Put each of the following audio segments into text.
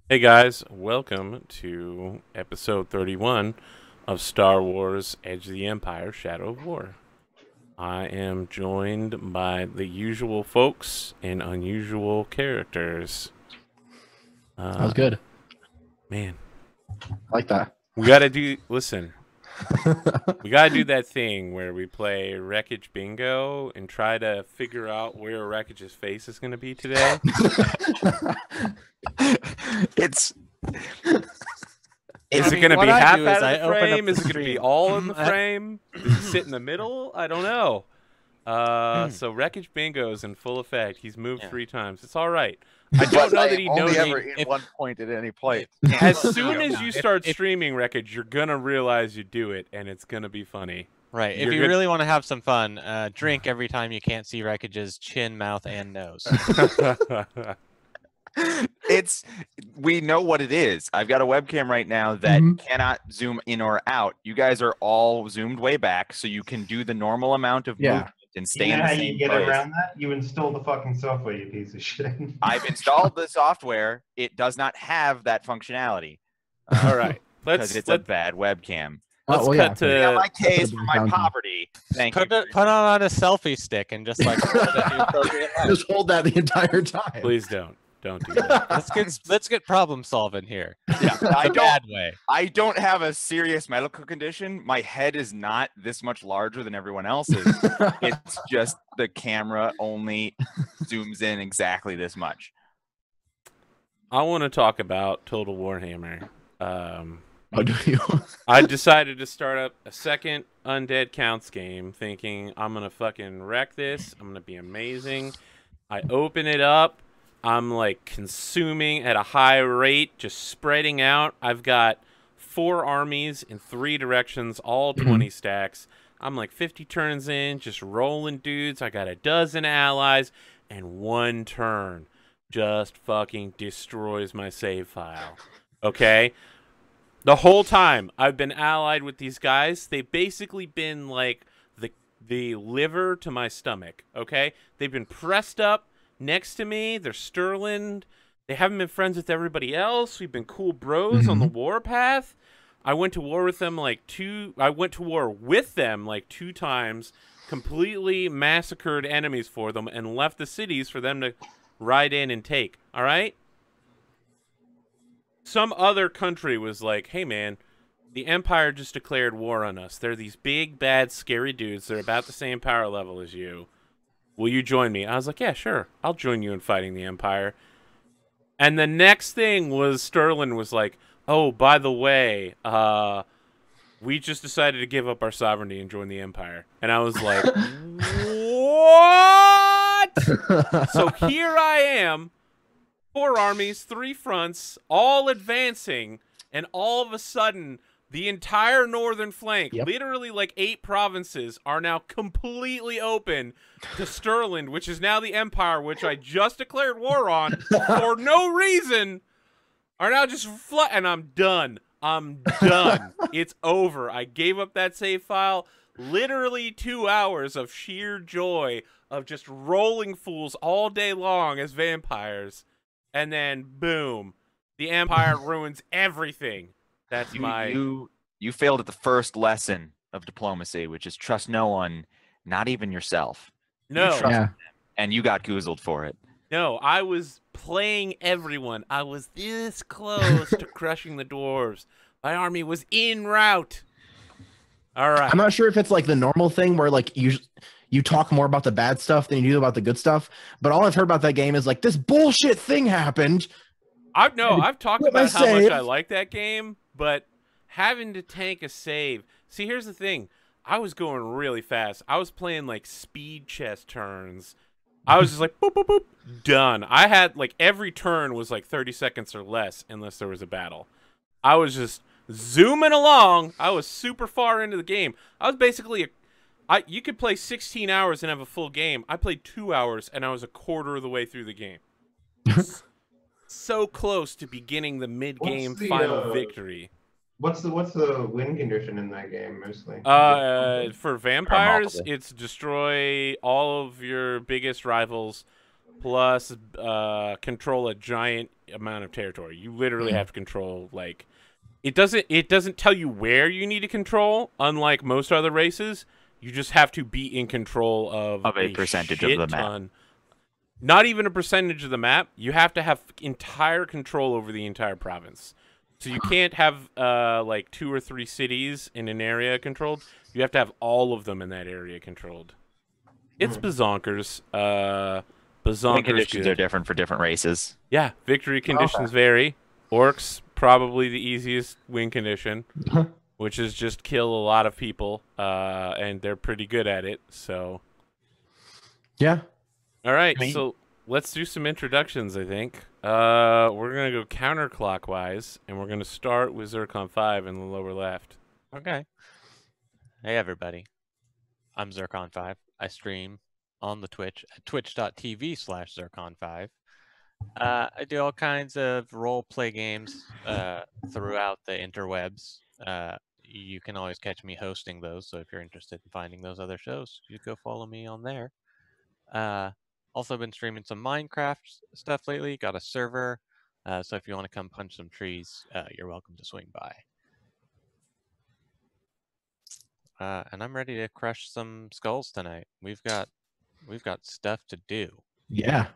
Hey guys, welcome to episode 31 of Star Wars Edge of the Empire Shadow of War. I am joined by the usual folks and unusual characters. That was good. Man, I like that. we gotta do we gotta do that thing where we play Wreckage Bingo and try to figure out where Wreckage's face is gonna be today. It's Is it mean, going to what be I half do out is of I the open up frame? the Is it going to be stream. all in the frame? Does it sit in the middle? I don't know. So Wreckage Bingo is in full effect. He's moved 3 times. It's all right. I don't know that he knows. only ever in one point at any point. As soon as you start streaming Wreckage, you're going to realize you do it, and it's going to be funny. Right. You're If you good- really want to have some fun, drink every time you can't see Wreckage's chin, mouth, and nose. We know what it is. I've got a webcam right now that cannot zoom in or out. You guys are all zoomed way back, so you can do the normal amount of movement and stay You in know the how same you get place. around that? You install the fucking software, you piece of shit. I've installed the software. It does not have that functionality all right. because it's a bad webcam. Let's well, cut Yeah, to my case for been my found. poverty. Thank Put you. it on a selfie stick and just like hold it at the appropriate light. Just hold that the entire time. Please don't do that. Let's get problem solving here. Yeah, The bad way. I don't have a serious medical condition. My head is not this much larger than everyone else's. It's just the camera only zooms in exactly this much. I want to talk about Total Warhammer. Oh, do you? I decided to start up a second Undead Counts game, thinking I'm gonna fucking wreck this. I'm gonna be amazing. I open it up. I'm like consuming at a high rate, just spreading out. I've got 4 armies in 3 directions, all 20 stacks. I'm like 50 turns in, just rolling dudes. I got a dozen allies, and 1 turn just fucking destroys my save file. Okay? The whole time I've been allied with these guys, they've basically been like the liver to my stomach, okay? They've been pressed up next to me. They're Sterling. They haven't been friends with everybody else. We've been cool bros on the warpath. I went to war with them like 2 times, completely massacred enemies for them, and left the cities for them to ride in and take, all right? Some other country was like, hey man, the Empire just declared war on us. They're these big, bad, scary dudes. They're about the same power level as you. Will you join me? I was like, yeah, sure. I'll join you in fighting the Empire. And the next thing was Sterling was like, oh, by the way, we just decided to give up our sovereignty and join the Empire. And I was like, what? So here I am. 4 armies, 3 fronts, all advancing, and all of a sudden, the entire northern flank, literally like 8 provinces, are now completely open to Sterling, which is now the Empire, which I just declared war on for no reason, are now just and I'm done. I'm done. It's over. I gave up that save file. Literally 2 hours of sheer joy of just rolling fools all day long as vampires. And then, boom, the Empire ruins everything. That's You failed at the first lesson of diplomacy, which is trust no one, not even yourself. No. You trusted them, and you got goozled for it. No, I was playing everyone. I was this close to crushing the dwarves. My army was en route. All right. I'm not sure if it's like the normal thing where like you talk more about the bad stuff than you do about the good stuff. But all I've heard about that game is like this bullshit thing happened. I've talked Quit my about how much save. I like that game, but having to tank a save. See, here's the thing. I was going really fast. I was playing like speed chess turns. I was just like boop boop boop, done. I had like every turn was like 30 seconds or less unless there was a battle. I was just zooming along. I was super far into the game. I was basically you could play 16 hours and have a full game. I played 2 hours and I was a quarter of the way through the game. So close to beginning the mid-game What's the, final victory. What's the win condition in that game mostly? For vampires, multiple. it's destroy all of your biggest rivals, plus control a giant amount of territory. You literally have to control like it doesn't tell you where you need to control, unlike most other races. You just have to be in control of a percentage of the map. ton. Not even a percentage of the map. You have to have entire control over the entire province. So you can't have like 2 or 3 cities in an area controlled. You have to have all of them in that area controlled. It's bazonkers. Win conditions good. are different for different races. Yeah, victory conditions vary. Orcs, probably the easiest win condition, which is just kill a lot of people, and they're pretty good at it. So, Yeah. all right, so let's do some introductions, I think. We're going to go counterclockwise, and we're going to start with Zircon 5 in the lower left. Okay. Hey everybody, I'm Zircon5. I stream on the Twitch at twitch.tv/Zircon5. I do all kinds of role play games throughout the interwebs. You can always catch me hosting those, so if you're interested in finding those other shows, you go follow me on there. Also been streaming some Minecraft stuff lately. Got a server, so if you want to come punch some trees, you're welcome to swing by. And I'm ready to crush some skulls tonight. We've got stuff to do. Yeah.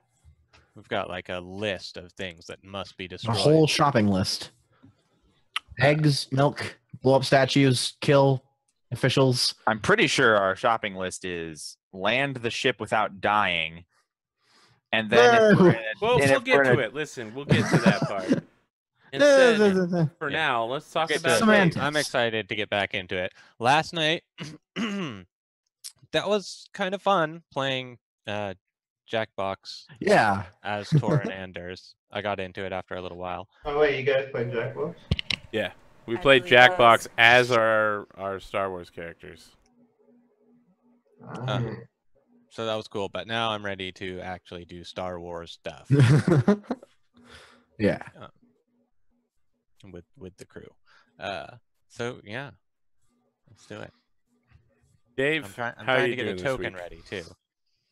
We've got like a list of things that must be A destroyed. whole shopping list. Eggs, milk, blow up statues, kill officials. I'm pretty sure our shopping list is land the ship without dying, and then if we're in a- Well, and we'll if get we're in to a- it. Listen, we'll get to that part. Instead, for now, let's talk Get to about it. Semantics. I'm excited to get back into it. Last night, that was kind of fun playing Jackbox Yeah. as Torin Anders. I got into it after a little while. Oh wait, you guys played Jackbox? Yeah, we I played believe it Jackbox was. as our Star Wars characters. Ah. So that was cool, but now I'm ready to actually do Star Wars stuff Yeah. with the crew. So yeah, let's do it. Dave, I'm how trying you to get a doing this token week? ready too.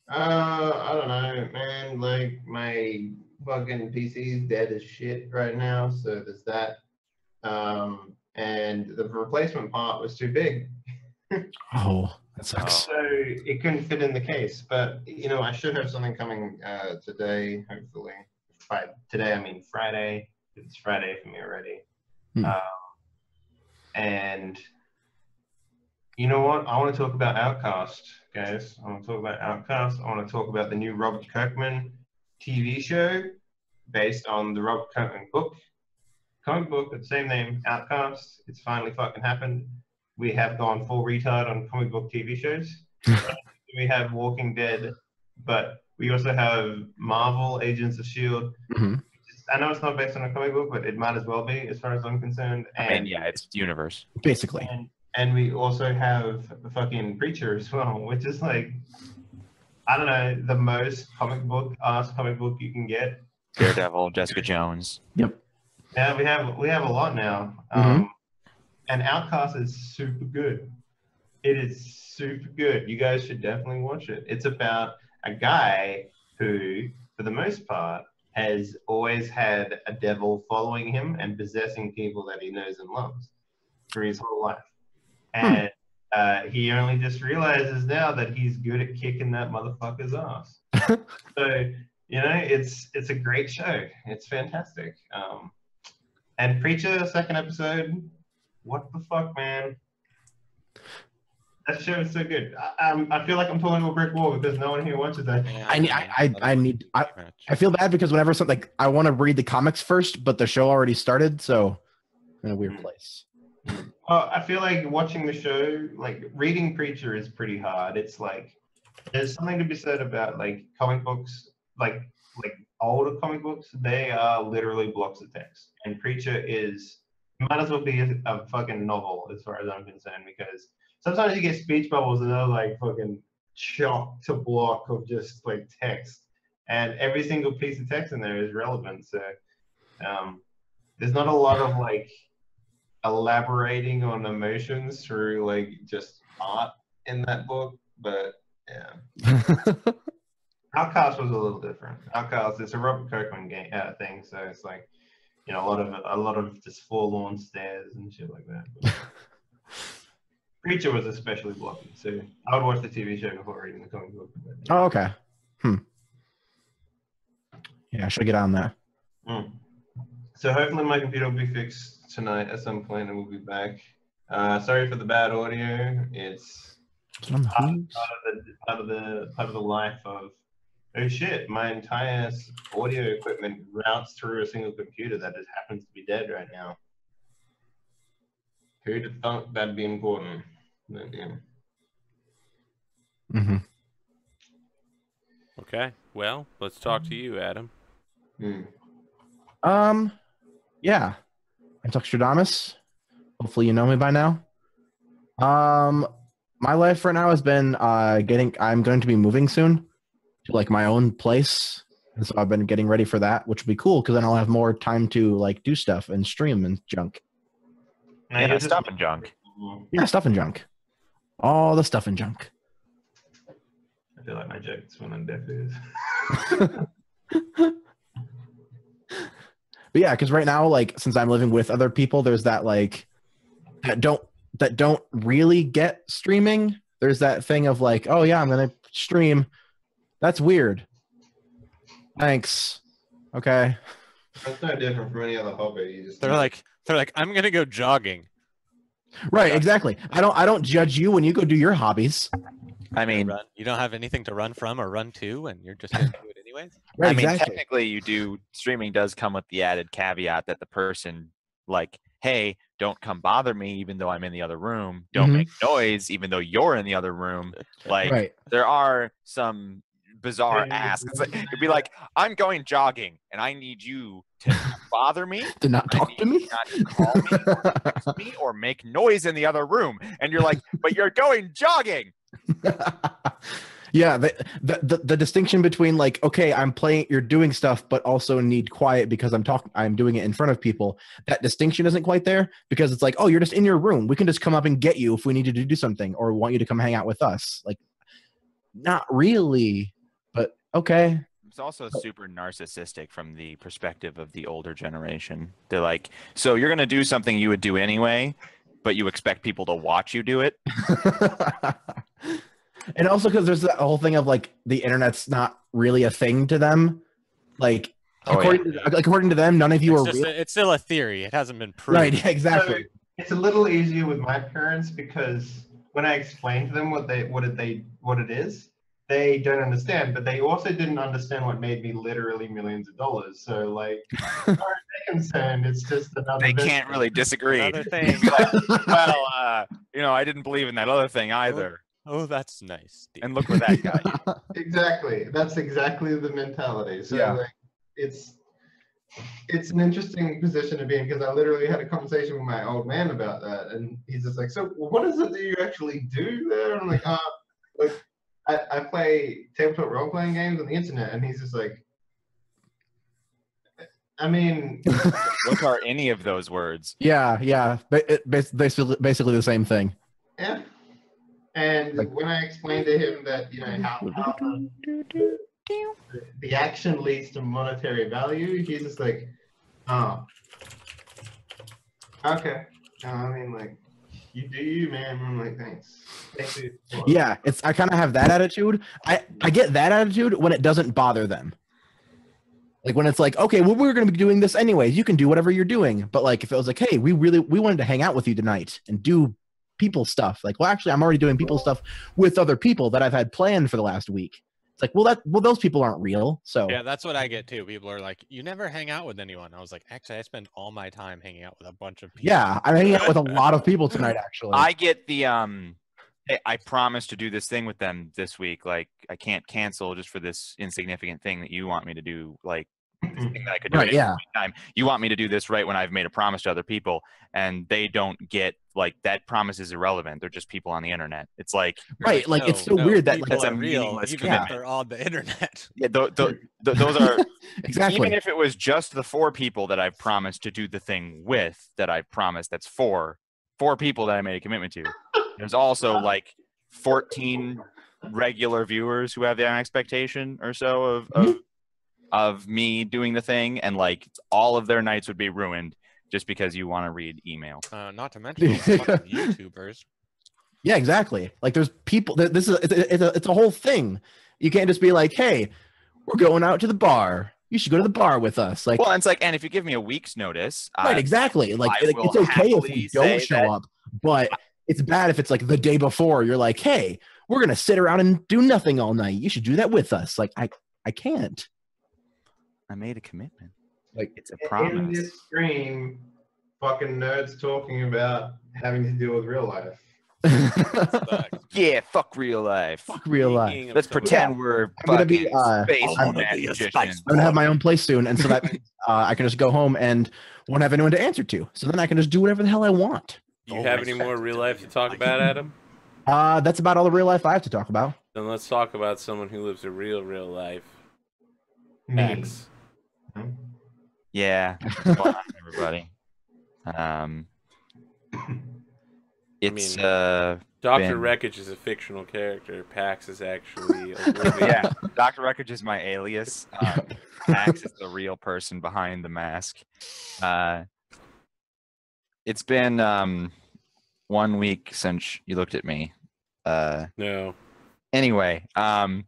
I don't know, man. Like my fucking PC is dead as shit right now, so there's that. And the replacement part was too big, Oh, that sucks. so it couldn't fit in the case. But you know, I should have something coming today, hopefully. By today, I mean Friday. It's Friday for me already. Hmm. And you know what? I want to talk about Outcast, guys. I want to talk about Outcast. I want to talk about the new Robert Kirkman TV show based on the Robert Kirkman book. Comic book with the same name, Outcast. It's finally fucking happened. We have gone full retard on comic book TV shows. We have Walking Dead, but we also have Marvel, Agents of S.H.I.E.L.D. Mhm. I know it's not based on a comic book, but it might as well be, as far as I'm concerned. I mean, yeah, it's universe. Basically. And we also have the fucking Preacher as well, which is like, I don't know, the most comic book you can get. Daredevil, Jessica Jones. Yep. Yeah, we have a lot now. And Outcast is super good. It is super good. You guys should definitely watch it. It's about a guy who, for the most part, has always had a devil following him and possessing people that he knows and loves for his whole life. And he only just realizes now that he's good at kicking that motherfucker's ass. So, you know, it's a great show. It's fantastic. And Preacher, second episode, what the fuck, man? That show is so good. I feel like I'm talking to a brick wall because no one here watches that. I feel bad because whenever something like I want to read the comics first, but the show already started, so I'm in a weird place. Well, I feel like watching the show, like reading Preacher is pretty hard. It's like there's something to be said about like comic books, like older comic books. They are literally blocks of text, and Preacher is might as well be a fucking novel as far as I'm concerned, because sometimes you get speech bubbles and they're like fucking chock to block of just like text, and every single piece of text in there is relevant. So there's not a lot of like elaborating on emotions through like just art in that book, but yeah. Outcast was a little different. Outcast, it's a Robert Kirkman game thing, so it's like, you know, a lot of just forlorn stares and shit like that. But Preacher was especially blocky, so I would watch the TV show before reading the comic book. Oh, okay. Yeah, I should get on that. So hopefully my computer will be fixed tonight at some point, and we'll be back. Sorry for the bad audio. It's part of the life of. Oh shit! My entire audio equipment routes through a single computer that just happens to be dead right now. Who'd have thought that'd be important? But, yeah. Okay. Well, let's talk to you, Adam. Yeah. I'm Tuxtradamus. Hopefully you know me by now. My life right now has been I'm going to be moving soon to like my own place. And so I've been getting ready for that, which will be cool because then I'll have more time to like do stuff and stream and junk. Yeah, stuff and junk. Yeah, stuff and junk. All the stuff and junk. I feel like my jokes went on deaf ears. But yeah, because right now, like, since I'm living with other people, there's that like that don't really get streaming. There's that thing of like, oh yeah, I'm gonna stream. That's weird. Thanks. Okay. That's no different from any other hobby. You just They're like, I'm gonna go jogging. Right, exactly. I don't judge you when you go do your hobbies. I mean, You don't have anything to run from or run to, and you're just gonna do it anyways. Right, I mean, exactly. technically, you do. Streaming does come with the added caveat that the person, like, hey, don't come bother me, even though I'm in the other room. Don't make noise, even though you're in the other room. Like, Right. there are some bizarre asks. It's like, it'd be like, I'm going jogging, and I need you to not bother me. To not I talk need to you me. not to call me, or text me, or make noise in the other room. And you're like, but you're going jogging. Yeah, the distinction between like, okay, I'm playing, you're doing stuff, but also need quiet because I'm doing it in front of people. That distinction isn't quite there because it's like, oh, you're just in your room. We can just come up and get you if we need you to do something or want you to come hang out with us. Like, not really, but okay. It's also super narcissistic from the perspective of the older generation. They're like, so you're going to do something you would do anyway, but you expect people to watch you do it. And also because there's that whole thing of like the internet's not really a thing to them. Like, according to them, none of you are real. It's still a theory. It hasn't been proven. Right, yeah, exactly. So it's a little easier with my parents because when I explain to them what it is, they don't understand. But they also didn't understand what made me literally millions of dollars. So like, as far as they're concerned, it's just another. They business. can't really disagree. Another thing. Well, I didn't believe in that other thing either. Oh, that's nice. Steve. And look where that got you. Exactly. That's exactly the mentality. So Yeah. like, it's an interesting position to be in because I literally had a conversation with my old man about that, and he's just like, "So, what is it that you actually do there?" And I'm like, look, I play tabletop role-playing games on the internet," and he's just like, I mean, What are any of those words? Yeah. Basically the same thing. yeah. And Like- when I explained to him that, you know, how the action leads to monetary value, he's just like, oh, okay. I mean, like, you do you, man. I'm like, thanks. Thank you. Yeah, I kind of have that attitude. I get that attitude when it doesn't bother them. Like when it's like, okay, well, we're going to be doing this anyways. You can do whatever you're doing. But like if it was like, hey, we wanted to hang out with you tonight and do people stuff. Like, well, actually, I'm already doing people stuff with other people that I've had planned for the last week. It's like, well, those people aren't real. So Yeah, that's what I get too. People are like, "You never hang out with anyone." I was like, "Actually, I spend all my time hanging out with a bunch of people." yeah, I'm hanging out with a lot of people tonight. Actually, I get the hey, I promised to do this thing with them this week. Like, I can't cancel just for this insignificant thing that you want me to do. Like, this thing that I could do Right, at yeah. any time. You want me to do this right when I've made a promise to other people, and they don't get, like, that promise is irrelevant. They're just people on the internet. It's like, right. Like it's so No, weird that people that's a are real, meaningless even commitment. if they're on the internet. yeah, those are exactly. even if it was just the 4 people that I've promised to do the thing with, that I've promised, that's four people that I made a commitment to. There's also like 14 regular viewers who have the expectation or so of me doing the thing, and like all of their nights would be ruined just because you want to read email. Not to mention all the fucking YouTubers. Yeah, exactly. Like there's people. This is it's a whole thing. You can't just be like, hey, we're going out to the bar. You should go to the bar with us. Like, Well, it's like, and if you give me a week's notice, right, exactly. Like I will it's okay if happily you don't say show that- up, but it's bad if it's like the day before. You're like, hey, we're gonna sit around and do nothing all night. You should do that with us. Like I can't. I made a commitment. Like It's a In promise. this stream, fucking nerds talking about having to deal with real life. Yeah, fuck real life. Fuck real life. Speaking of Let's someone- pretend we're I'm gonna be, fucking space I'm magicians. I'm gonna have my own place soon, and so that means, I can just go home and won't have anyone to answer to. So then I can just do whatever the hell I want. Do you have any more real life to talk about, Adam? That's about all the real life I have to talk about. Then let's talk about someone who lives a real life. Me. Max. Yeah. Come on, everybody. It's Dr. Ben. Wreckage is a fictional character. Pax is actually a living. yeah. Dr. Wreckage is my alias. Max is the real person behind the mask. It's been 1 week since you looked at me. No. Anyway, the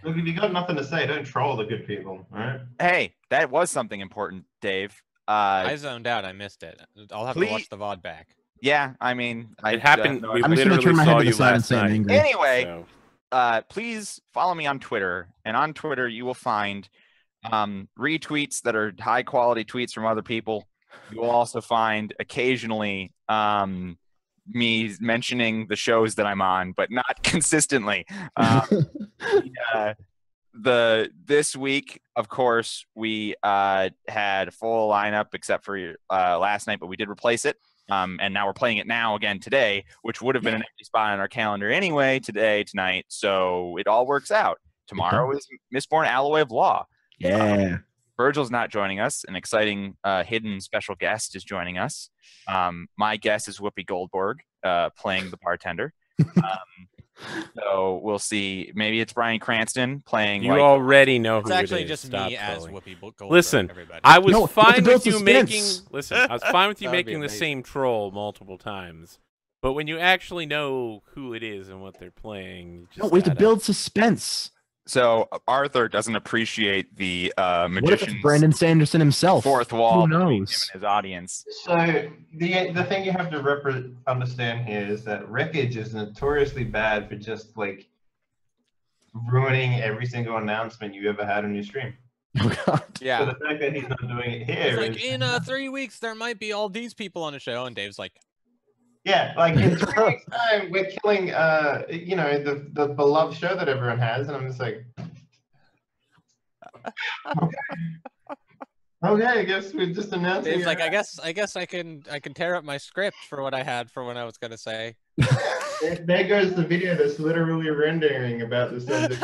Look, if you got nothing to say, don't troll the good people, all right? hey, that was something important, Dave. I zoned out. I missed it. I'll have to watch the VOD back. Yeah, I mean, It happened. no, We I'm just gonna literally turn my head saw to the you side and last say I'm night. angry. Anyway, So, please follow me on Twitter, and on Twitter you will find retweets that are high quality tweets from other people. You will also find occasionally me mentioning the shows that I'm on, but not consistently. This week, of course, we had a full lineup except for last night, but we did replace it. And now we're playing it now again today, which would have been an empty spot on our calendar anyway, tonight. So it all works out. Tomorrow is Mistborn Alloy of Law. Yeah. Virgil's not joining us. An exciting hidden special guest is joining us. My guess is Whoopi Goldberg playing the bartender. So we'll see. Maybe it's Bryan Cranston playing. you like, already know who It's actually it is. just Stop me as trolling. Whoopi Goldberg. Listen, everybody. I was No, you have to fine build with you suspense. making. Listen, I was fine with you That would be making the amazing. same troll multiple times, but when you actually know who it is and what they're playing, you just No, we have to gotta- build suspense. So Arthur doesn't appreciate the What if magician's it's Brandon Sanderson himself? fourth wall Who between him knows? and his audience. So the thing you have to understand here is that Wreckage is notoriously bad for just like ruining every single announcement you ever had on your stream. Oh, God. So yeah. the fact that he's not doing it It's here like is in 3 weeks there might be all these people on a show, and Dave's like, yeah, like in 3 weeks' time we're killing the beloved show that everyone has, and I'm just like, okay, I guess we're just announcing. Dave's like, it. I guess I can tear up my script for what I had for when I was gonna say. There goes the video that's literally rendering about the subject.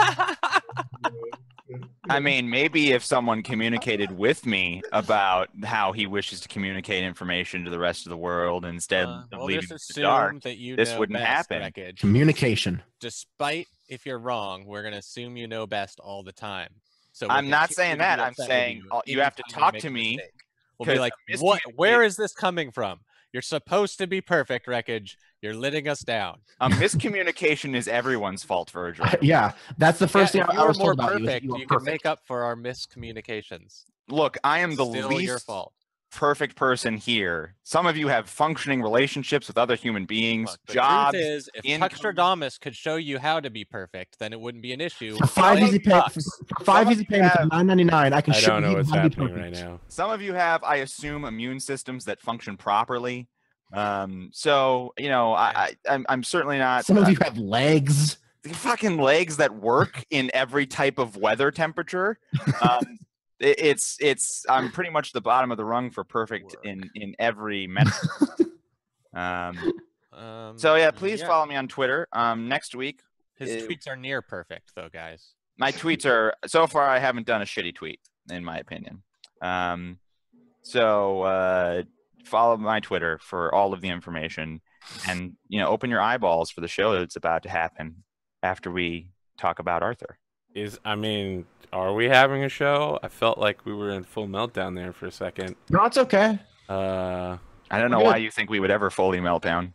I mean, maybe if someone communicated with me about how he wishes to communicate information to the rest of the world instead of Well, leaving just it in the dark. assume that you this know wouldn't best, happen. Wreckage. Communication. Despite if you're wrong, we're gonna assume you know best all the time. So I'm we'll not continue saying to be that. I'm upset with saying you have to anytime talk make to a me, mistake. We'll be 'cause like, a what? Where miscommunication- is this coming from? You're supposed to be perfect, Wreckage. You're letting us down. A miscommunication is everyone's fault, Virgil. Yeah, that's the first Yeah, thing if you I were was more told about you. is that perfect, You, you are can perfect. make up for our miscommunications. Look, I am the Still your least fault. perfect person here. Some of you have functioning relationships with other human beings, Look, the jobs. truth is, if income. Tuxtradamus could show you how to be perfect, then it wouldn't be an issue. For five Some easy of payments, us- for five some easy of you payments have- of $9.99, I can I show don't know you what's how to be happening right perfect. now. Some of you have, I assume, immune systems that function properly. So I'm certainly not. Some of you have legs. Fucking legs that work in every type of weather temperature. I'm pretty much the bottom of the rung for perfect in every metric. So yeah, please follow me on Twitter. Next week, His tweets are near perfect, though, guys. my tweets are so far. I haven't done a shitty tweet, in my opinion. So follow my Twitter for all of the information, and open your eyeballs for the show that's about to happen. after we talk about Arthur. Are we having a show? I felt like we were in full meltdown there for a second. No, it's okay. I don't know Good. why you think we would ever fully melt down.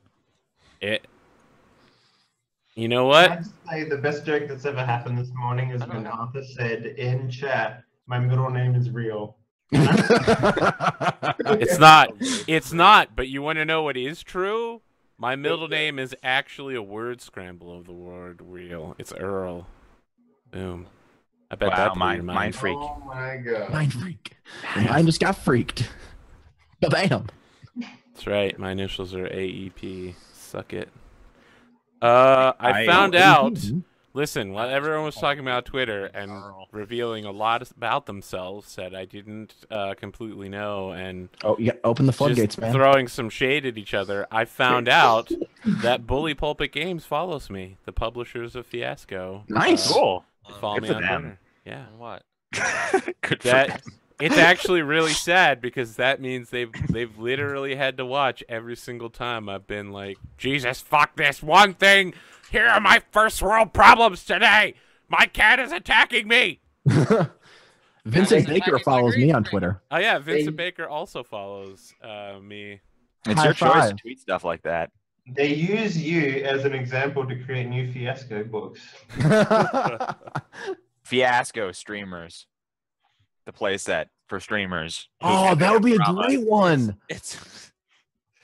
You know Can I what? just say the best joke that's ever happened this morning is when Arthur said in chat, "My middle name is real." It's not. It's not. But you want to know what is true? My middle name is actually a word scramble of the word real. It's Earl. Boom. I bet Wow, that blew your mind freak. Oh my god. Mind freak. Mine just got freaked. Bam. That's right. My initials are AEP. Suck it. I found out. Listen, while everyone was talking about Twitter and revealing a lot about themselves that I didn't completely know, and Oh, you got open the floodgates, just man. throwing some shade at each other, I found out that Bully Pulpit Games follows me, the publishers of Fiasco. Nice. Cool. They follow Good me for on them. Twitter. Yeah. What? Good for That them. it's actually really sad because that means they've literally had to watch every single time I've been like, Jesus, fuck this one thing. Here are my first world problems today. My cat is attacking me. Vincent Yeah, Baker it's follows me great. on Twitter. Oh yeah, Vincent Baker also follows me. It's High your choice to five. tweet stuff like that. They use you as an example to create new Fiasco books. Fiasco streamers. The playset for streamers. who Oh, can't that would be a drama. great one. It's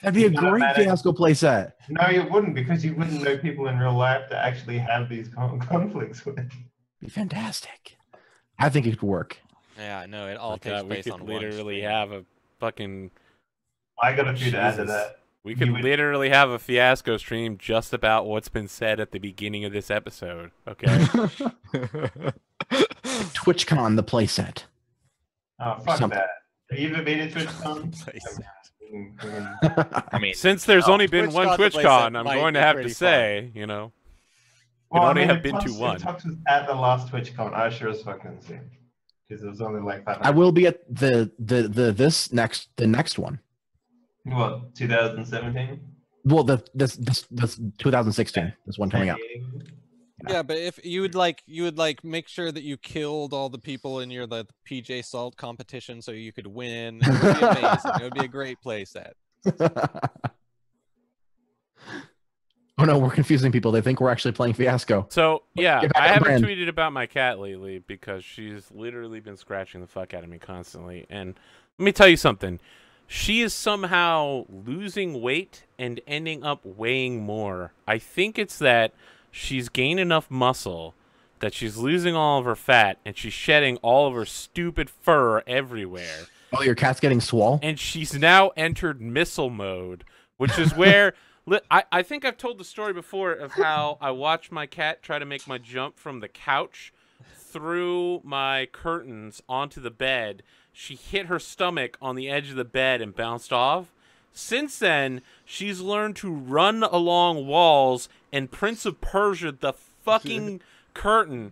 That'd be a It's great automatic. Fiasco playset. No, you wouldn't, because you wouldn't know people in real life to actually have these conflicts with. Be fantastic. I think it could work. yeah, no, it all Like, takes we place could on literally one have a fucking. I got a few to add to Jesus. that. We could You would- literally have a Fiasco stream just about what's been said at the beginning of this episode. Okay. TwitchCon, the playset. Oh, fuck Something. that. Have you ever been to TwitchCon? I mean, Since there's Oh, only been one TwitchCon's a place TwitchCon, that I'm might going to be have to pretty say, you know, Well, only I mean, have if been to Tux- one. if Tux was at the last TwitchCon, I sure as fuck didn't see him. Because it was only like 500. I will be at the next one. What, 2017? Well, this 2016. This one coming up. Yeah, but if you would make sure that you killed all the people in your the PJ Salt competition so you could win. It would be amazing. It would be a great playset. Oh no, we're confusing people. They think we're actually playing Fiasco. So yeah, Get back I on haven't brand. tweeted about my cat lately because she's literally been scratching the fuck out of me constantly. And let me tell you something. She is somehow losing weight and ending up weighing more. I think it's that she's gained enough muscle that she's losing all of her fat and she's shedding all of her stupid fur everywhere. Oh, your cat's getting swole? And she's now entered missile mode, which is where I think I've told the story before of how I watched my cat try to make my jump from the couch through my curtains onto the bed. She hit her stomach on the edge of the bed and bounced off. Since then, she's learned to run along walls and Prince of Persia the fucking curtain.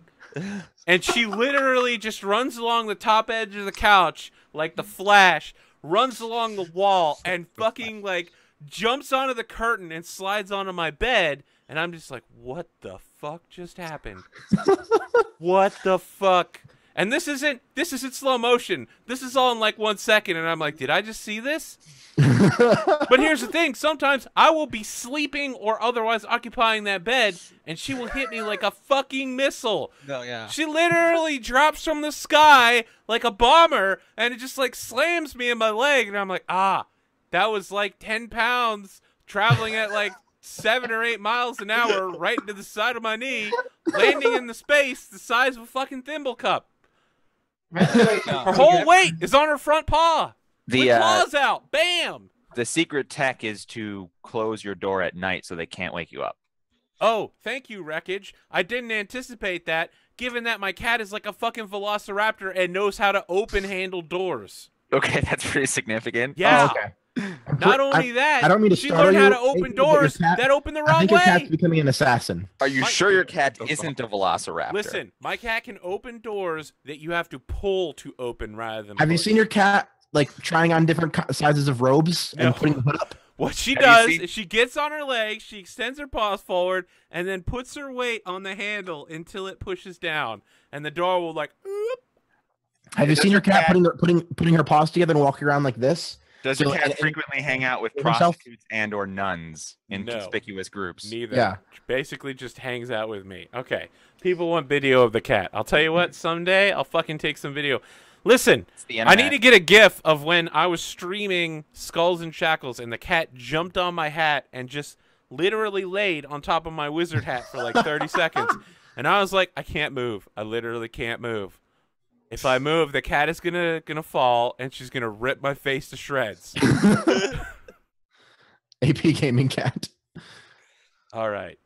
And she literally just runs along the top edge of the couch like the Flash, runs along the wall and fucking like jumps onto the curtain and slides onto my bed. And I'm just like, what the fuck just happened? What the fuck? And this isn't slow motion. This is all in like 1 second. And I'm like, did I just see this? But here's the thing. Sometimes I will be sleeping or otherwise occupying that bed and she will hit me like a fucking missile. No, yeah. She literally drops from the sky like a bomber and it just like slams me in my leg. And I'm like, that was like 10 pounds traveling at like 7 or 8 miles an hour right into the side of my knee, landing in the space the size of a fucking thimble cup. Her whole weight is on her front paw. the With claws out. Bam! the secret tech is to close your door at night so they can't wake you up. Oh, thank you, Wreckage. I didn't anticipate that, given that my cat is like a fucking velociraptor and knows how to open handle doors. Okay, that's pretty significant. Yeah. Oh, okay. Not only that, I don't mean to she startle learned how you, to open but your doors cat- that open the I wrong think your cat's way. becoming an assassin. Are you My- sure your cat isn't a velociraptor? Listen, my cat can open doors that you have to pull to open rather than Have you push. seen your cat like trying on different sizes of robes No. and putting the hood up? What she Have you does seen- is she gets on her legs, she extends her paws forward, and then puts her weight on the handle until it pushes down, and the door will like. Oop. Have you Does seen your your cat cat- putting her paws together and walking around like this? Does So, your cat and- frequently hang out with Himself? prostitutes and or nuns in No. conspicuous groups? Neither. Yeah. Basically, just hangs out with me. Okay. People want video of the cat. I'll tell you what. Someday I'll fucking take some video. Listen. It's the I internet. need to get a GIF of when I was streaming Skulls and Shackles and the cat jumped on my hat and just literally laid on top of my wizard hat for like 30 seconds. And I was like, I can't move. I literally can't move. If I move, the cat is gonna fall and she's gonna rip my face to shreds. AP gaming cat. All right.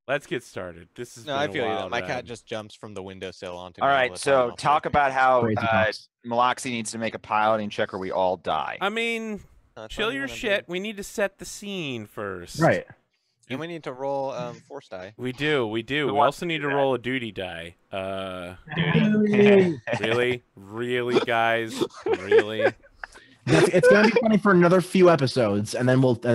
Let's get started. This is No, I feel you. Though. My cat just jumps from the windowsill onto. All me right, the time so also. talk about how Crazy talks. Maloxy needs to make a piloting check or we all die. I mean, That's chill what I'm your gonna shit. do. We need to set the scene first. Right. And we need to roll force die. We do. We do. Who We wants also to need do to that? roll a duty die. Really? Really, guys? Really? It's gonna be funny for another few episodes, and then it'll be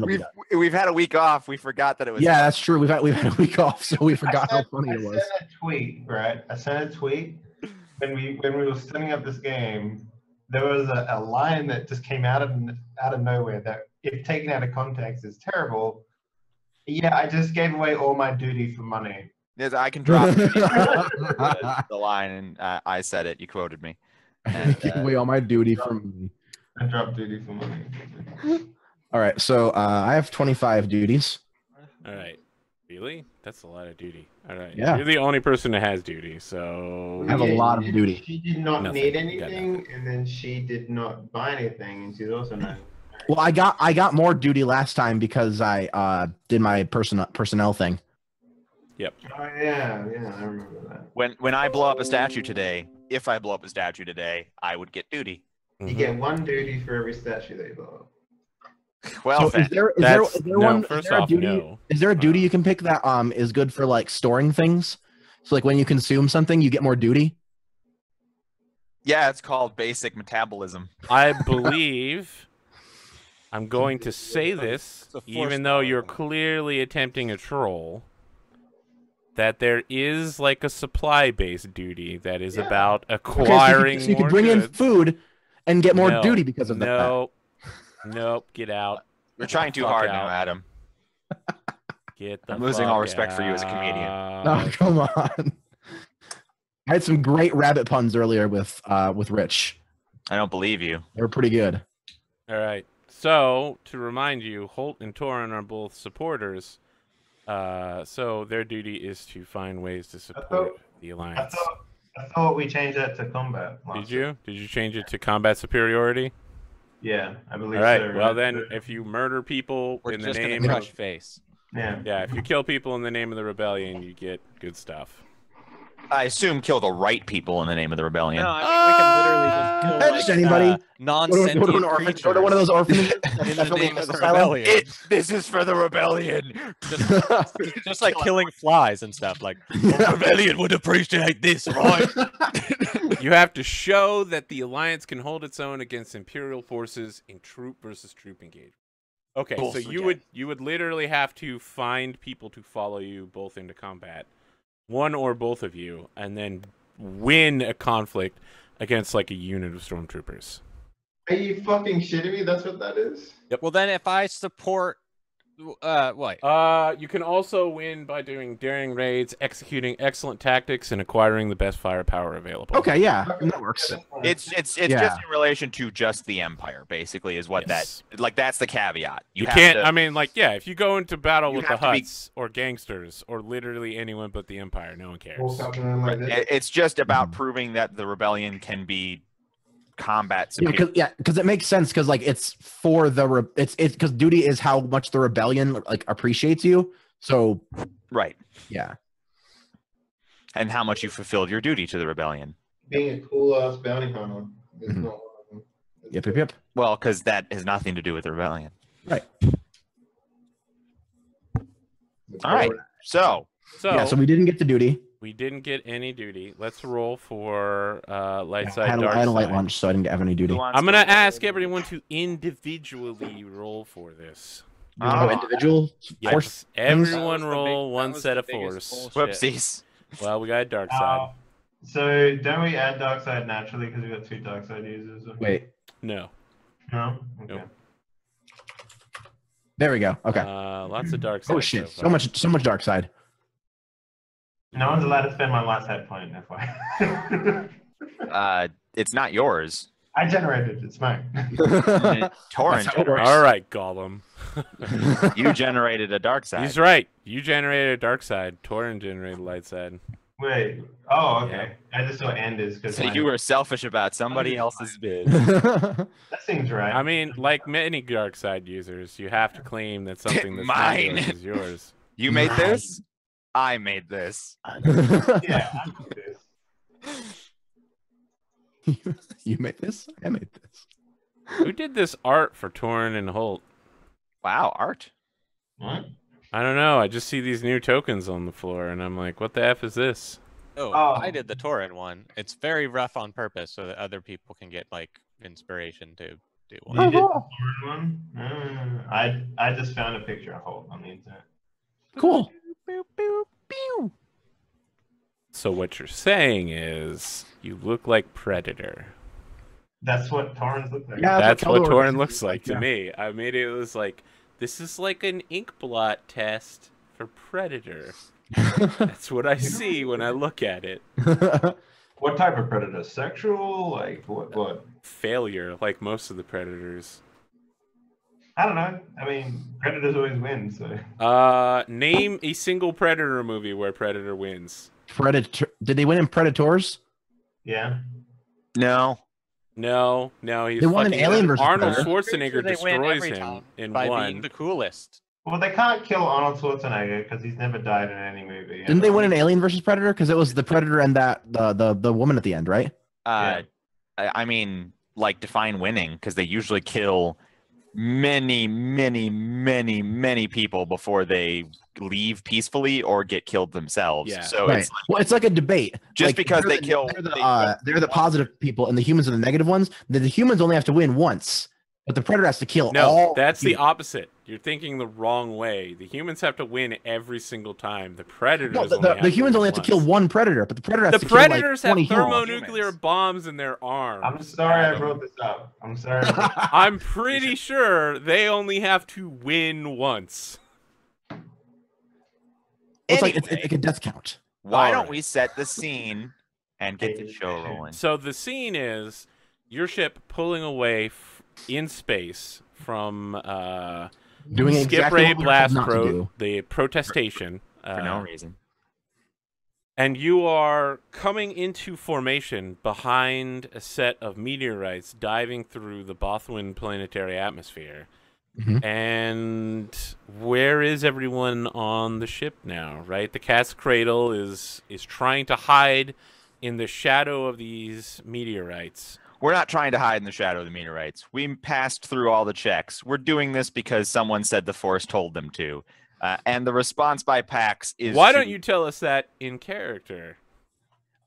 We've done. we've had a week off. We forgot that it was. Yeah, that's true. We've had a week off, so we I forgot how sent- funny I it was. sent a tweet, right? I sent a tweet when we were setting up this game. There was a line that just came out of nowhere that, if taken out of context, is terrible. Yeah, I just gave away all my duty for money. Yes, I can drop the line, and I said it. You quoted me. Give away all my duty from me. I dropped duty for money. All right, so I have 25 duties. All right. Really? That's a lot of duty. All right. Yeah. You're the only person that has duty, so. I have a lot of duty. She did not Nothing. need You got anything, and then she did not buy anything, and she's also not. Well, I got more duty last time because I did my personnel thing. Oh yeah, I remember that. When I blow up a statue today, if I blow up a statue today, I would get duty. You Mhm. get one duty for every statue that you blow up. Well, So is there That's, is there no, one? first is there a off, duty? no. Is there a duty you can pick that is good for like storing things? So like when you consume something, you get more duty. yeah, it's called basic metabolism. I believe I'm going to say this, It's a force even though you're power. clearly attempting a troll, that there is like a supply-based duty that is Yeah. about Okay, so acquiring you more could bring in goods. food and get more No, duty because of that. No, nope, get out. You're trying too Fuck hard out. now, Adam. Get the I'm losing all fuck respect for you as a comedian. out. Oh, come on. I had some great rabbit puns earlier with Rich. I don't believe you. They were pretty good. All right. So, to remind you, Holt and Torin are both supporters. So their duty is to find ways to support the alliance. I thought we changed that to combat. Did you? Did you change it to combat superiority? Yeah, I believe All right. so. Well, then, if you murder people We're in the just gonna name crush of face. yeah. if you kill people in the name of the rebellion, you get good stuff. I assume kill the right people in the name of the rebellion. No, I mean we can literally just kill Just anybody. Go to non-sentient an orphanage. Go to one of those orphanages. in the name of the asylum. rebellion. This is for the rebellion. Just like killing flies and stuff. Like the rebellion would appreciate this, right? You have to show that the alliance can hold its own against imperial forces in troop versus troop engagement. Okay, Both so again. you would literally have to find people to follow you both into combat, one or both of you, and then win a conflict against like a unit of stormtroopers. Are you fucking shitting me? That's what that is? Well, then if I support, what? You can also win by doing daring raids, executing excellent tactics, and acquiring the best firepower available. Okay, yeah, that works. It's Yeah. just in relation to just the empire, basically, is what Yes. that's the caveat. You have can't. to- I mean, like, yeah, if you go into battle You with the have to be- Hutts or gangsters or literally anyone but the Empire, no one cares. Walk up to them like this. It's just about proving that the rebellion can be combat Yeah, superior. because it makes sense because like it's for the it's because duty is how much the rebellion like appreciates you. So Right. yeah, And how much you fulfilled your duty to the rebellion. Being a cool ass bounty hunter is Mhm. not one of them. yep. Well, because that has nothing to do with the rebellion. All right. So So, Yeah, so we didn't get the duty. We didn't get any duty. Let's roll for light I side, had, dark I had a light side. lunch, so I didn't have any duty. Who wants I'm gonna to- ask everyone to individually roll for this. You want to go individual force? Yes, everyone roll one set of biggest force. bullshit. Whoopsies. Well, we got a dark side. So don't we add dark side naturally because we got 2 dark side users? Wait, No. No. Okay. Nope. there we go. Okay. Lots of dark side. Oh shit! so So much dark side. No one's allowed to spend my light side point. FYI. It's not yours. I generated it. It's mine. Torrent. That's how it works. All right, Gollum. You generated a dark side. He's right. You generated a dark side. Torin generated a light side. Wait. Oh, okay. I just saw Anders because So you were selfish about somebody else's bid. That seems right. I mean, like many dark side users, you have to claim that something that's not Mine. yours is yours. You made this? I made this. yeah. I did this. You made this? I made this. Who did this art for Torin and Holt? Wow, art. What? I don't know. I just see these new tokens on the floor, and I'm like, what the F is this? Oh, Oh. I did the Torin one. It's very rough on purpose so that other people can get like inspiration to do one. You did the foreign one? I just found a picture of Holt on the internet. Cool. So what you're saying is you look like Predator. That's what Torrens look like. Yeah. That's what Keldor Torin is. looks like to Yeah. me. I made it was like, this is like an ink blot test for Predator. That's what I see when I look at it. What type of predator? Sexual? Like what? Failure, like most of the Predators. I don't know. I mean, predators always win, so. Name a single Predator movie where Predator wins. Predator. Did they win in Predators? Yeah. No. No, he's They won an fucking- Alien versus Arnold Predator. Schwarzenegger They win destroys every him time in by one. being the coolest. Well, they can't kill Arnold Schwarzenegger because he's never died in any movie. Didn't they win an Alien versus Predator? Because it was the Predator and that the woman at the end, right? I mean, like, define winning, because they usually kill many, many, many, many people before they leave peacefully or get killed themselves. Yeah. So Right. it's Well, it's like a debate. Just Like, because they're they kill- they're the positive people and the humans are the negative ones. The humans only have to win once, but the Predator has to kill No, all. that's the humans. opposite. You're thinking the wrong way. The humans have to win every single time. The Predators No, only the humans win only have to kill once. one Predator, but the Predator has The to kill like Predators 20 have humans. thermonuclear bombs in their arms. I'm sorry I Adam. brought this up. I'm sorry. I'm pretty sure they only have to win once. It's like Anyway. it's like a death count. why All don't right. we set the scene and get the show rolling? So the scene is your ship pulling away in space from Doing Skip exactly Ray what we were Blast told not to do. the protestation. For no reason. And you are coming into formation behind a set of meteorites diving through the Bothwin planetary atmosphere. Mhm. And where is everyone on the ship now, right? The Cat's Cradle is trying to hide in the shadow of these meteorites. We're not trying to hide in the shadow of the meteorites. We passed through all the checks. We're doing this because someone said the Force told them to. And the response by PAX is Why to- don't you tell us that in character?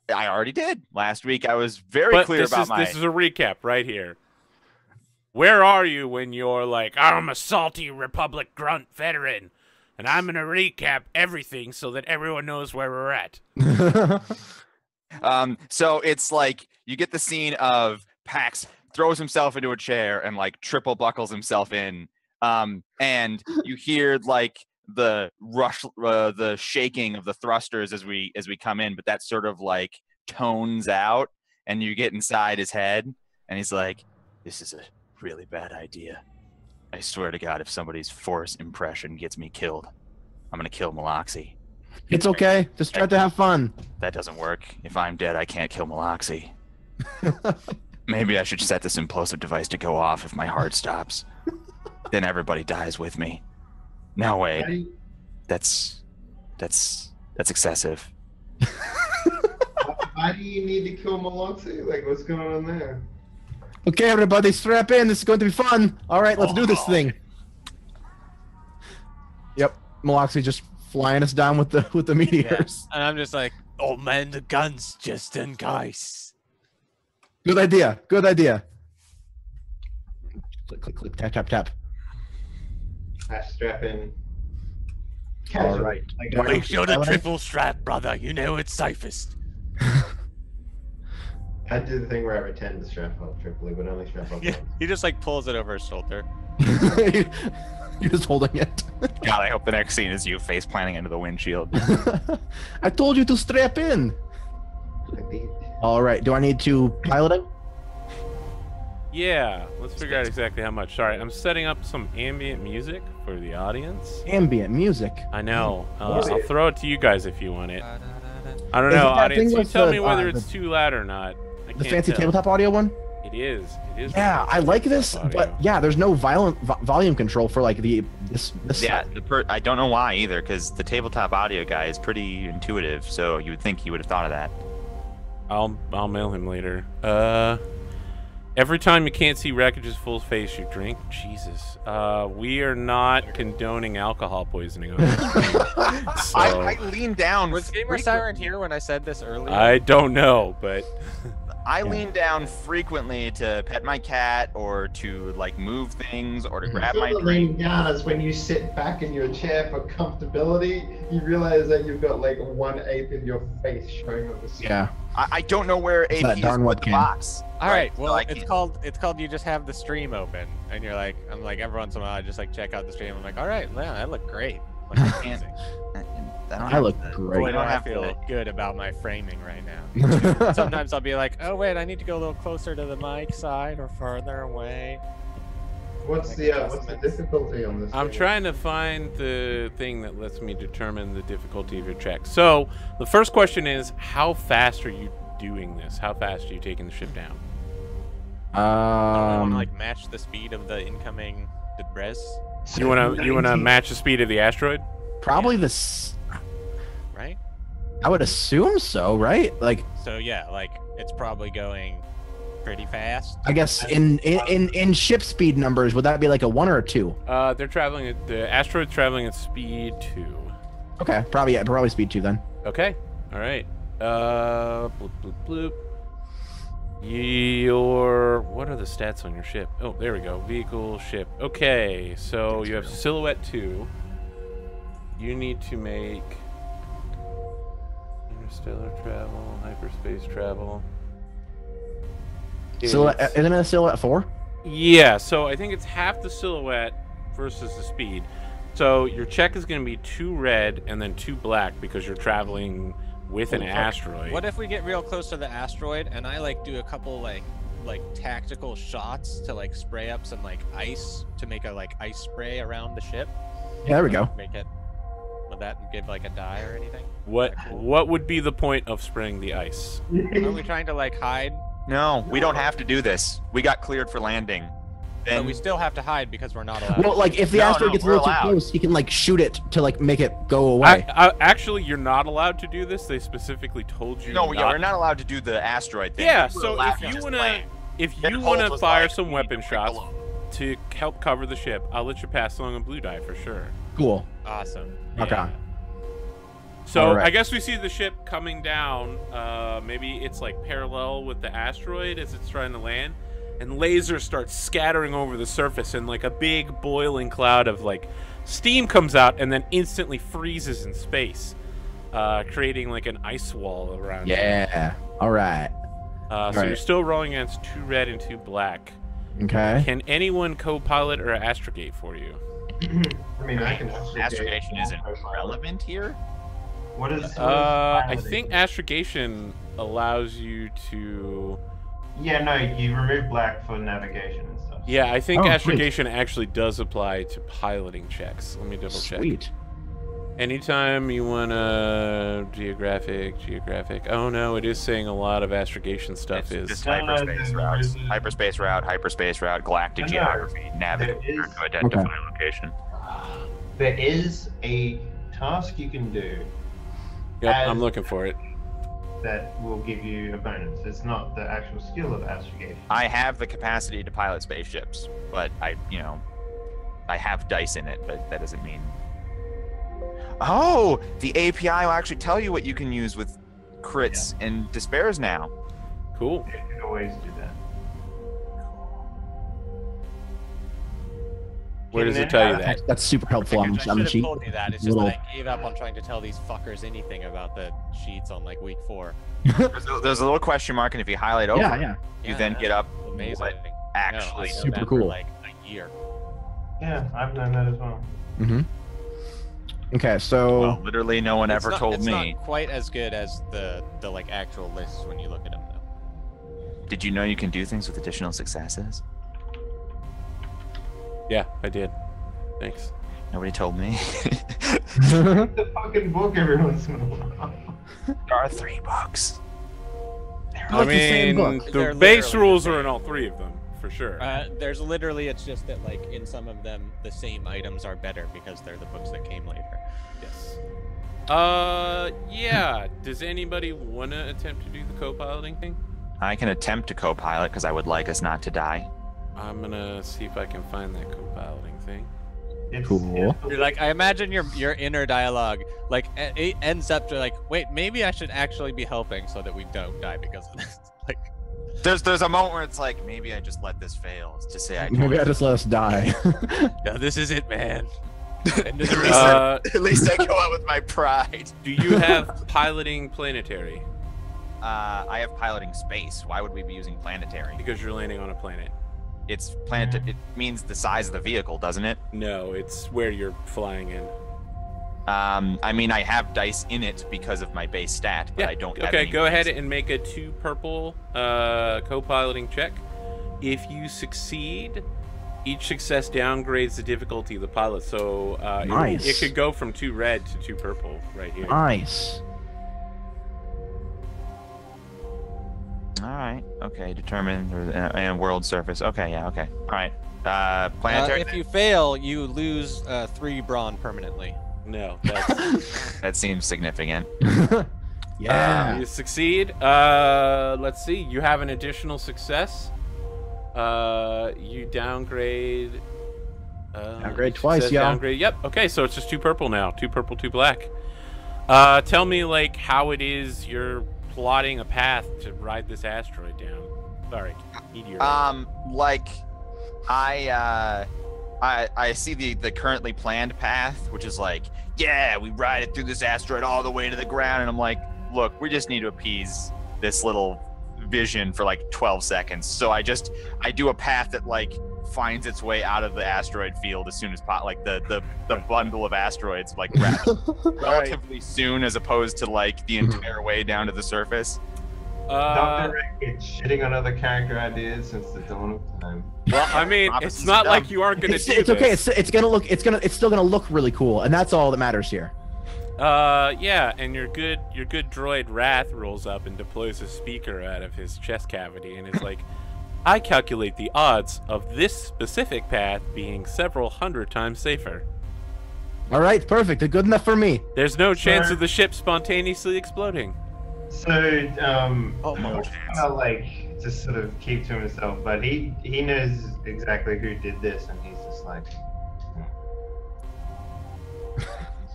I already did. Last week I was very But clear this about is my... this is a recap right here. Where are you when you're like, I'm a salty Republic grunt veteran, and I'm gonna recap everything so that everyone knows where we're at. So it's like you get the scene of Pax throws himself into a chair and like triple buckles himself in. And you hear like the rush, the shaking of the thrusters as we come in, but that sort of like tones out, and you get inside his head, and he's like, "This is a really bad idea. I swear to God, if somebody's Force impression gets me killed, I'm gonna kill Maloxy. It's okay. Just try to have fun. That doesn't work. If I'm dead, I can't kill Maloxy. Maybe I should set this implosive device to go off if my heart stops. Then everybody dies with me. No way. That's excessive. Why do you need to kill Maloxy? Like, what's going on there? Okay, everybody, strap in. This is going to be fun. All right, let's do this thing. Yep, Maloxy just flying us down with the meteors. And I'm just like, oh man, the guns just in case. Good idea. Good idea. Click, click, click, tap, tap, tap. I strap in. All right. Make sure to triple strap, brother. You know it's safest. I do the thing where I pretend to strap up triply, but only strap up Yeah, once. he just like pulls it over his shoulder. You're just holding it. God, I hope the next scene is you face planting into the windshield. I told you to strap in. I did. All right. Do I need to pilot it? Yeah, let's figure out exactly how much. Sorry, I'm setting up some ambient music for the audience. Ambient music. I know. I'll throw it to you guys if you want it. I don't Is know, it that audience. thing You with tell the, me whether the- it's too loud or not. I The can't fancy tell. tabletop audio one? It is. It is. the Yeah, fancy I like this, tabletop but audio. yeah, there's no volume control for like this Yeah, side. I don't know why either, because the tabletop audio guy is pretty intuitive, so you would think he would have thought of that. I'll mail him later. Every time you can't see Wreckage's full face, you drink. Jesus. We are not condoning alcohol poisoning on this stream. So, I leaned down. Was Gamer Siren here when I said this earlier? I don't know, but I lean down frequently to pet my cat or to like move things or to grab my Sort of drink. leaning down is when you sit back in your chair for comfortability, you realize that you've got like 1/8 of your face showing on the screen. Yeah. I don't know where It's AP that is darn with the webcam. box. All right, so well, I it's can't- called you just have the stream open, and you're like, I'm like every once in a while I just like check out the stream. I'm like, all right, yeah, I look great. Like, can't- amazing. don't I have look to- great. Boy, do don't I have feel to- good about my framing right now. Sometimes I'll be like, oh wait, I need to go a little closer to the mic side or further away. What's the difficulty on this? I'm thing? trying to find the thing that lets me determine the difficulty of your check. So the first question is, how fast are you doing this? How fast are you taking the ship down? I want to like match the speed of the incoming debris. You wanna match the speed of the asteroid? Probably this. Right? I would assume so, right? Like, So yeah, like it's probably going pretty fast. I guess in ship speed numbers, would that be like a 1 or a 2? They're traveling at the asteroid's traveling at speed 2. Okay, probably speed 2 then. Okay. All right. Bloop bloop bloop. What are the stats on your ship? Oh, there we go. Vehicle, ship. Okay, so you have Silhouette 2. You need to make interstellar travel, hyperspace travel. Silhouette, It's- isn't it a silhouette 4? Yeah, so I think it's half the silhouette versus the speed. So your check is going to be 2 red and then 2 black because you're traveling with an asteroid. What if we get real close to the asteroid and I like do a couple like tactical shots to like spray up some like ice to make a like ice spray around the ship? Yeah, there we go. Make it. Would that give like a die or anything? What would be the point of spraying the ice? Are we trying to like hide? No, we don't have to do this. We got cleared for landing. But Then we still have to hide because we're not allowed. Well, like if the No, asteroid no, gets a we're little too allowed. close, he can like shoot it to like make it go away. Actually, you're not allowed to do this. They specifically told you. no, yeah, we're not allowed to do the asteroid thing. Yeah, We're so allowed if to you just wanna land. if Then you Holt wanna was fire like, some "We need weapon to break shots alone." to help cover the ship, I'll let you pass along a blue die for sure. Cool. Awesome. Okay. Yeah. So Alright. I guess we see the ship coming down. Maybe it's like parallel with the asteroid as it's trying to land, and lasers start scattering over the surface, and like a big boiling cloud of like steam comes out, and then instantly freezes in space, creating like an ice wall around. it. Yeah. All right. So Right. you're still rolling against 2 red and 2 black. Okay. Can anyone co-pilot or astrogate for you? I mean, I can Astrogation isn't relevant here. What is? I think astrogation allows you to. Yeah, no, you remove black for navigation and stuff. Yeah, I think Oh, astrogation actually does apply to piloting checks. Let me double check. Sweet. Anytime you want to geographic. Oh no, it is saying a lot of astrogation stuff It's is. just No, no, hyperspace no, routes, there's a- hyperspace route, galactic No, no, geography, navigator is- to identify Okay. location. There is a task you can do Yep, I'm looking for it. that will give you a bonus. It's not the actual skill of astrogation. I have the capacity to pilot spaceships, but I have dice in it, but that doesn't mean. Oh, the API will actually tell you what you can use with crits and despairs now. Cool. You can always do that. Where does it tell you that? That's super helpful on I the should have sheet. told you that. It's just that I gave up on trying to tell these fuckers anything about the sheets on like week 4. There's a little question mark, and if you highlight over, Yeah, yeah. you then get up Amazing. what actually. No, I know Super that cool. For like a year. Yeah, I've done that as well. Mm-hmm. Okay, so Well, literally, no one ever told it's me. not quite as good as the like actual lists when you look at them though. Did you know you can do things with additional successes? Yeah, I did. Thanks. Nobody told me. The fucking book every once in a while. There are 3 books. I like the same book. the They're base literally rules the are in same. all 3 of them, for sure. There's literally, it's just that like in some of them the same items are better because they're the books that came later. Yes. Yeah. Does anybody want to attempt to do the co-piloting thing? I can attempt to co-pilot because I would like us not to die. I'm gonna see if I can find that co-piloting thing. It's, Cool. You're like, I imagine your inner dialogue like it ends up to like, wait, maybe I should actually be helping so that we don't die because of this. Like, There's a moment where it's like, maybe I just let this fail to say I maybe I just let us die. no, this is it, man. End of the race. At least I go out with my pride. Do you have piloting planetary? I have piloting space. Why would we be using planetary? Because you're landing on a planet. It's planet. It means the size of the vehicle, doesn't it? No, it's where you're flying in. I mean, I have dice in it because of my base stat, but Yeah. I don't. have Okay, any go ahead dice. and make a 2 purple co-piloting check. If you succeed, each success downgrades the difficulty of the pilot. So Nice. it could go from 2 red to 2 purple right here. Nice. All right. Okay. Determine and world surface. Okay. Yeah. Okay. All right. Planetary. If you fail, you lose 3 brawn permanently. No, that's That seems significant. Yeah. you succeed. Let's see. You have an additional success. You downgrade. Downgrade twice, says y'all. Downgrade. Yep. Okay, so it's just 2 purple now. 2 purple, 2 black. Tell me like how it is you're plotting a path to ride this asteroid down. Sorry, meteor. Like, I see the currently planned path, which is like, yeah, we ride it through this asteroid all the way to the ground, and I'm like, look, we just need to appease this little vision for like 12 seconds. So I do a path that like finds its way out of the asteroid field as soon as like the bundle of asteroids like relatively soon, as opposed to like the entire way down to the surface. Dr. Rick is shitting on other character ideas since the dawn of time. Well, I mean, Opposites it's not are like dumb. you aren't gonna It's, do it's okay. this. It's still gonna look really cool, and that's all that matters here. Yeah, and your good droid Wrath rolls up and deploys a speaker out of his chest cavity, and it's like, I calculate the odds of this specific path being several hundred times safer. All right, perfect. Good enough for me. There's no chance Sure. of the ship spontaneously exploding. So, chance. kind of like just sort of keep to himself, but he knows exactly who did this, and he's just like,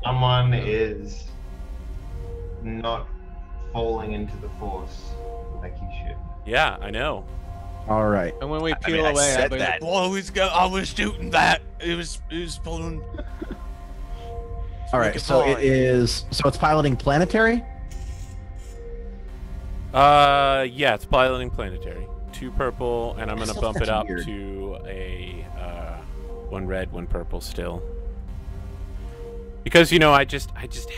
someone is not falling into the Force like he should. Yeah, I know. All right. And when we I peel mean, I away, said I'll be like, that. "Whoa, I was shooting that. It was pulling." All right. So it is. So it's piloting planetary. Yeah, it's piloting planetary. 2 purple, and I'm gonna That's bump it up weird. to a 1 red, 1 purple still. Because I just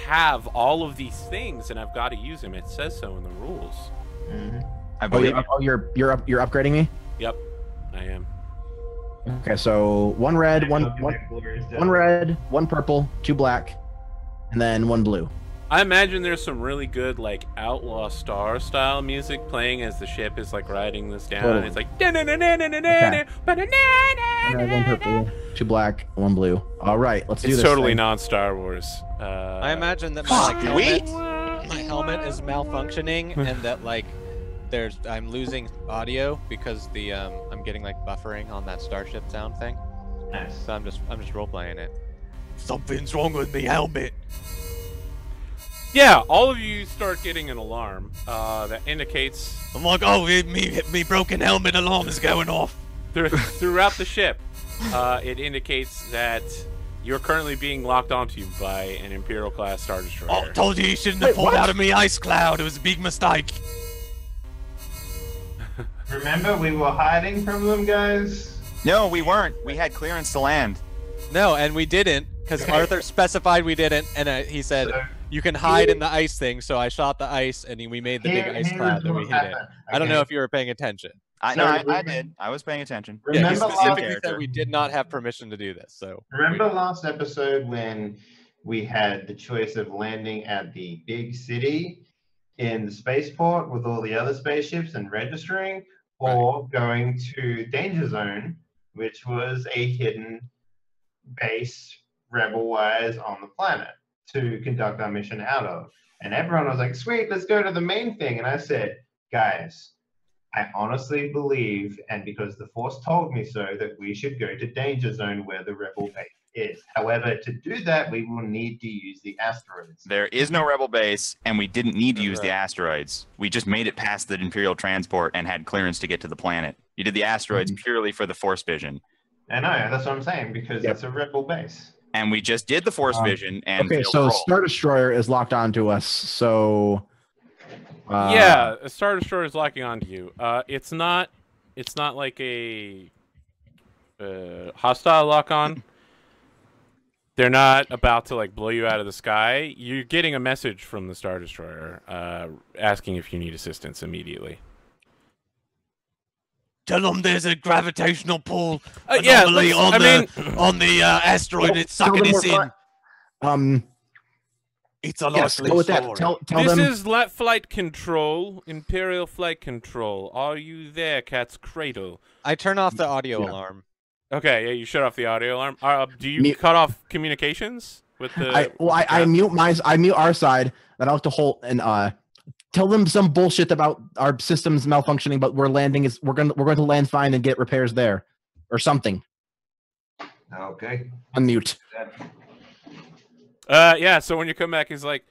have all of these things, and I've got to use them. It says so in the rules. Mm-hmm. I Oh, believe. you're upgrading me. Yep, I am. Okay. So 1 red, one red, 1 purple, 2 black, and then 1 blue. I imagine there's some really good like Outlaw Star style music playing as the ship is like riding this down. Totally. And it's like Okay. 1 red, 1 purple, 2 black, 1 blue. All right. Let's do It's this. totally thing. non-Star Wars. I imagine that my Sweet. my helmet is malfunctioning, and that like I'm losing audio because the I'm getting like buffering on that starship sound thing. Nice. So I'm just role playing it. Something's wrong with me helmet. Yeah, all of you start getting an alarm that indicates I'm like, oh, me broken helmet alarm is going off. throughout the ship. It indicates that you're currently being locked onto by an Imperial class Star Destroyer. Oh, told you shouldn't have pulled out of me ice cloud. It was a big mistake. Remember, we were hiding from them, guys. No, we weren't. We had clearance to land. No, and we didn't, because Arthur specified we didn't, and he said, So, you can hide in the ice thing, so I shot the ice, and we made the big ice cloud, and we hit it. I don't know if you were paying attention. I did. I was paying attention. Yeah, he Remember specifically last, said we did not have permission to do this, so... remember last episode when we had the choice of landing at the big city in the spaceport with all the other spaceships and registering, or going to Danger Zone, which was a hidden base rebel-wise on the planet to conduct our mission out of. And everyone was like, sweet, let's go to the main thing. And I said, guys, I honestly believe, and because the Force told me so, that we should go to Danger Zone where the rebel base is. However, to do that, we will need to use the asteroids. There is no rebel base, and we didn't need to use the asteroids. We just made it past the Imperial transport and had clearance to get to the planet. You did the asteroids purely for the Force vision. I know, that's what I'm saying, because it's a rebel base. And we just did the Force vision and Okay, so Star Destroyer is locked onto us. So yeah, a Star Destroyer is locking onto you. It's not like a hostile lock on. They're not about to like blow you out of the sky. You're getting a message from the Star Destroyer asking if you need assistance immediately. Tell them there's a gravitational pull yeah, anomaly on the asteroid. It's sucking us in. It's a yes, likely go with that. story. Tell This them. is flight control, Imperial flight control. Are you there, Cat's Cradle? I turn off the audio alarm. Okay, yeah, you shut off the audio alarm. Do you cut off communications with the? I mute our side. And I like to hold and tell them some bullshit about our systems malfunctioning, but we're going to land fine and get repairs there, or something. Okay. Unmute. Yeah. So when you come back, he's like,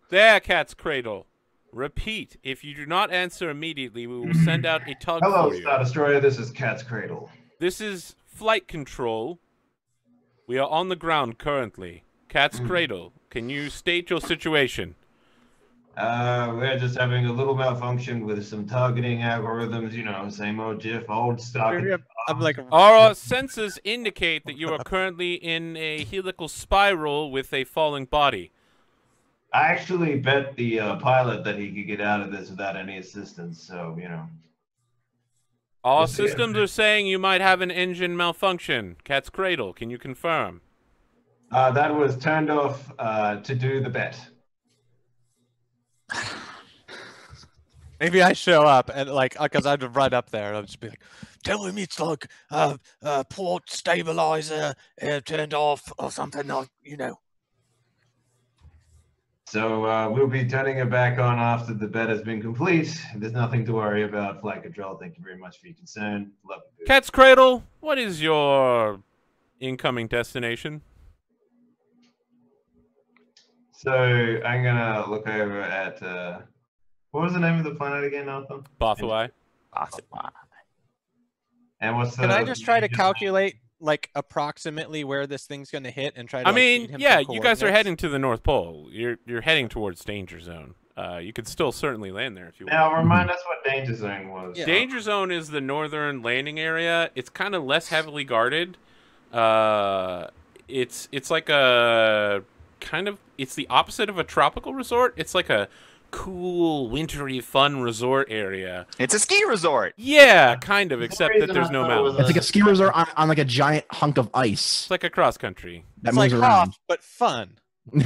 "There, Cat's Cradle. Repeat. If you do not answer immediately, we will send out a tug Hello, for you." Star Destroyer. This is Cat's Cradle. This is flight control. We are on the ground currently. Cat's Cradle. Can you state your situation? We're just having a little malfunction with some targeting algorithms, same old GIF, old stock. I'm like, Our sensors indicate that you are currently in a helical spiral with a falling body. I actually bet the pilot that he could get out of this without any assistance, so, Our Yes, yeah. systems are saying you might have an engine malfunction. Cat's Cradle, can you confirm? That was turned off to do the bet. maybe I show up and because I'd run up there and I'd just be like, tell him it's like port stabilizer turned off or something, So we'll be turning it back on after the bet has been complete. There's nothing to worry about. Flight control, thank you very much for your concern. Love you. Cat's Cradle, what is your incoming destination? So I'm gonna look over at what was the name of the planet again, Arthur? Bothawai. And what's the? Can I just try to calculate approximately where this thing's going to hit and try to? I mean, feed him yeah, some you guys are coordinates? heading to the North Pole. You're heading towards Danger Zone. You could still certainly land there if you want. Now remind us what Danger Zone was. Yeah. Danger Zone is the northern landing area. It's kind of less heavily guarded. It's like a it's the opposite of a tropical resort. It's like a cool, wintry, fun resort area. It's a ski resort. Yeah, kind of, except that there's no mountains. It's like a ski resort on like a giant hunk of ice It's like a cross country. that It's moves like around. Hoth, but fun. We're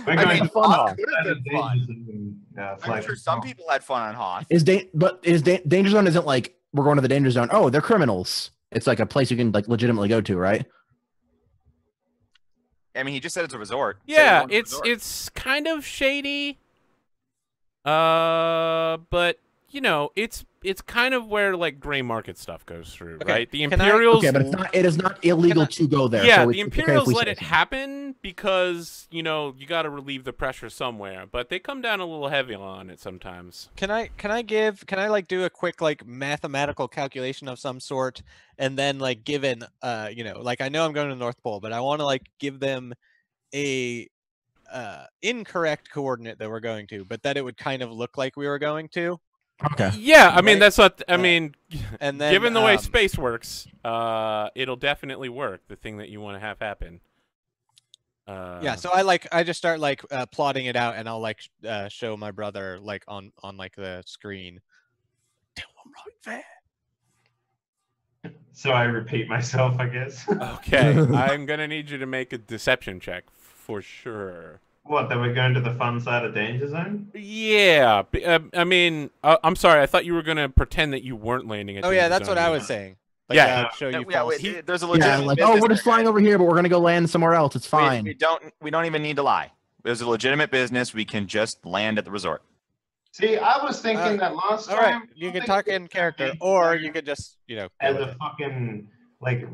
I going mean, to fun Hoth Hoth. could have been fun. Danger Zone, I'm flight sure some control. people had fun on Hoth. Danger Zone isn't like we're going to the Danger Zone. Oh, they're criminals. It's like a place you can like legitimately go to, right? I mean, he just said it's a resort. Said Yeah, we're going to a resort. it's kind of shady. But you know, it's kind of where like gray market stuff goes through, Okay, right? The can I- Imperials, Okay, but it is not illegal to go there. yeah, so the it's okay if Imperials we let say it so. happen because you know you got to relieve the pressure somewhere, but they come down a little heavy on it sometimes. Can I like do a quick like mathematical calculation of some sort, and then like given you know, like I know I'm going to the North Pole, but I want to like give them a incorrect coordinate that we're going to, but that it would kind of look like we were going to. Okay. Yeah, I mean Right? that's what I Yeah. mean. And then Given the way space works, it'll definitely work. The thing that you want to have happen. yeah, so I just start like plotting it out, and I'll like show my brother like on like the screen. Tell him right there. So I repeat myself, I guess. Okay, I'm gonna need you to make a deception check for sure. What? That we're going to the fun side of Danger Zone? Yeah, I mean, I'm sorry. I thought you were gonna pretend that you weren't landing at. Oh yeah, Danger that's what Zone. I was saying. Like, Yeah. show you Yeah, false. wait, there's a Yeah, legitimate like, business oh, we're just there, flying over here, but we're gonna go land somewhere else. It's guys. fine. We don't even need to lie. There's a legitimate business. We can just land at the resort. See, I was thinking that last All time. right, you can talk in character, or you could just you know. go as with a it. fucking like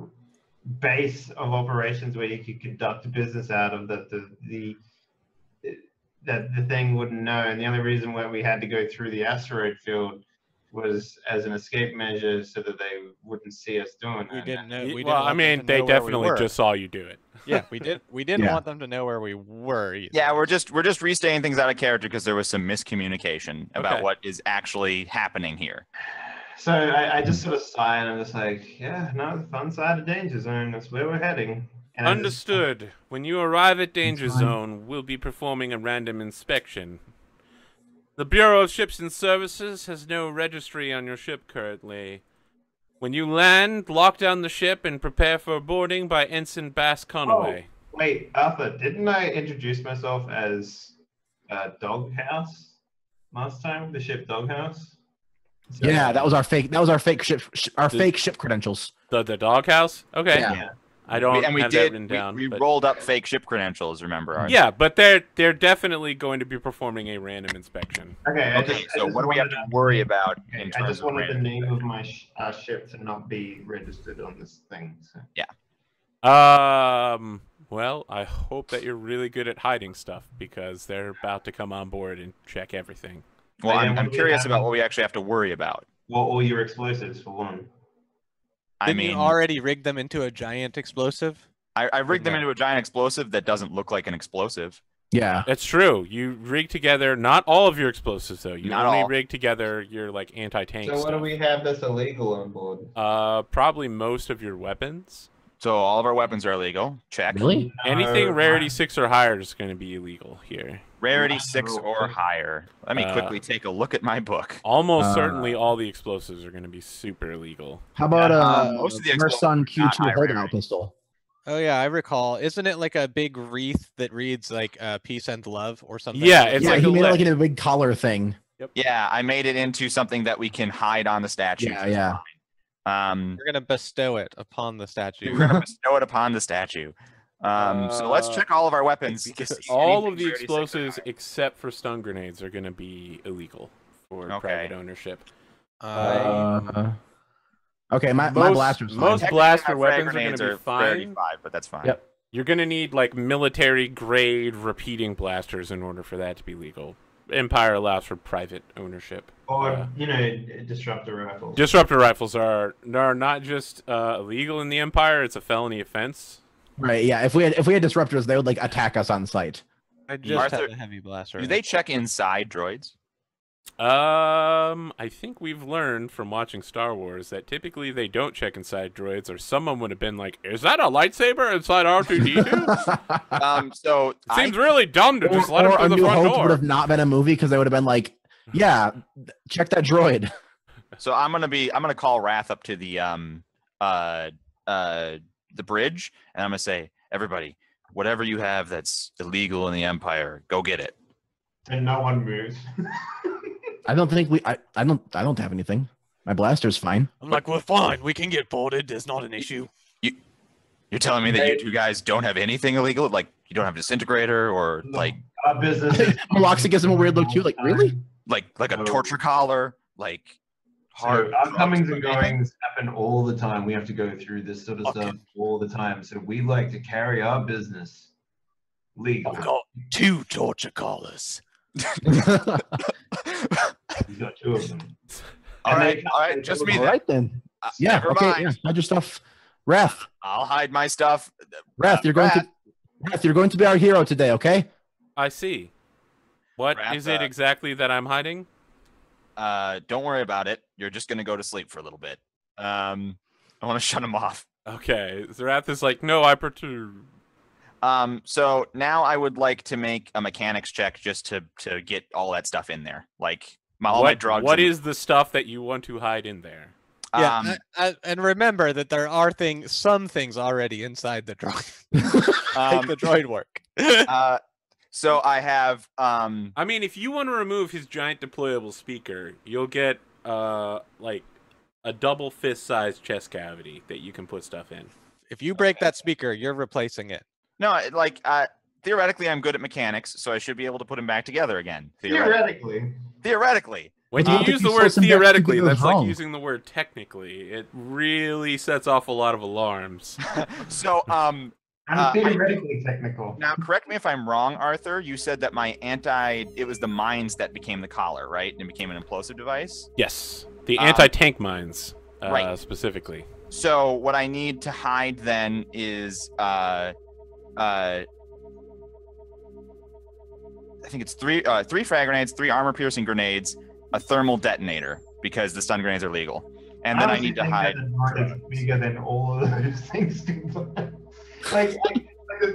base of operations where you could conduct business out of that the thing wouldn't know, and the only reason why we had to go through the asteroid field was as an escape measure so that they wouldn't see us doing We it. didn't know. We didn't Well, I want them mean, to they know where we definitely were. just saw you do it. Yeah, we did. We didn't Yeah. want them to know where we were. Either. Yeah, we're just restating things out of character because there was some miscommunication about Okay. what is actually happening here. So I just sort of sigh and I'm just like, yeah, no, the fun side of Danger Zone, that's where we're heading. And I just- Understood. When you arrive at Danger fine. Zone, we'll be performing a random inspection. The Bureau of Ships and Services has no registry on your ship currently. When you land, lock down the ship and prepare for boarding by Ensign Bass Conaway. Wait, Arthur, didn't I introduce myself as Doghouse last time? The ship Doghouse? So- Yeah, that was our fake. That was our fake ship. Our fake ship credentials. The doghouse? Okay. Yeah. I don't and we have that did. written down. We but- rolled up fake ship credentials. Remember? Yeah, but they're definitely going to be performing a random inspection. Okay, I Okay. just- I So just what do we have to wanted- worry about Okay, in I terms just of wanted the random name of my ship to not be registered on this thing. So. Well, I hope that you're really good at hiding stuff because they're about to come on board and check everything. Well, Again, I'm what do we curious have? about what we actually have to worry about. Well, all your explosives for one. I Didn't mean, you already rig them into a giant explosive? I rigged them No. into a giant explosive that doesn't look like an explosive. Yeah. That's true. You rig together not all of your explosives though. You Not only all. rig together your like anti-tank So what stuff. do we have that's illegal on board? Probably most of your weapons. So all of our weapons are illegal. Check. Really? Anything No, rarity 6 or higher is going to be illegal here. Rarity Wow. 6 or higher. Let me quickly take a look at my book. Almost Uh, certainly all the explosives are going to be super illegal. How about most of the Mersun explosives are not Q2 high holdout rarity. pistol? Oh yeah, I recall. Isn't it like a big wreath that reads like "Peace and Love" or something? Yeah, it's Yeah, like he a made it leg. like in a big collar thing. Yeah, I made it into something that we can hide on the statue. Yeah, yeah. Um, We're gonna bestow it upon the statue. we're gonna bestow it upon the statue. So let's check all of our weapons. to see All anything of the rarity 6 or explosives higher. except for stun grenades are going to be illegal for Okay. private ownership. Okay, my Most- blaster's fine. most- Technically, blaster our frag weapons are gonna grenades be rarity fine. 5, but that's fine. Yep. You're going to need like military grade repeating blasters in order for that to be legal. Empire allows for private ownership. Or, disruptor rifles. Disruptor rifles are not just illegal in the Empire; it's a felony offense. Right, yeah. If we had disruptors, they would like attack us on sight. I just Arthur, have a heavy blaster. Do they check inside droids? I think we've learned from watching Star Wars that typically they don't check inside droids, or someone would have been like, "Is that a lightsaber inside R2D2?" So It seems really dumb to just let him or through A the New front Hope would door. have not been a movie because they would have been like, yeah, check that droid. So I'm gonna call Wrath up to the bridge, and I'm gonna say, everybody, whatever you have that's illegal in the Empire, go get it. And no one moves. I don't think I don't have anything. My blaster's fine. I'm like, we're fine. We can get boarded. It's not an issue. You're telling me that you two guys don't have anything illegal? Like you don't have a disintegrator or No. like Our business is Maloxa gives him a weird look too. Like, really? a No. torture collar? like So hard. our drugs comings or and anything? goings happen all the time. We have to go through this sort of stuff all the time. So we like to carry our business legally. I've got 2 torture collars. He's got 2 of them. All And right, they- all right, just me All then. right then. Yeah. Never Okay. mind. Yeah. Hide your stuff. Wrath. I'll hide my stuff. Wrath. You're going to. Wrath. You're going to be our hero today. Okay. I see. What is it Raph, exactly that I'm hiding? Don't worry about it. You're just gonna go to sleep for a little bit. I want to shut him off. Okay, Zerath is like, no, I perturb. So now I would like to make a mechanics check just to get all that stuff in there, like all my drugs. What and- is the stuff that you want to hide in there? Yeah, and remember that there are some things already inside the droid. Make the droid work. So I have I mean, if you want to remove his giant deployable speaker, you'll get like a double fist-sized chest cavity that you can put stuff in. If you break that speaker, you're replacing it. no, like theoretically I'm good at mechanics, so I should be able to put them back together again. Theoretically. When Well, you if use you the word force him back theoretically, together, that's it's like wrong. using the word technically. It really sets off a lot of alarms. So I'm theoretically technical. now correct me if I'm wrong, Arthur. You said that it was the mines that became the collar, right? And it became an implosive device. Yes, the anti-tank mines, right. specifically. So what I need to hide then is I think it's three frag grenades, 3 armor-piercing grenades, a thermal detonator because the stun grenades are legal, and then I need to hide. It's bigger than all of those things combined. like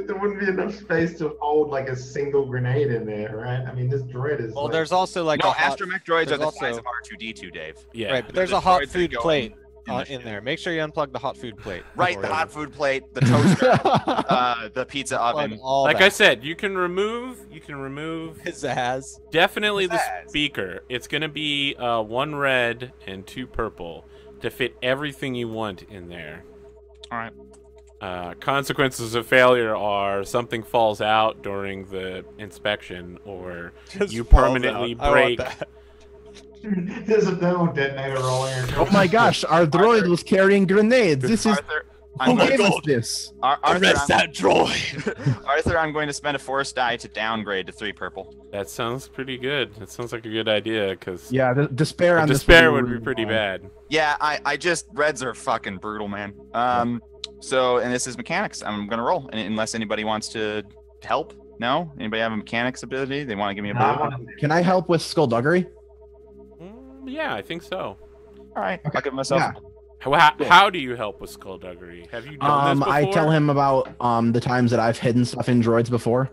there wouldn't be enough space to hold like a single grenade in there, right? I mean, this droid is. Well, like, there's also like No, a hot, astromech droids are there's the size also- of R2D2, Dave. Yeah. right, but there's the a hot droids that food go plate in the in ship. there. Make sure you unplug the hot food plate. Right, before the you hot food plate, the toaster, the pizza plug oven. all Like that. I said, you can remove pizzazz. definitely the Pizzazz. speaker. It's gonna be 1 red and 2 purple to fit everything you want in there. All right. Consequences of failure are something falls out during the inspection, or Just you falls permanently out. I want break. that. There's a thermal detonator rolling. Oh my gosh, our droid was carrying grenades. This is Arthur, who I'm going gave to, us this? droid. Arthur, I'm going to spend a force die to downgrade to 3 purple. That sounds pretty good. That sounds like a good idea, because Yeah, the despair on this despair one would be pretty bad. Yeah, I just reds are fucking brutal, man. So and this is mechanics. I'm gonna roll, and unless anybody wants to help. No, anybody have a mechanics ability? They want to give me a bonus? Can I help with skullduggery? Yeah, I think so. All right, I'll give myself. Yeah. How do you help with skullduggery? Have you done this before? I tell him about the times that I've hidden stuff in droids before.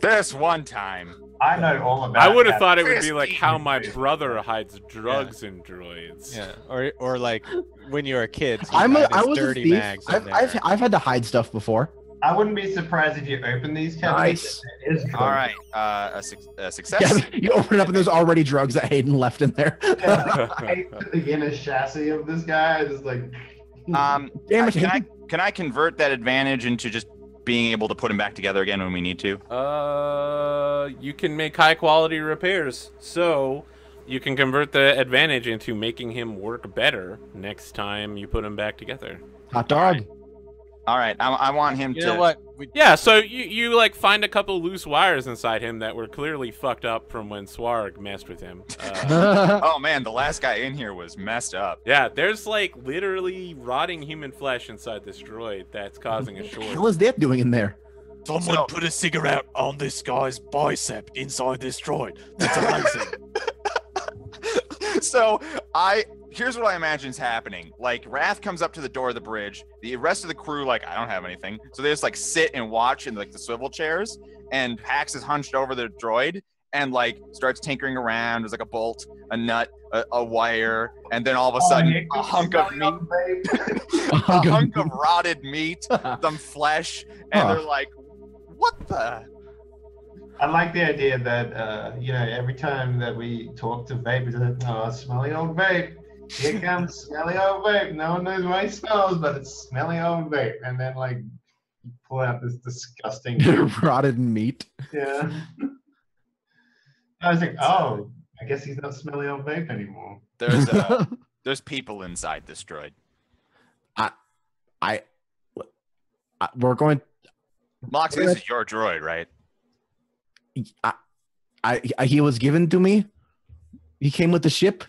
This one time. I know all about. I would have that. thought it would be like Crispy. how my brother hides drugs in droids. Yeah, or like when you were a kid. So I was was a dirty thief. mags in I've had to hide stuff before. I wouldn't be surprised if you open these cabinets. Nice. and it is All right, a success. Yeah, you open it up and there's already drugs that Hayden left in there. I put the inner chassis of this guy. I just like. Damn it, Hayden. Can I convert that advantage into just being able to put him back together again when we need to? You can make high quality repairs, so you can convert the advantage into making him work better next time you put him back together. Hot dog. All right, I want him You to. know what? Yeah, so you like find a couple loose wires inside him that were clearly fucked up from when Swarg messed with him. Oh man, the last guy in here was messed up. Yeah, there's like literally rotting human flesh inside this droid that's causing a What the hell short. is that doing in there? Someone So- put a cigarette on this guy's bicep inside this droid. That's amazing. So here's what I imagine is happening. Like Wrath comes up to the door of the bridge. The rest of the crew, like, I don't have anything. So they just like sit and watch in like the swivel chairs. And Pax is hunched over the droid and like starts tinkering around. There's like a bolt, a nut, a wire, and then all of a sudden a hunk of meat, a hunk of rotted meat, some flesh, and Huh. they're like, "What the?" I like the idea that every time that we talk to vape, it's like, oh, smelly old vape. Here comes smelly old vape. No one knows why he smells, but it's smelly old vape. And then like you pull out this disgusting Rotted meat. yeah. I was like, oh, I guess he's not smelly old vape anymore. There's people inside this droid. We're going. Moxie, this is your droid, right? He was given to me. He came with the ship.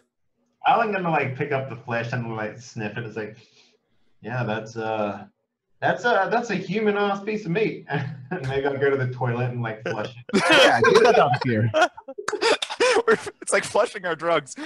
I'm gonna like pick up the flesh and like sniff it. It's like, yeah, that's a human ass piece of meat. And maybe I'll go to the toilet and like flush it. Yeah, get that out of here. It's like flushing our drugs. All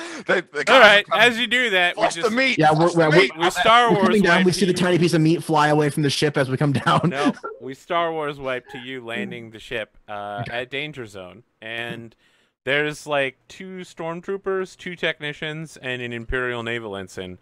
right, as you do that, we Flush just the meat. Yeah, flush the meat. we Star We're Wars coming down. wipe We to see the you. tiny piece of meat fly away from the ship as we come down. No, we Star Wars wipe to you landing the ship at Danger Zone, and there's like 2 stormtroopers, 2 technicians, and an Imperial naval ensign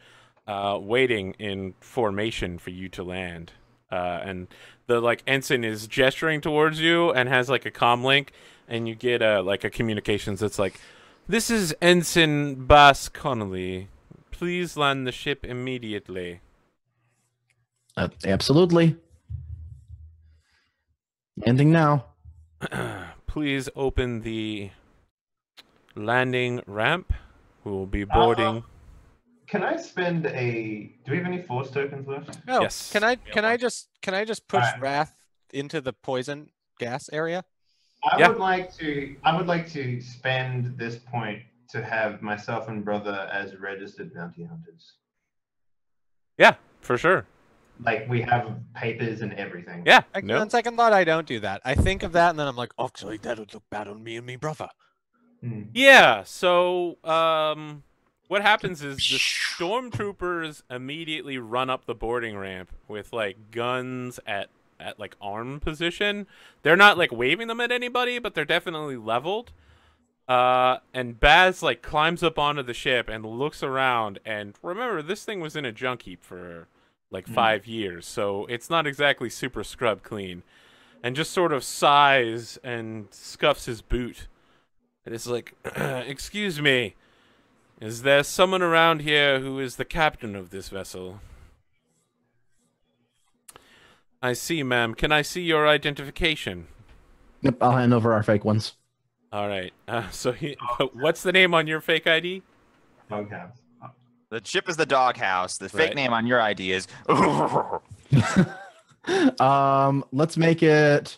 waiting in formation for you to land. And the like ensign is gesturing towards you and has like a comm link, and you get like a communications that's like, "This is Ensign Bass Connolly. Please land the ship immediately." Absolutely. Ending now. Please open the landing ramp. We will be boarding. Can I spend a? Do we have any force tokens left? No. Yes. Can I just push Alright. Wrath into the poison gas area? Yeah. I would like to spend this point to have myself and brother as registered bounty hunters. Yeah, for sure. Like we have papers and everything. Yeah. On second thought, I don't do that. I think of that, and then I'm like, actually, that would look bad on me and me brother. Hmm. Yeah, so what happens is the stormtroopers immediately run up the boarding ramp with like guns at like arm position. They're not like waving them at anybody, but they're definitely leveled. And Baz like climbs up onto the ship and looks around, and remember, this thing was in a junk heap for like 5 years, so it's not exactly super scrub clean. And just sort of sighs and scuffs his boot. And it's like, "Excuse me, is there someone around here who is the captain of this vessel?" "I see, ma'am. Can I see your identification?" Yep, I'll hand over our fake ones. All right. What's the name on your fake ID? Doghouse. The ship is the doghouse. The fake Right. name on your ID is. Let's make it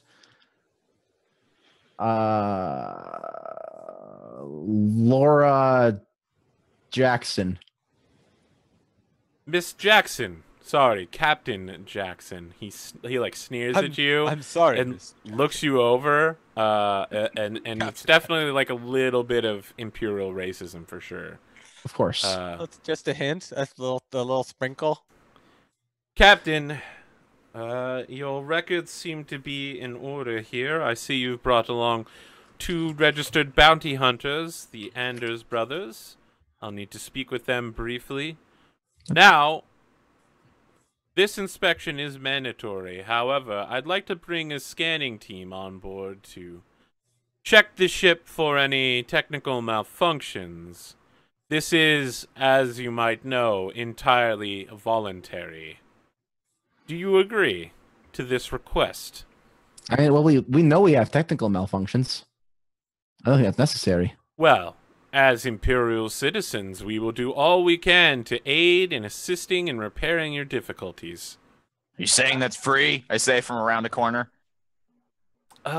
Laura Jackson. Miss Jackson. Sorry, Captain Jackson. He like sneers at you. I'm sorry. and looks you over, and it's definitely like a little bit of imperial racism for sure. Of course. That's just a hint. A little sprinkle. Captain, your records seem to be in order here. I see you've brought along 2 registered bounty hunters, the Anders brothers. I'll need to speak with them briefly. Now, this inspection is mandatory. However, I'd like to bring a scanning team on board to check the ship for any technical malfunctions. This is, as you might know, entirely voluntary. Do you agree to this request? I mean, well, we know we have technical malfunctions. I don't think that's necessary. Well, as Imperial citizens, we will do all we can to aid in assisting in repairing your difficulties. Are you saying that's free? I say from around the corner. You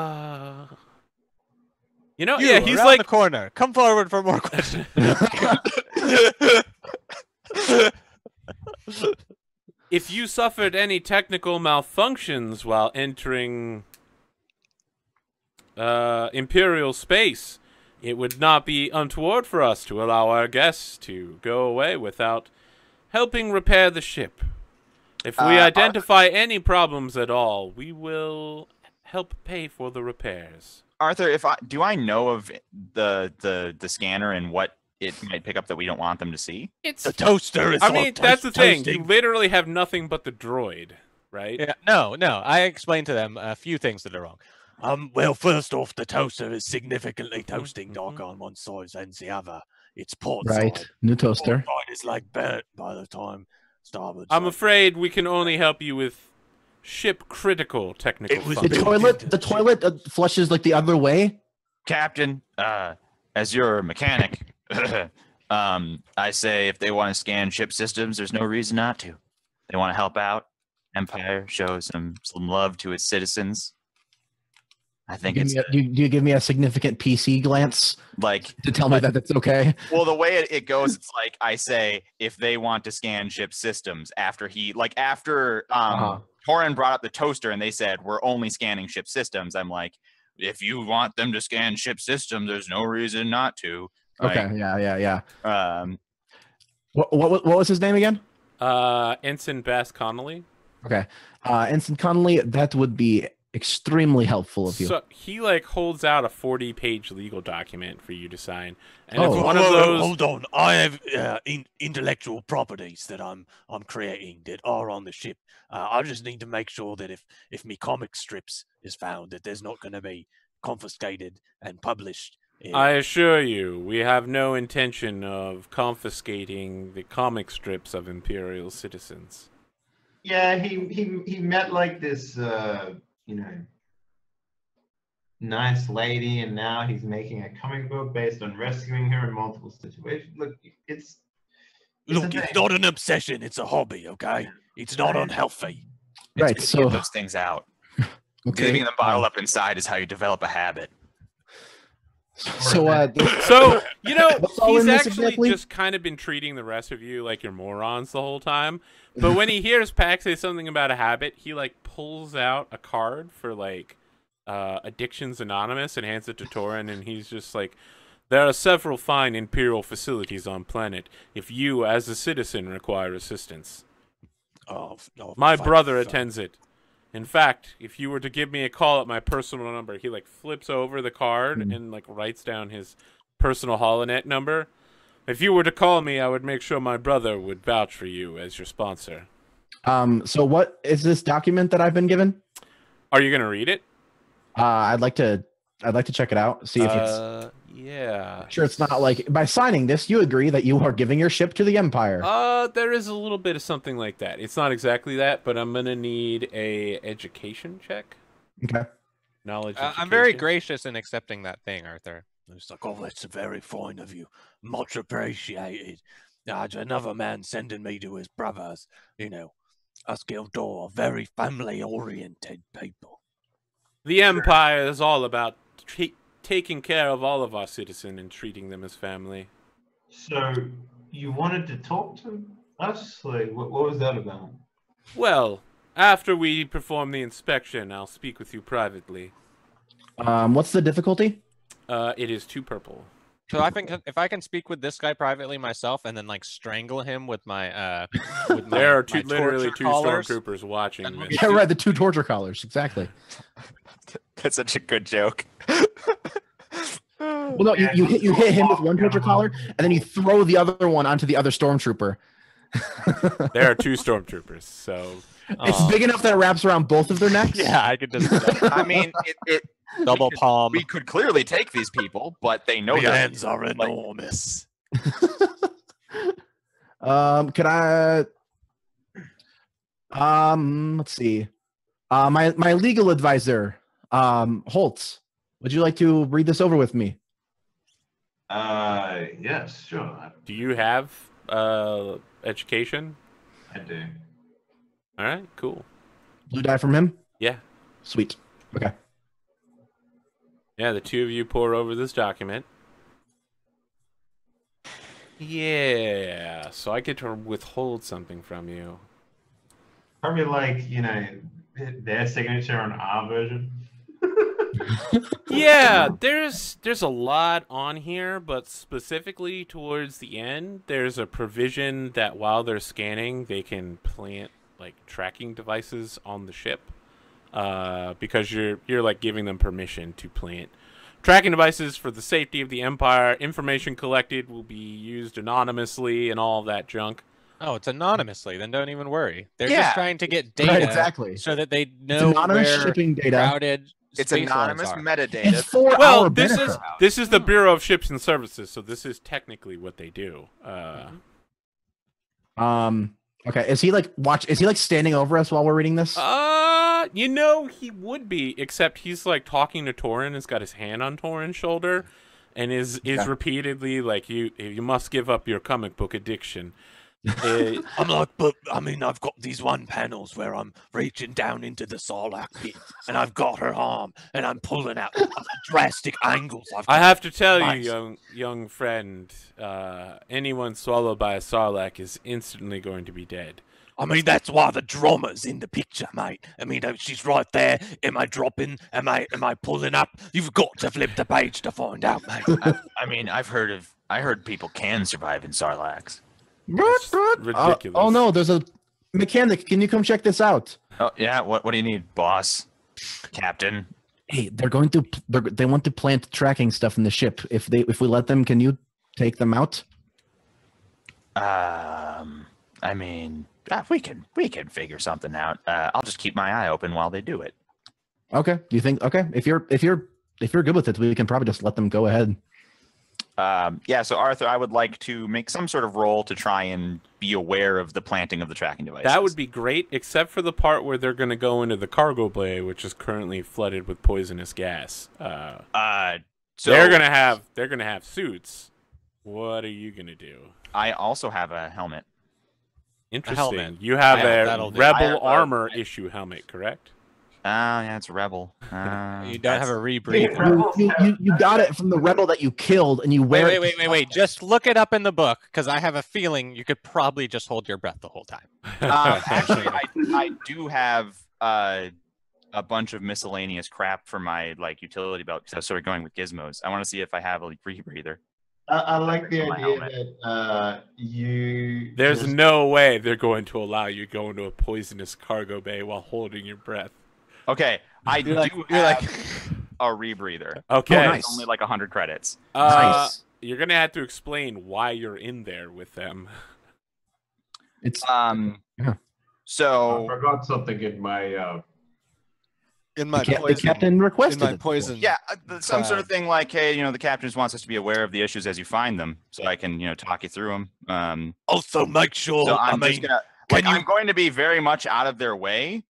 know, You, yeah, he's around like, the corner. Come forward for more questions. if you suffered any technical malfunctions while entering Imperial space, it would not be untoward for us to allow our guests to go away without helping repair the ship. If we identify any problems at all, we will help pay for the repairs. Arthur, do I know of the scanner and what it might pick up that we don't want them to see? It's The toaster is I all mean, that's the thing. You toasting. literally have nothing but the droid, right? Yeah, no. I explained to them a few things that are wrong. Well, first off, the toaster is significantly toasting dark on one side and the other. It's port Right. side. New Port toaster. side is like burnt by the time starboard. I'm side. afraid we can only help you with ship critical technical It was The functions. big toilet. into The the ship. toilet flushes like the other way. Captain, as your mechanic, I say if they want to scan ship systems, there's no reason not to. They want to help out. Empire show some love to its citizens. I think do you give me a significant PC glance like to tell me that that's okay? Well, the way it goes, it's like I say if they want to scan ship systems after Torin brought up the toaster and they said we're only scanning ship systems. I'm like, if you want them to scan ship systems, there's no reason not to. Okay, yeah. What What was his name again? Ensign Bass Connolly. Okay, Ensign Connolly. That would be extremely helpful of you. So he like holds out a 40-page legal document for you to sign, and Oh. it's one of those. Hold on, I have intellectual properties that I'm creating that are on the ship. I just need to make sure that if me comic strips is found, that there's not going to be confiscated and published. I assure you, we have no intention of confiscating the comic strips of Imperial citizens. Yeah, he met like this, nice lady, and now he's making a comic book based on rescuing her in multiple situations. Look, it's not an obsession; it's a hobby. Okay, it's not unhealthy. Right, It's so- get those things out. Leaving them bottled up inside is how you develop a habit. So, So, What's all he's in this actually exactly? just kind of been treating the rest of you like you're morons the whole time. But when he hears Pax say something about a habit, he like pulls out a card for like Addictions Anonymous and hands it to Torin, and he's just like, there are several fine Imperial facilities on planet if you, as a citizen, require assistance. My brother attends it. In fact, if you were to give me a call at my personal number, he like flips over the card and like writes down his personal Holonet number. If you were to call me, I would make sure my brother would vouch for you as your sponsor. So what is this document that I've been given? Are you gonna read it? I'd like to check it out. See if it's yeah. sure it's not like by signing this, you agree that you are giving your ship to the Empire. There is a little bit of something like that. It's not exactly that, but I'm gonna need a education check. Okay. Knowledge. I'm very education. gracious in accepting that thing, Arthur. It's like, oh, that's very fine of you. Much appreciated. Another man sending me to his brothers. Us Gildor are very family-oriented people. The Empire is all about taking care of all of our citizens and treating them as family. So you wanted to talk to us? Like, what was that about? Well, after we perform the inspection, I'll speak with you privately. What's the difficulty? It is 2 purple. So I think if I can speak with this guy privately myself and then like strangle him with my There are my literally torture 2 collars. stormtroopers watching this. Yeah, right. The 2 torture collars. Exactly. That's such a good joke. Well, no, you hit him with one torture collar, and then you throw the other one onto the other stormtrooper. There are 2 stormtroopers, so It's big enough that it wraps around both of their necks. Yeah, I could just I mean, double palm. we could clearly take these people, but they know The that. hands are enormous. Could I? Let's see. My legal advisor, Holtz. Would you like to read this over with me? Yes, sure. do you have education? I do. All right, cool. Blue die from him. Yeah. Sweet. Okay. Yeah, the 2 of you pour over this document. Yeah, so I get to withhold something from you. Probably like, their signature on our version. Yeah, there's a lot on here, but specifically towards the end, there's a provision that while they're scanning, they can plant like tracking devices on the ship, because you're like giving them permission to plant tracking devices for the safety of the Empire. Information collected will be used anonymously and all that junk. Oh, it's anonymously. Then don't even worry. They're Yeah. just trying to get data Right, exactly. so that they It's know anonymous where shipping data. crowded It's space anonymous lanes are. metadata. It's for Well, our this benefit. is the Bureau of Ships and Services, so this is technically what they do. Okay. Is he like standing over us while we're reading this? He would be, except he's like talking to Torin. Has got his hand on Torin's shoulder, and is Okay. repeatedly like, you must give up your comic book addiction. I'm like, but I mean, I've got these one panels where I'm reaching down into the Sarlacc pit, and I've got her arm, and I'm pulling out drastic angles. I have to tell Nice. you, young friend, anyone swallowed by a sarlacc is instantly going to be dead. I mean, that's why the drama's in the picture, mate. I mean, she's right there. Am I dropping? Am I pulling up? You've got to flip the page to find out, mate. I mean, I heard people can survive in Sarlaccs. Ridiculous. Oh no, there's a mechanic. Can you come check this out? Oh yeah, what do you need, boss? Captain? Hey, they want to plant tracking stuff in the ship. If we let them, can you take them out? I mean, we can figure something out. I'll just keep my eye open while they do it. Okay. Do you think? Okay. If you're good with it, we can probably just let them go ahead. Yeah, so Arthur, I would like to make some sort of roll to try and be aware of the planting of the tracking devices. That would be great, except for the part where they're going to go into the cargo bay, which is currently flooded with poisonous gas. so they're gonna have suits. What are you gonna do? I also have a helmet. Interesting. helmet. You have Yeah, a that'll do. I Rebel have armor issue helmet, correct? Yeah, it's a rebel. You don't have a Yeah, rebreather. Rebels have- You got it from the rebel that you killed, and you wear it. Wait. Just look it up in the book, because I have a feeling you could probably just hold your breath the whole time. Actually, I do have a bunch of miscellaneous crap for my utility belt because I was sort of going with gizmos. I want to see if I have a rebreather. I like the My idea helmet. that you. There's just- no way they're going to allow you to go into a poisonous cargo bay while holding your breath. Okay, I do have a rebreather. Okay. Oh, nice. It's only like 100 credits. Nice. You're gonna have to explain why you're in there with them. It's Yeah. I So forgot something in my. In my the poison. captain requested In my it. poison. yeah, some sort of thing like, hey, the captain just wants us to be aware of the issues as you find them, so I can talk you through them. Also, make sure. So I I'm just mean, gonna I'm going to be very much out of their way.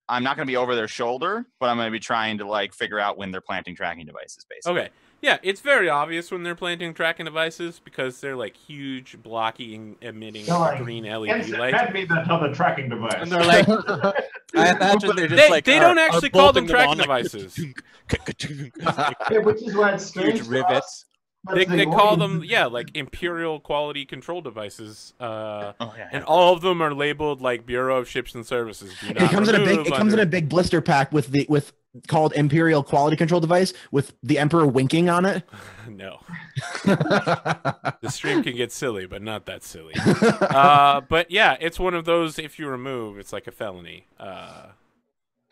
I'm not going to be over their shoulder, but I'm going to be trying to figure out when they're planting tracking devices, basically. Okay. Yeah, it's very obvious when they're planting tracking devices because they're like huge, blocky, emitting They're like, green LED Instant, lights. hand me that other tracking device. And they're like, I imagine they're just They, like they are- don't are actually call them bolting tracking on, like, devices. Yeah, which is why it's strange. huge to us, rivets. but They the call audience- them, like Imperial quality control devices. Oh yeah. And all of them are labeled like Bureau of Ships and Services. Do It not comes in a big. remove It comes in under- a big blister pack with called Imperial Quality Control Device with the Emperor winking on it. No. The stream can get silly, but not that silly. But yeah, it's one of those, if you remove, it's like a felony.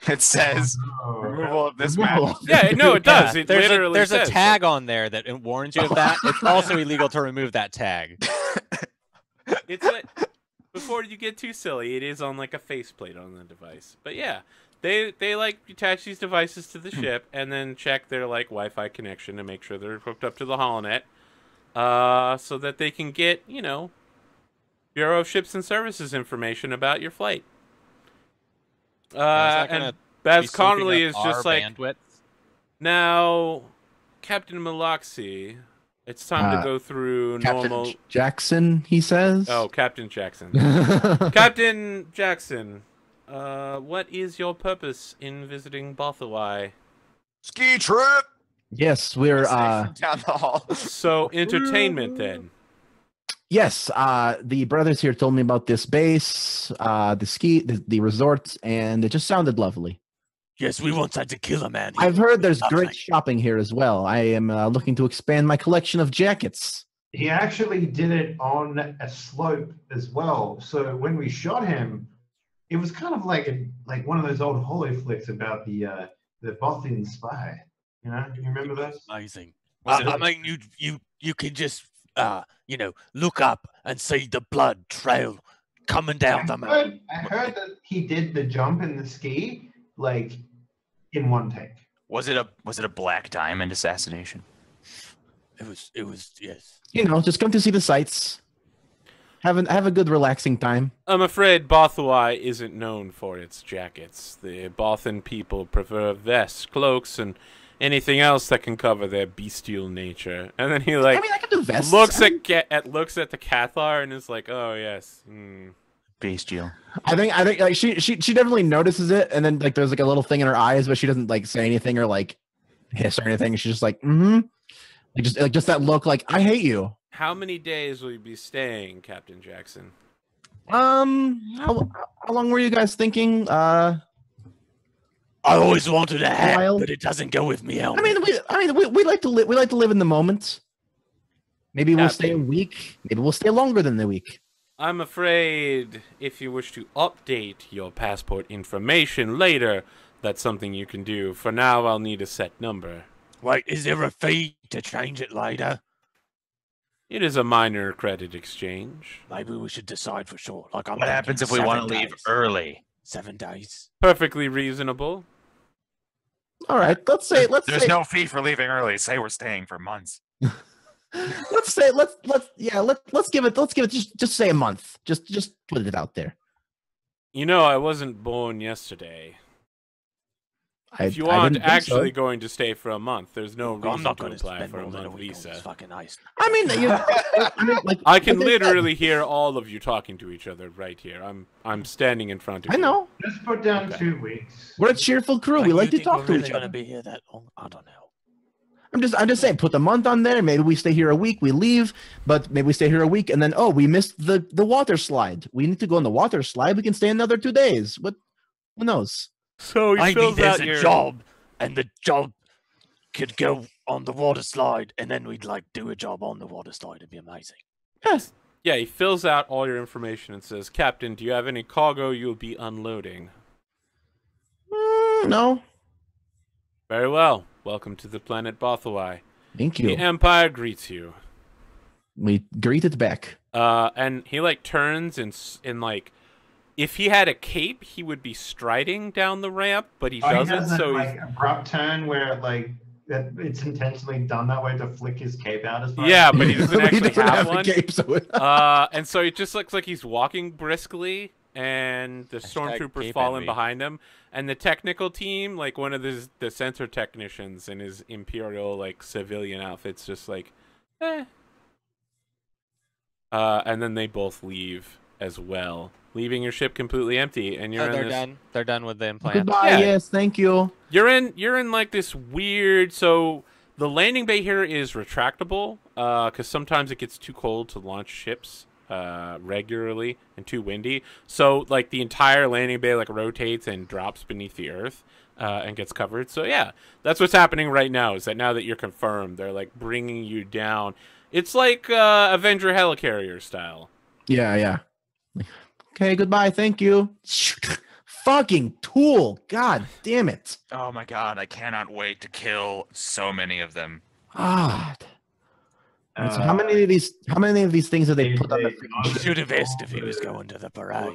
It says Oh, removal of this map. Yeah, no, it does. Yeah, It there's literally a says tag on there that it warns you of that. It's also illegal to remove that tag. It's like, before you get too silly, it is on like a faceplate on the device. But yeah, they like attach these devices to the ship and then check their like Wi-Fi connection to make sure they're hooked up to the holonet, so that they can get Bureau of Ships and Services information about your flight. that And gonna Baz Be soaking Connolly up is just our like, bandwidth. now, Captain Maloxy, it's time to go through Captain normal. Jackson, he says. Oh, Captain Jackson. Captain Jackson, what is your purpose in visiting Bothawai? Ski trip. Yes, we're Down the hall. So, entertainment then. yes, the brothers here told me about this base, the resorts, and it just sounded lovely. yes, we once had to kill a man. I've heard there's Lovely. great shopping here as well. I am looking to expand my collection of jackets. He actually did it on a slope as well. So when we shot him, it was kind of like one of those old Holo flicks about the Bothian spy. You remember those? Amazing. Was it I mean, you can just look up and see the blood trail coming down the mountain. I heard that he did the jump and the ski in one take. Was it a black diamond assassination? It was yes. Just come to see the sights. Have a good relaxing time. I'm afraid Bothawai isn't known for its jackets. The Bothan people prefer vests, cloaks, and anything else that can cover their bestial nature. And then he like I mean, I can do vests. looks at the Cathar and is like, oh yes. Bestial. I think like she definitely notices it, and then like there's like a little thing in her eyes, but she doesn't like say anything or like hiss or anything. She's just like, like just that look, like I hate you. How many days will you be staying, Captain Jackson? How long were you guys thinking? I always wanted a hat, While- but it doesn't go with me helmet. we like to live. We like to live in the moment. Maybe we'll stay a Captain. week. Maybe we'll stay longer than the week. I'm afraid if you wish to update your passport information later, that's something you can do. For now, I'll need a set number. Wait, is there a fee to change it later? It is a minor credit exchange. Maybe we should decide for sure. Like, I'm What happens if we want to leave early? 7 days. Perfectly reasonable. All right, let's say There's no fee for leaving early. Say we're staying for months. let's give it just say a month. Just put it out there. You know, I wasn't born yesterday. If you I aren't didn't think actually so. going to stay for a month, there's no I'm reason not to going to apply spend for a more than a month week on this visa. fucking ice. I mean, like I can like said, literally hear all of you talking to each other right here. I'm standing in front of I you. know Just put down Okay. 2 weeks. we're a cheerful crew. We like to talk to really each gonna other. be here that long? I don't know. I'm just saying, put the month on there. Maybe we stay here a week, we leave, but maybe we stay here a week, and then we missed the water slide. We need to go on the water slide. We can stay another 2 days. What? Who knows? So he Maybe fills there's out a your job, and the job could go on the water slide, and then we'd like do a job on the water slide. It'd be amazing. Yes. Yeah, he fills out all your information and says, "Captain, do you have any cargo you'll be unloading?" No. Very well. Welcome to the planet Bothawai. Thank The you. Empire greets you. We greeted back. And he like turns and like, if he had a cape, he would be striding down the ramp, but he Oh, he doesn't. does that, So like he's, abrupt turn where like that it's intentionally done that way to flick his cape out as far. yeah, but he doesn't He actually doesn't have a one. cape, so And so it just looks like he's walking briskly, and the Hashtag stormtroopers cape fall in envy. behind him. And the technical team, like one of the sensor technicians in his imperial like civilian outfits, just like, eh. And then they both leave as well, leaving your ship completely empty. And you're Oh, in they're this. done. They're done with the implant. goodbye. Yeah. Yes, thank you. You're in like this weird. So the landing bay here is retractable, because sometimes it gets too cold to launch ships regularly and too windy. So like the entire landing bay like rotates and drops beneath the earth and gets covered. So yeah, that's what's happening right now. Is that now that you're confirmed, they're like bringing you down. It's like Avenger helicarrier style. Yeah. Okay, goodbye. Thank you. Fucking tool. God damn it. Oh my god, I cannot wait to kill so many of them. God. So how many of these things have they put on the He should have asked if he was going to the parade.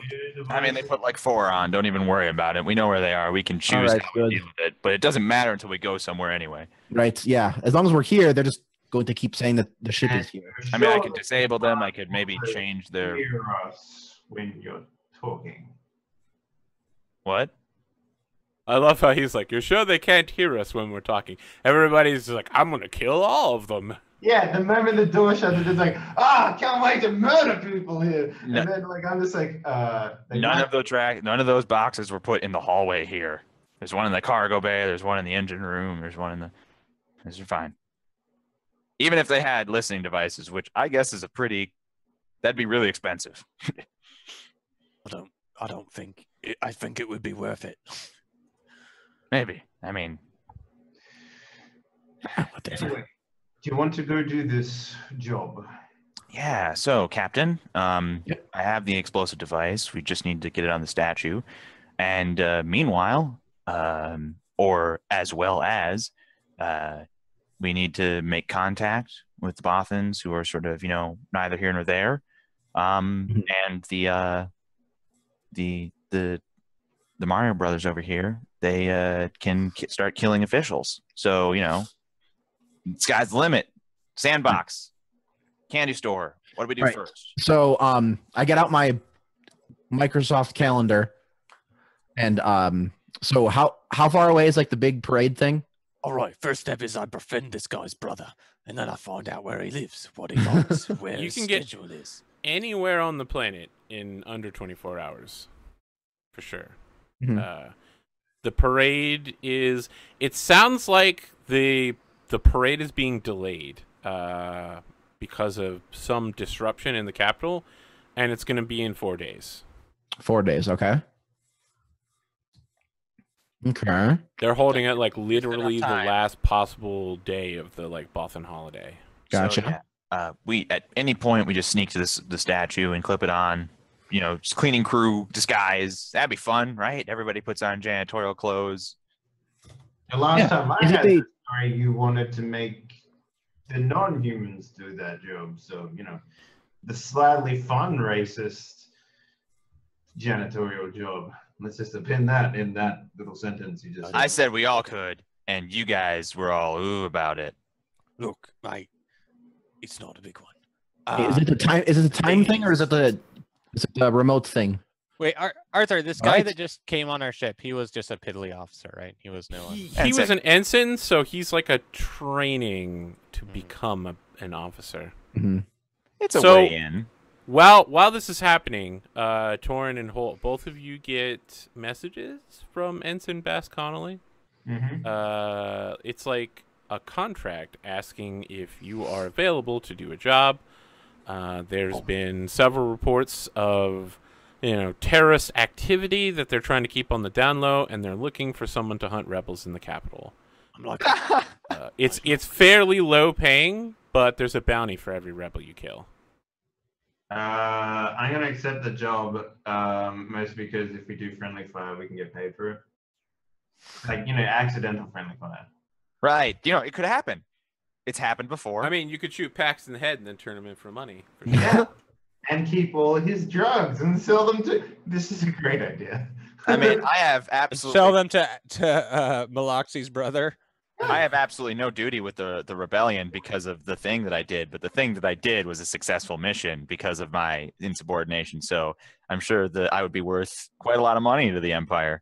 I mean, they put like 4 on. Don't even worry about it. We know where they are. We can choose Alright, how we good. deal with it. But it doesn't matter until we go somewhere anyway. Right, yeah. As long as we're here, they're just going to keep saying that the ship is here. I mean, I could disable them. I could maybe change their... Hear us when you're talking. What? I love how he's like, "You're sure they can't hear us when we're talking?" Everybody's just like, "I'm gonna kill all of them." Yeah, the moment the door shuts, it's just like, I can't wait to murder people here. No. And then like I'm just like, None of those boxes were put in the hallway here. There's one in the cargo bay. There's one in the engine room. There's one in the... These are fine. Even if they had listening devices, which I guess is that'd be really expensive. I don't think. I think it would be worth it. Maybe. I mean, Anyway, do you want to go do this job? yeah. So, Captain, Yep. I have the explosive device. We just need to get it on the statue. And meanwhile, or as well as, we need to make contact with the Bothans, who are sort of, neither here nor there. And the Mario brothers over here, they can start killing officials. So, sky's the limit. Sandbox, candy store. What do we do Right. first? So I get out my Microsoft calendar, and so how far away is like the big parade thing? All right, first step is I befriend this guy's brother, and then I find out where he lives, what he likes, where You his can get- schedule is. Anywhere on the planet in under 24 hours, for sure. Mhm. The parade is. It sounds like the parade is being delayed because of some disruption in the capital, and it's going to be in 4 days. 4 days. Okay. Okay. They're holding it like literally the time. last possible day of the like Bothan holiday. Gotcha. So, yeah, we at any point we just sneak to the statue and clip it on. You know, just cleaning crew disguise. That'd be fun, right? Everybody puts on janitorial clothes. The last Yeah. time I Is it had the- the story, you wanted to make the non-humans do that job. So, you know, the slightly fun racist janitorial job. Let's just append that in that little sentence you just I said. said we all could, and you guys were all ooh about it. Look, mate, it's not a big one. Is it the time? Is it the time thing, or is it the remote thing? Wait, Arthur, this guy Right. that just came on our ship, he was just a piddly officer, right? He was no one. He was an ensign, so he's like a training to become an officer. Mhm. It's a So- way in. While this is happening, Torin and Holt, both of you get messages from Ensign Bass Connolly. Mhm. It's like a contract asking if you are available to do a job. There's been several reports of, terrorist activity that they're trying to keep on the down low, and they're looking for someone to hunt rebels in the capital. I'm like, It's fairly low paying, but there's a bounty for every rebel you kill. I'm gonna accept the job, mostly because if we do friendly fire, we can get paid for it. Like, accidental friendly fire. Right. It could happen. It's happened before. I mean, you could shoot Pax in the head and then turn him in for money. For Yeah. And keep all his drugs and sell them to. This is a great idea. I have absolutely Sell them to Maloxi's brother. I have absolutely no duty with the rebellion because of the thing that I did, but the thing that I did was a successful mission because of my insubordination. So I'm sure that I would be worth quite a lot of money to the Empire.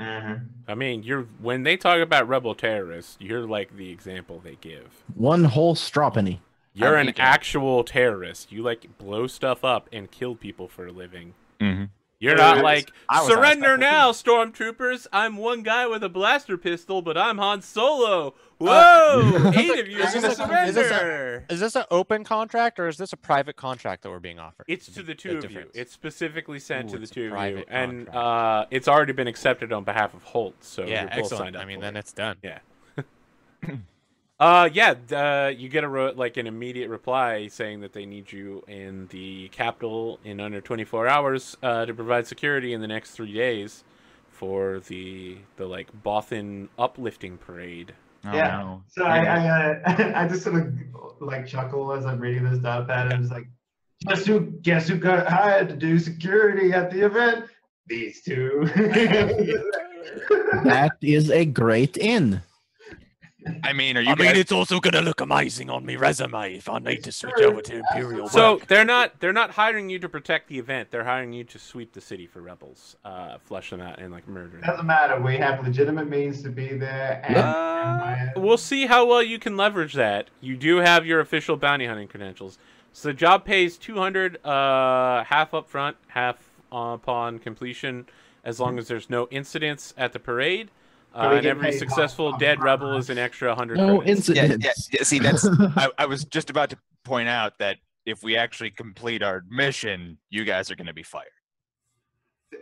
Uh-huh. I mean, when they talk about rebel terrorists, you're like the example they give. One whole straw penny. You're I'm an thinking- actual terrorist. You like blow stuff up and kill people for a living. Mm-hmm. You're Yeah, not like, I was on a surrender special now, stormtroopers. I'm one guy with a blaster pistol, but I'm Han Solo. Whoa! 8 of you are is gonna this a- surrender. Is this an open contract or is this a private contract that we're being offered? It's to the two The of you. difference. It's specifically sent to Ooh, the it's a two of you, private and contract. it's already been accepted on behalf of Holt. So Yeah, you're both excellent. signed up. I mean, for then it. it's done. You get an immediate reply saying that they need you in the capital in under 24 hours to provide security in the next 3 days for the Bothan uplifting parade. Oh, Yeah. no. So I just sort of like chuckle as I'm reading this data pad. And it's like, guess who got hired to do security at the event? These two. That is a great inn. I mean, are you I mean, guys? it's also gonna look amazing on me resume if I need to switch over to Imperial. So work. they're not hiring you to protect the event. They're hiring you to sweep the city for rebels, flush them out and murder them. Doesn't matter. We have legitimate means to be there. And We'll see how well you can leverage that. You do have your official bounty hunting credentials. So the job pays 200, half up front, half upon completion, as long as there's no incidents at the parade. So we And get every paid successful half dead upfront. rebel is an extra 100 No credits. incidents. Yeah. See, that's. I was just about to point out that if we actually complete our mission, you guys are going to be fired.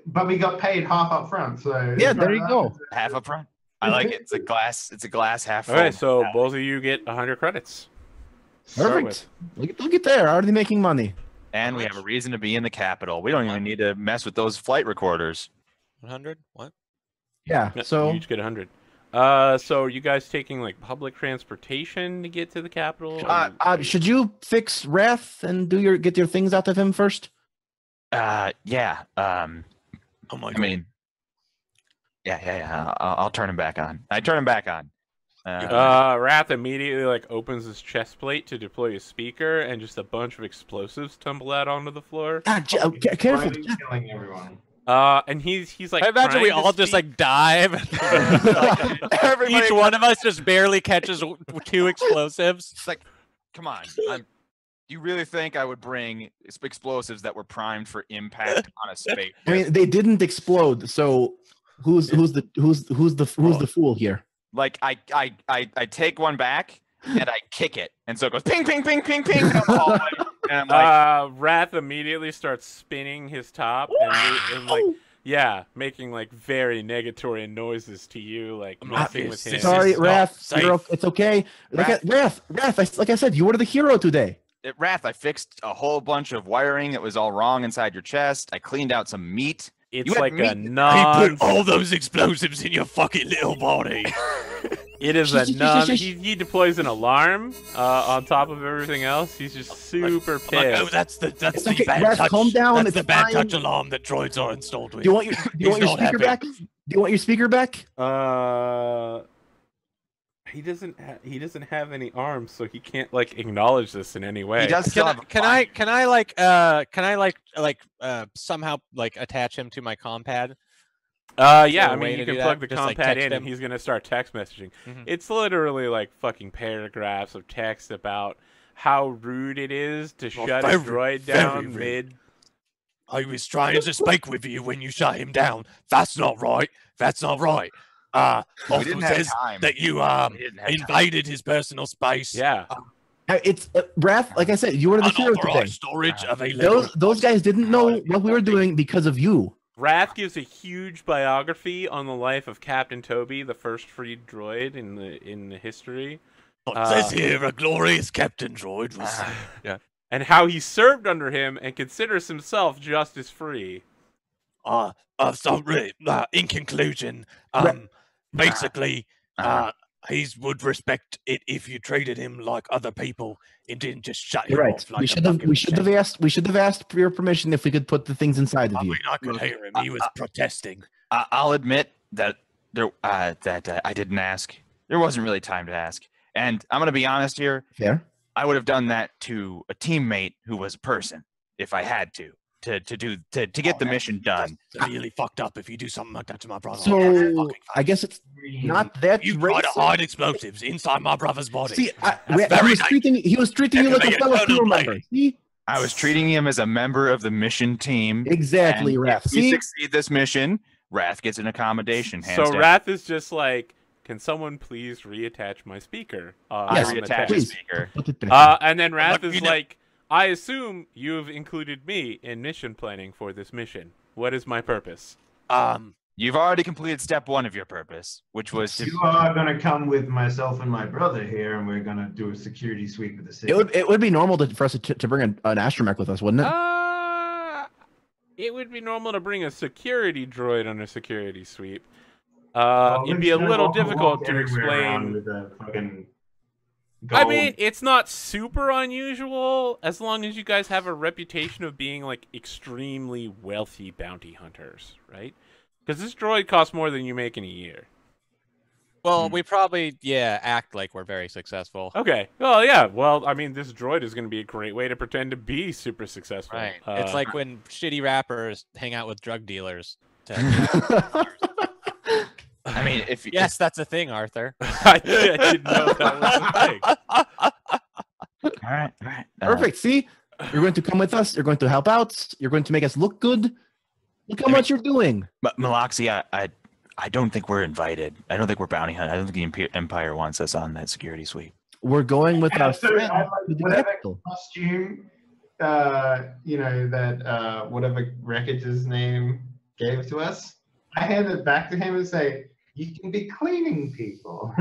But we got paid half up front, so Yeah, there you go. Half up front. I like it. It's a glass half full. All right, so both of you get 100 credits. Start with. Perfect. Look at there, already making money. And we have a reason to be in the capital. We don't even need to mess with those flight recorders. 100? What? Yeah. No, So you each get 100. So are you guys taking like public transportation to get to the capital? should you fix Wrath and get your things out of him first? Yeah. Oh my I god. mean, yeah. I'll turn him back on. I turn him back on. Wrath immediately opens his chest plate to deploy a speaker, and just a bunch of explosives tumble out onto the floor. Careful. Riley's killing everyone. And he's like. I imagine we trying to all just speak- like dive. Everybody Each one of us just barely catches 2 explosives. It's like, come on. Do you really think I would bring explosives that were primed for impact on a space? I mean, they didn't explode. So who's the fool here? Like I take one back and I kick it, and so it goes ping, ping, ping, ping, ping down the hallway. And I'm like, Wrath immediately starts spinning his top and like making like very negatory noises to you, like messing with him. Sorry, Wrath. safe. It's okay. Wrath. Like I said, you were the hero today. At Wrath, I fixed a whole bunch of wiring that was all wrong inside your chest. I cleaned out some meat. It's You had like a meat- He non. put all those explosives in your fucking little body. It is a non. He deploys an alarm on top of everything else. He's just super I'm like, oh, pissed. that's okay, the bad Raph, touch. calm down, That's it's the bad touch fine. alarm that droids are installed with. Do you want your He's not speaker happy. back? Do you want your speaker back? He doesn't have any arms, so he can't like acknowledge this in any way. He does still Can I, have a can I somehow like attach him to my compad? Yeah, there I a way mean, you to can do plug that? the Just, like, compad text in, and him? he's gonna start text messaging. Mhm. It's literally like fucking paragraphs of text about how rude it is to shut a very, droid very down rude. mid. I was trying to speak with you when you shut him down. That's not right. That's not right. We Also didn't have says time. that you We didn't have time. invaded his personal space. Yeah, It's Wrath. Like I said, you were the hero today. Unauthorized storage available. Those guys didn't know what we were doing because of you. Wrath gives a huge biography on the life of Captain Toby, the first freed droid in the history, It says here a glorious Captain Droid was. and how he served under him and considers himself just as free. So really, in conclusion, basically, he would respect it if you treated him like other people and didn't just shut him You're right. off. Like We a should have. fucking We should have machine. asked. We should have asked for your permission if we could put the things inside of I you. mean, I could hear him. He was protesting. I'll admit that I didn't ask. There wasn't really time to ask, and I'm gonna be honest here. Fair. I would have done that to a teammate who was a person if I had to get the mission done. That's really fucked up if you do something like that to my brother. So I guess it's not that You try to racist. hide explosives inside my brother's body. See, That's very he was treating you That like could a be a fellow total crew play. member. See, I was treating him as a member of the mission team. exactly, and Wrath. If we See, succeed this mission, Wrath gets an accommodation. Hands So down. Wrath is just like, can someone please reattach my speaker? Yes, I on the reattach text?" the Please. speaker. Put it back. And then Wrath Look, is you know- like, I assume you've included me in mission planning for this mission. What is my purpose? You've already completed step 1 of your purpose, which was to. You are gonna come with myself and my brother here, and we're gonna do a security sweep of the city. It would be normal for us to bring an astromech with us, wouldn't it? It would be normal to bring a security droid on a security sweep. Well, It'd we're be a just gonna little walk difficult to everywhere around explain. with a fucking I gold- mean, it's not super unusual as long as you guys have a reputation of being like extremely wealthy bounty hunters, right? Because this droid costs more than you make in a year. Well, we probably act like we're very successful. Okay. Well, yeah. Well, I mean, this droid is going to be a great way to pretend to be super successful. Right. It's like when shitty rappers hang out with drug dealers. I mean, if Yes, that's a thing, Arthur. I didn't know that was a thing. all right. Perfect. See, you're going to come with us. You're going to help out. You're going to make us look good. Look how much you're doing. But Malaxi, I don't think we're invited. I don't think we're bounty hunters. I don't think the Empire wants us on that security suite. We're going with our So, friend I like to the whatever capital. costume, that whatever Wreckage name gave to us. I hand it back to him and say, "You can be cleaning people."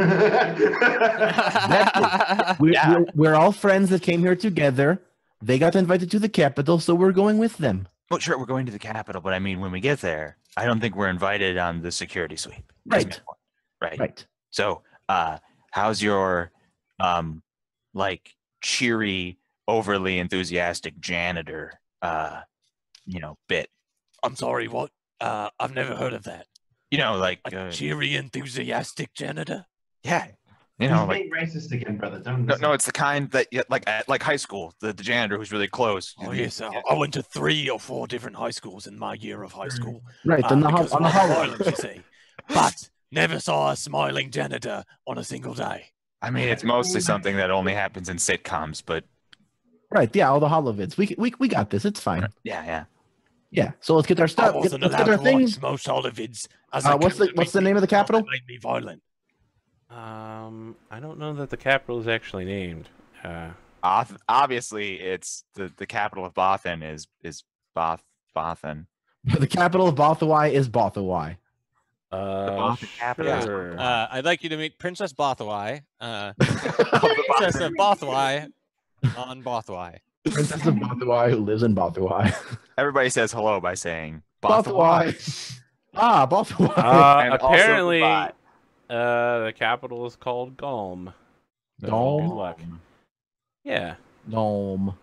We're all friends that came here together. They got invited to the capital, so we're going with them. Well, sure, we're going to the capital, but I mean, when we get there, I don't think we're invited on the security suite. That's my Right. point. Right. Right. So, how's your, cheery, overly enthusiastic janitor, bit? I'm sorry, what? I've never heard of that. You know, like, A cheery, enthusiastic janitor? yeah, You He's know, like being racist again, brother. Don't no, listen. no, it's the kind that like at like high school, the janitor who's really close. Oh yes, I went to 3 or 4 different high schools in my year of high school. Right, then Because on the of hallway. violence, you see. But never saw a smiling janitor on a single day. I mean, it's mostly something that only happens in sitcoms, but Right, yeah, all the holovids. We got this. It's fine. yeah. Yeah. So let's get our I stuff. wasn't Let's allowed get our to things. watch most holovids. As What's the name of the capital? Made me violent. I don't know that the capital is actually named. Obviously, it's the capital of Bothan is Bothan. The capital of Bothawai is Bothawai. Bothan capital. Sure. I'd like you to meet Princess Bothawai. Princess of Bothawai on Bothawai. Princess of Bothawai who lives in Bothawai. Everybody says hello by saying Bothawai. Ah, Bothawai. And also Apparently, goodbye. the capital is called Gulm. So Gulm? Good luck. Yeah, Gnome.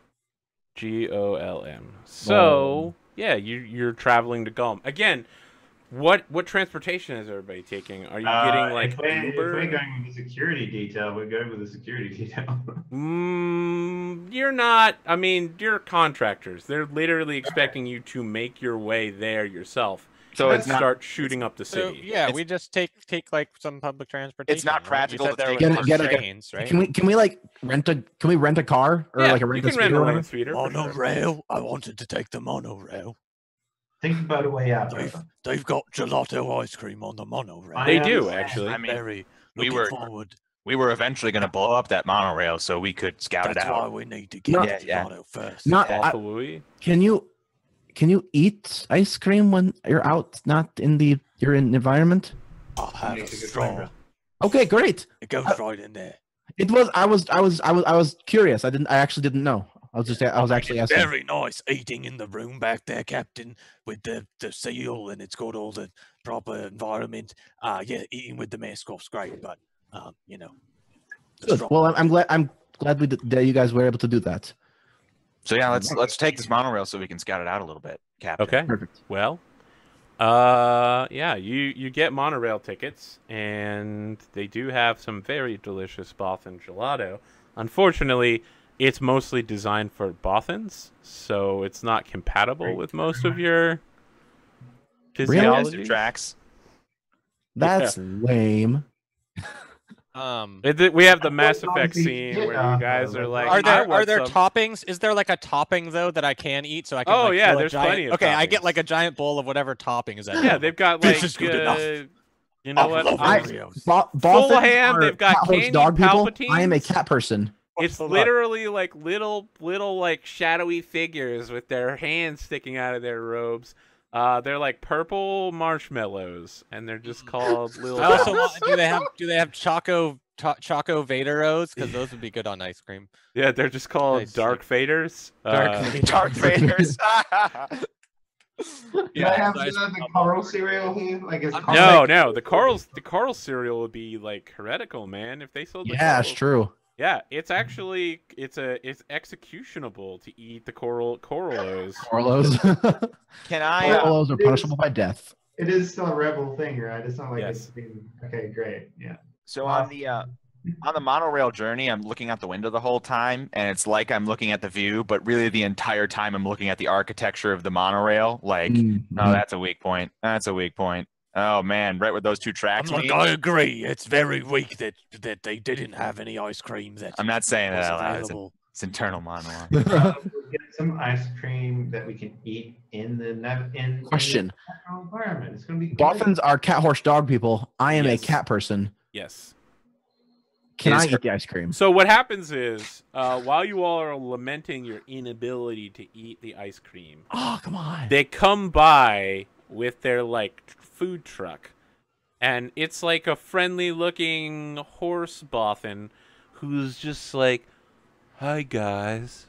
Golm. So yeah, you're traveling to Gulm again. What transportation is everybody taking? Are you getting like if we're Uber? going with the security detail, we're going with the security detail. You're not. I mean, you're contractors. They're literally expecting you to make your way there yourself. So and it's not start shooting up the So city. yeah, It's- we just take like some public transportation. not right? practical You to said there take was Get a- trains, right? Can we like rent a car or Yeah, like a you rent can a rent scooter a or land whatever? speeder. for sure. Monorail. I wanted to take the monorail. Think about a way out. They've, brother. they've got gelato ice cream on the monorail. I They do understand. actually. I mean, Very we looking were- forward. we were eventually going to blow up that monorail so we could scout That's it why out. we need to get No. the Yeah. gelato first. Not Baltawui? can you eat ice cream when you're out, not in the you're in environment? I'll have a Makes a good straw. point, bro. Okay, great. It goes right in there. It was I was curious. I actually didn't know. I was actually asking. Very nice eating in the room back there, Captain, with the seal, and it's got all the proper environment. Yeah, eating with the mask off's great, but you know. the Good. straw- Well, I'm glad that you guys were able to do that. So yeah, let's take this monorail so we can scout it out a little bit, Captain. Okay. Perfect. Well, yeah, you get monorail tickets, and they do have some very delicious Bothan gelato. Unfortunately, it's mostly designed for Bothans, so it's not compatible with most of your Massive physiology. tracks. That's lame. We have the Mass Well, Effect obviously, scene where yeah, you guys are like, Are "I there want are there some." toppings? Is there like a topping though that I can eat so I can? Oh, like, yeah, fill a there's giant... plenty of Okay, I get toppings. like a giant bowl of whatever topping is that. Yeah, they've got like This is good enough. you know I what? love I- Oreos. Bothans ham, are they've got cat horse candied dog people. I am a Palpatines. cat person. It's Hold on. literally like little like shadowy figures with their hands sticking out of their robes. They're like purple marshmallows, and they're just called little. I also dots. want, do they have Choco Vaderos? Because those would be good on ice cream. Yeah, they're just called Nice. dark faders. Dark Vader. Dark Vaders. Do I have so I just- the coral cereal here? Like it's No, the coral cereal would be like heretical, man. If they sold the Yeah, it's corals. true. Yeah, it's actually it's executionable to eat the coralos. Orlos. Can I? Orlos are punishable by death. It is still a rebel thing, right? It's not like Yes. it's been okay, great, yeah. So on the monorail journey, I'm looking out the window the whole time, and it's like I'm looking at the view, but really the entire time I'm looking at the architecture of the monorail. Like, oh, that's a weak point. That's a weak point. Oh man, right where those two I'm tracks like, meet. I agree. It's very weak that they didn't have any ice cream that I'm not saying that was out loud. available. It's internal monologue. We'll get some ice cream that we can eat in the Question. natural environment. It's gonna be great. Bothans are cat horse dog people. I am Yes. a cat person. Yes. Can Is I there- eat the ice cream? So what happens is, while you all are lamenting your inability to eat the ice cream, Oh, come on. they come by with their like food truck, and it's like a friendly looking horse Bothan who's just like, "Hi guys,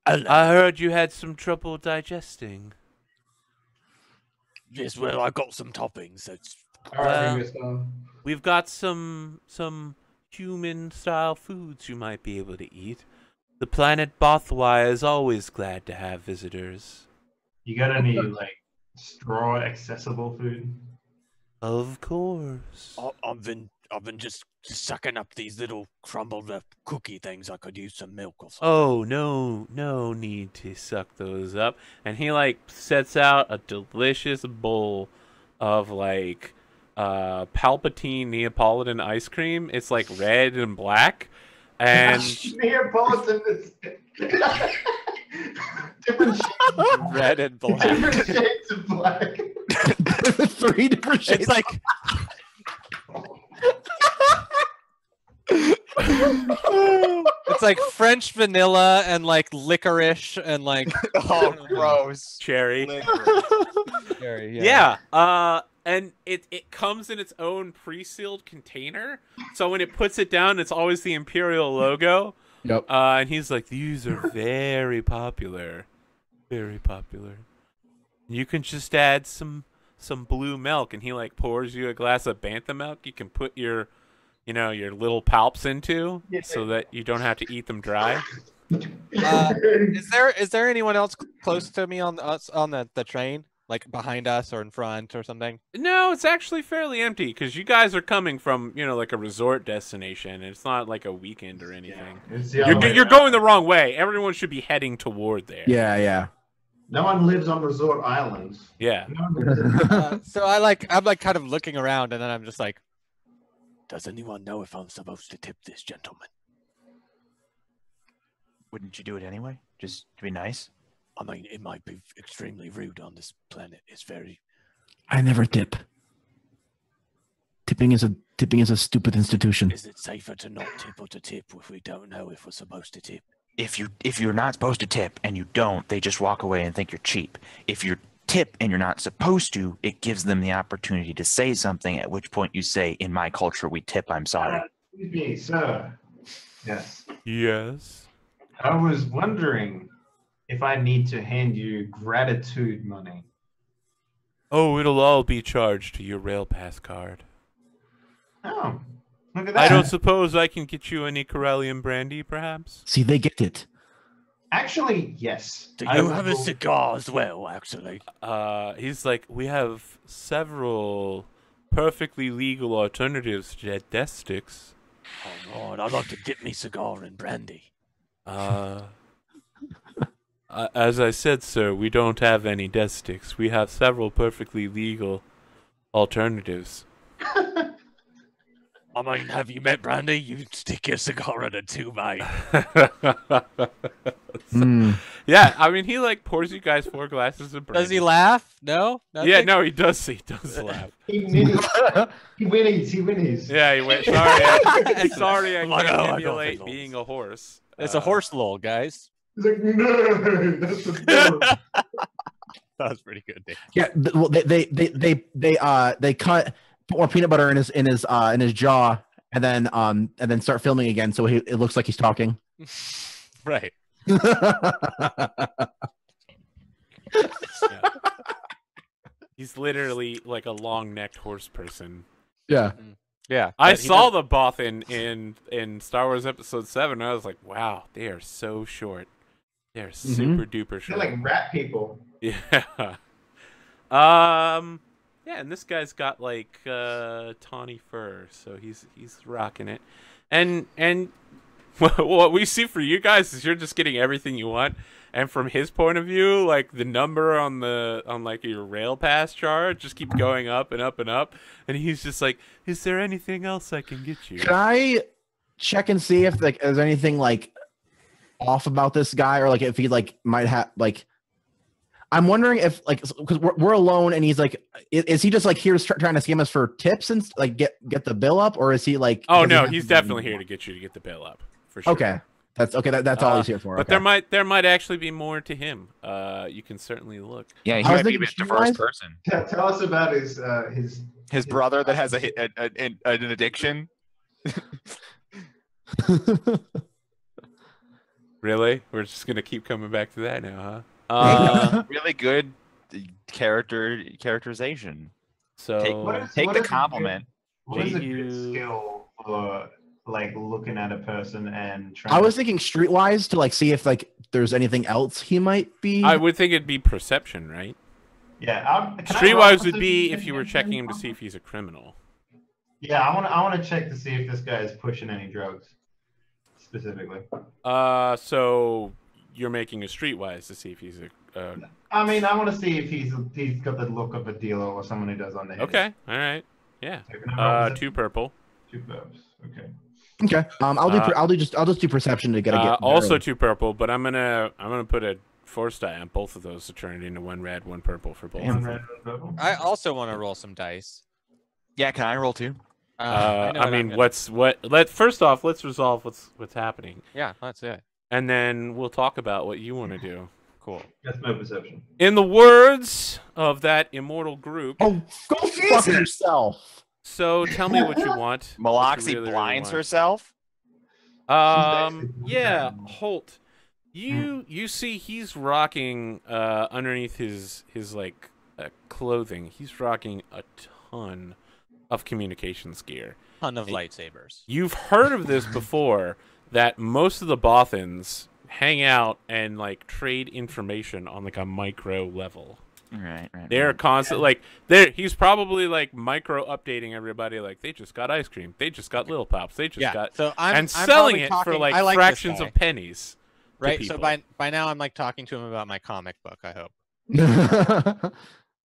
I heard you had some trouble digesting." Yes, well, I got some toppings. It's All right, Well, Mr. We've got some human style foods you might be able to eat. The planet Bothwai is always glad to have visitors. You got any like straw accessible food? Of course. I've been just sucking up these little crumbled up cookie things. I could use some milk or something. Oh, no need to suck those up. And he like sets out a delicious bowl of like Palpatine Neapolitan ice cream. It's like red and black. And Neapolitan is different shades, Red and black. different shades of black. 3 different shades. It's like it's like French vanilla and like licorice and like Oh, gross. cherry. cherry, Yeah. And it comes in its own pre-sealed container. So when it puts it down, it's always the Imperial logo. Yep. And he's like, these are very popular. Very popular. You can just add some blue milk, and he like pours you a glass of bantha milk you can put your your little palps into so that you don't have to eat them dry. Is there anyone else close to me on the train, like behind us or in front or something? No, it's actually fairly empty because you guys are coming from, like a resort destination. And it's not like a weekend or anything. It's the other way You're around. going the wrong way. Everyone should be heading toward there. Yeah. No one lives on resort islands. Yeah. No one lives So I'm like kind of looking around, and then I'm just like, Does anyone know if I'm supposed to tip this gentleman? Wouldn't you do it anyway? Just to be nice? I mean, it might be extremely rude on this planet. It's very. I never tip. Tipping is a stupid institution. Is it safer to not tip or to tip if we don't know if we're supposed to tip? If you're not supposed to tip and you don't, they just walk away and think you're cheap. If you tip and you're not supposed to, it gives them the opportunity to say something, at which point you say, in my culture, we tip, I'm sorry. Excuse me, sir. Yes. Yes. I was wondering if I need to hand you gratitude money. Oh, it'll all be charged to your rail pass card. Oh, look at that. I don't suppose I can get you any Corellian brandy, perhaps? See, they get it. Actually, yes. Do I you have a will- cigar as well, actually? He's like, we have several perfectly legal alternatives to that death sticks. Oh, Lord, I'd like to dip me cigar in brandy. As I said, sir, we don't have any death sticks. We have several perfectly legal alternatives. I mean, have you met Brandy? You stick your cigar in it too, mate. Yeah, I mean, he like pours you guys 4 glasses of brandy. does he laugh? No. Yeah, Nothing? no, he does. He does laugh. He whinnies. He whinnies. Yeah, he went. Sorry, I Like, can't oh, I got emulate it. being a horse. It's a horse lull, guys. He's like, no, that's the devil. That was pretty good, Dave. Yeah, well, they cut more peanut butter in his jaw, and then start filming again, so it looks like he's talking. Right. Yeah. He's literally like a long-necked horse person. Yeah. Yeah. I but he saw does- the Both in Star Wars Episode 7. And I was like, wow, they are so short. They're super duper They're short. like rat people. Yeah. Yeah, and this guy's got like tawny fur, so he's rocking it. And what we see for you guys is you're just getting everything you want. And from his point of view, like the number on like your rail pass charge just keeps going up and up and up. And he's just like, is there anything else I can get you? Can I check and see if like there's anything like off about this guy, or like if he like might have like? I'm wondering if like, because we're alone and he's like, is he just like here trying to scam us for tips and like get the bill up, or is he like? Oh does he no, have he's to- definitely here to get you to get the bill up for sure. Okay, that's okay. That's all he's here for. But okay. there might actually be more to him. You can certainly look. Yeah, he I was might be a thinking bit diverse streetwise. person. Tell us about His brother that has an addiction. Really? We're just gonna keep coming back to that now, huh? Really good characterization. So Take the compliment. What is a You- good skill for like looking at a person and trying? I was thinking streetwise to like see if like there's anything else he might be. I would think it'd be perception, right? yeah. Can I roll Streetwise would perception be if you were against checking him? him to see if he's a criminal. Yeah, I want to check to see if this guy is pushing any drugs specifically. So you're making a streetwise to see if he's a. I mean, I want to see if he's got the look of a dealer or someone who does on the head. Okay. All right. Yeah. So can I roll 2 purple. 2 buffs. Okay. Okay. I'll just do perception to get a get. Also 2 purple, but I'm gonna put a force die on both of those to turn it into 1 red, 1 purple for both. One of them. red, one purple. I also want to roll some dice. Yeah, can I roll too? I mean, first off, let's resolve what's happening, Yeah, that's it. and then we'll talk about what you want to do. Cool. That's my perception. In the words of that immortal group, Oh, go fuck yourself. so tell me what you want. what you Maloxy really, really blinds want. herself. Yeah, Holt. You see he's rocking underneath his like clothing. He's rocking a ton of communications gear. Ton of lightsabers. You've heard of this before, that most of the Bothans hang out and like trade information on like a micro level. Right. They're constant he's probably like micro updating everybody, like they just got ice cream, they just got Little Pops, they just got So I'm and I'm selling probably it talking, for like I fractions this guy, of pennies. to right. So people. by now I'm like talking to him about my comic book. I hope.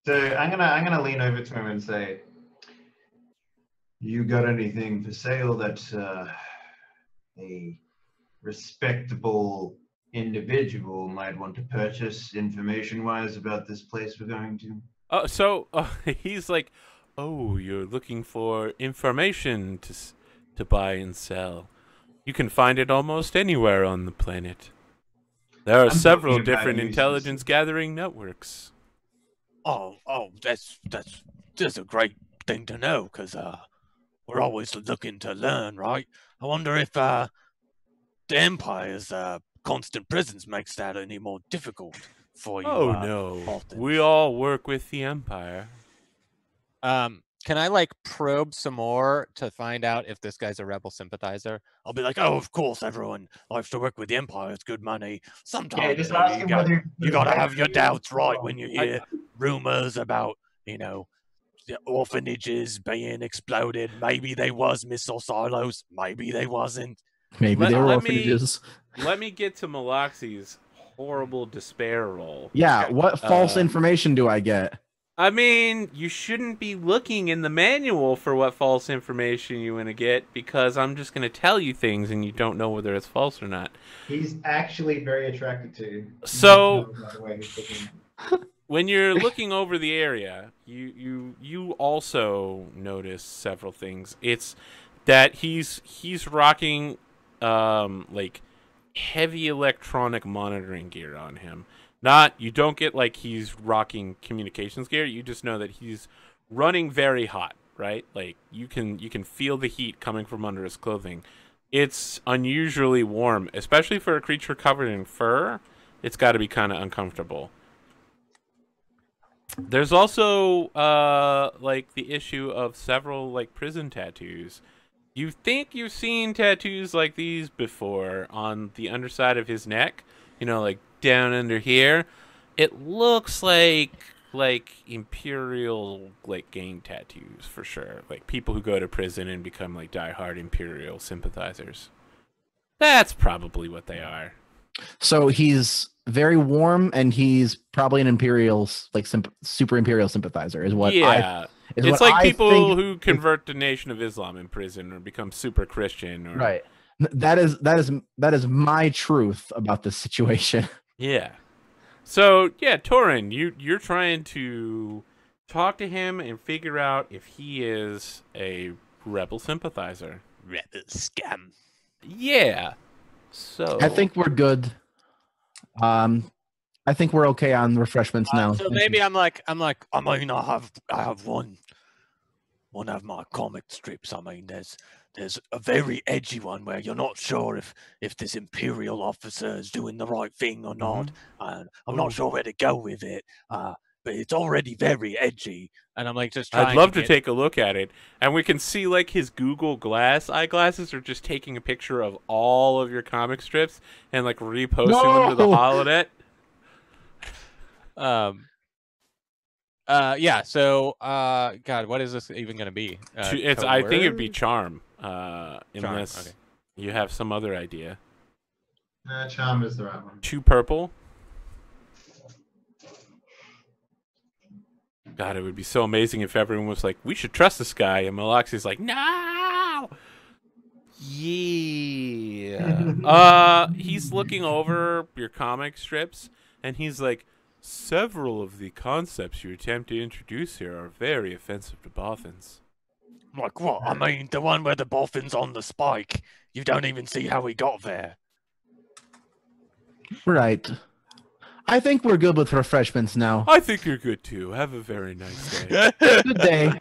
So I'm gonna lean over to him and say, "You got anything for sale that's a respectable individual might want to purchase information-wise about this place we're going to?" So he's like, "Oh, you're looking for information to buy and sell. You can find it almost anywhere on the planet. There are I'm several talking about different uses. intelligence gathering networks." Oh, that's a great thing to know, because we're always looking to learn, right? I wonder if the Empire's constant presence makes that any more difficult for you. Oh no, Bothans. we all work with the Empire. Can I like probe some more to find out if this guy's a rebel sympathizer? I'll be like, oh, of course, everyone likes to work with the Empire. It's good money. Sometimes Yeah, just you know, ask him whether you gotta have your doubts right when you hear rumors about, the orphanages being exploded. Maybe they was missile silos. Maybe they wasn't. Maybe they were let me- orphanages. Let me get to Maloxy's horrible despair roll. Yeah, what false Uh, information do I get? I mean, you shouldn't be looking in the manual for what false information you want to get, because I'm just going to tell you things and you don't know whether it's false or not. He's actually very attracted to you. So- By the way he's looking. When you're looking over the area, you also notice several things. It's that he's rocking like heavy electronic monitoring gear on him. You don't get like he's rocking communications gear. You just know that he's running very hot, right? Like you can feel the heat coming from under his clothing. It's unusually warm, especially for a creature covered in fur. It's got to be kind of uncomfortable. There's also like the issue of several like prison tattoos. You think you've seen tattoos like these before on the underside of his neck, like down under here. It looks like Imperial like gang tattoos for sure. Like people who go to prison and become like diehard Imperial sympathizers. That's probably what they are. So he's very warm, and he's probably an Imperial, like super Imperial sympathizer, is what Yeah. is It's what like I people think- who convert to Nation of Islam in prison or become super Christian. Or, Right. That is my truth about this situation. Yeah. So yeah, Torin, you're trying to talk to him and figure out if he is a rebel sympathizer. Rebel scam. Yeah. So I think we're good. I think we're okay on refreshments now. So maybe I'm like, I mean, I have one of my comic strips. I mean, there's a very edgy one where you're not sure if this Imperial officer is doing the right thing or not. And I'm not sure where to go with it. But it's already very edgy. and I'm like just trying. I'd love to get- take a look at it, and we can see like his Google Glass eyeglasses are just taking a picture of all of your comic strips and like reposting them to the No! holonet. Yeah. So, God, what is this even going to be? I think it'd be Coerce? charm. Unless okay. you have some other idea. Charm is the right one. 2 purple. God, it would be so amazing if everyone was like, "We should trust this guy," and Maloxi's like, "No." Yeah. He's looking over your comic strips, and he's like, "Several of the concepts you attempt to introduce here are very offensive to Bothans." Like what? I mean, the one where the boffin's on the spike. You don't even see how he got there. Right. I think we're good with refreshments now. I think you're good too. Have a very nice day. Good day.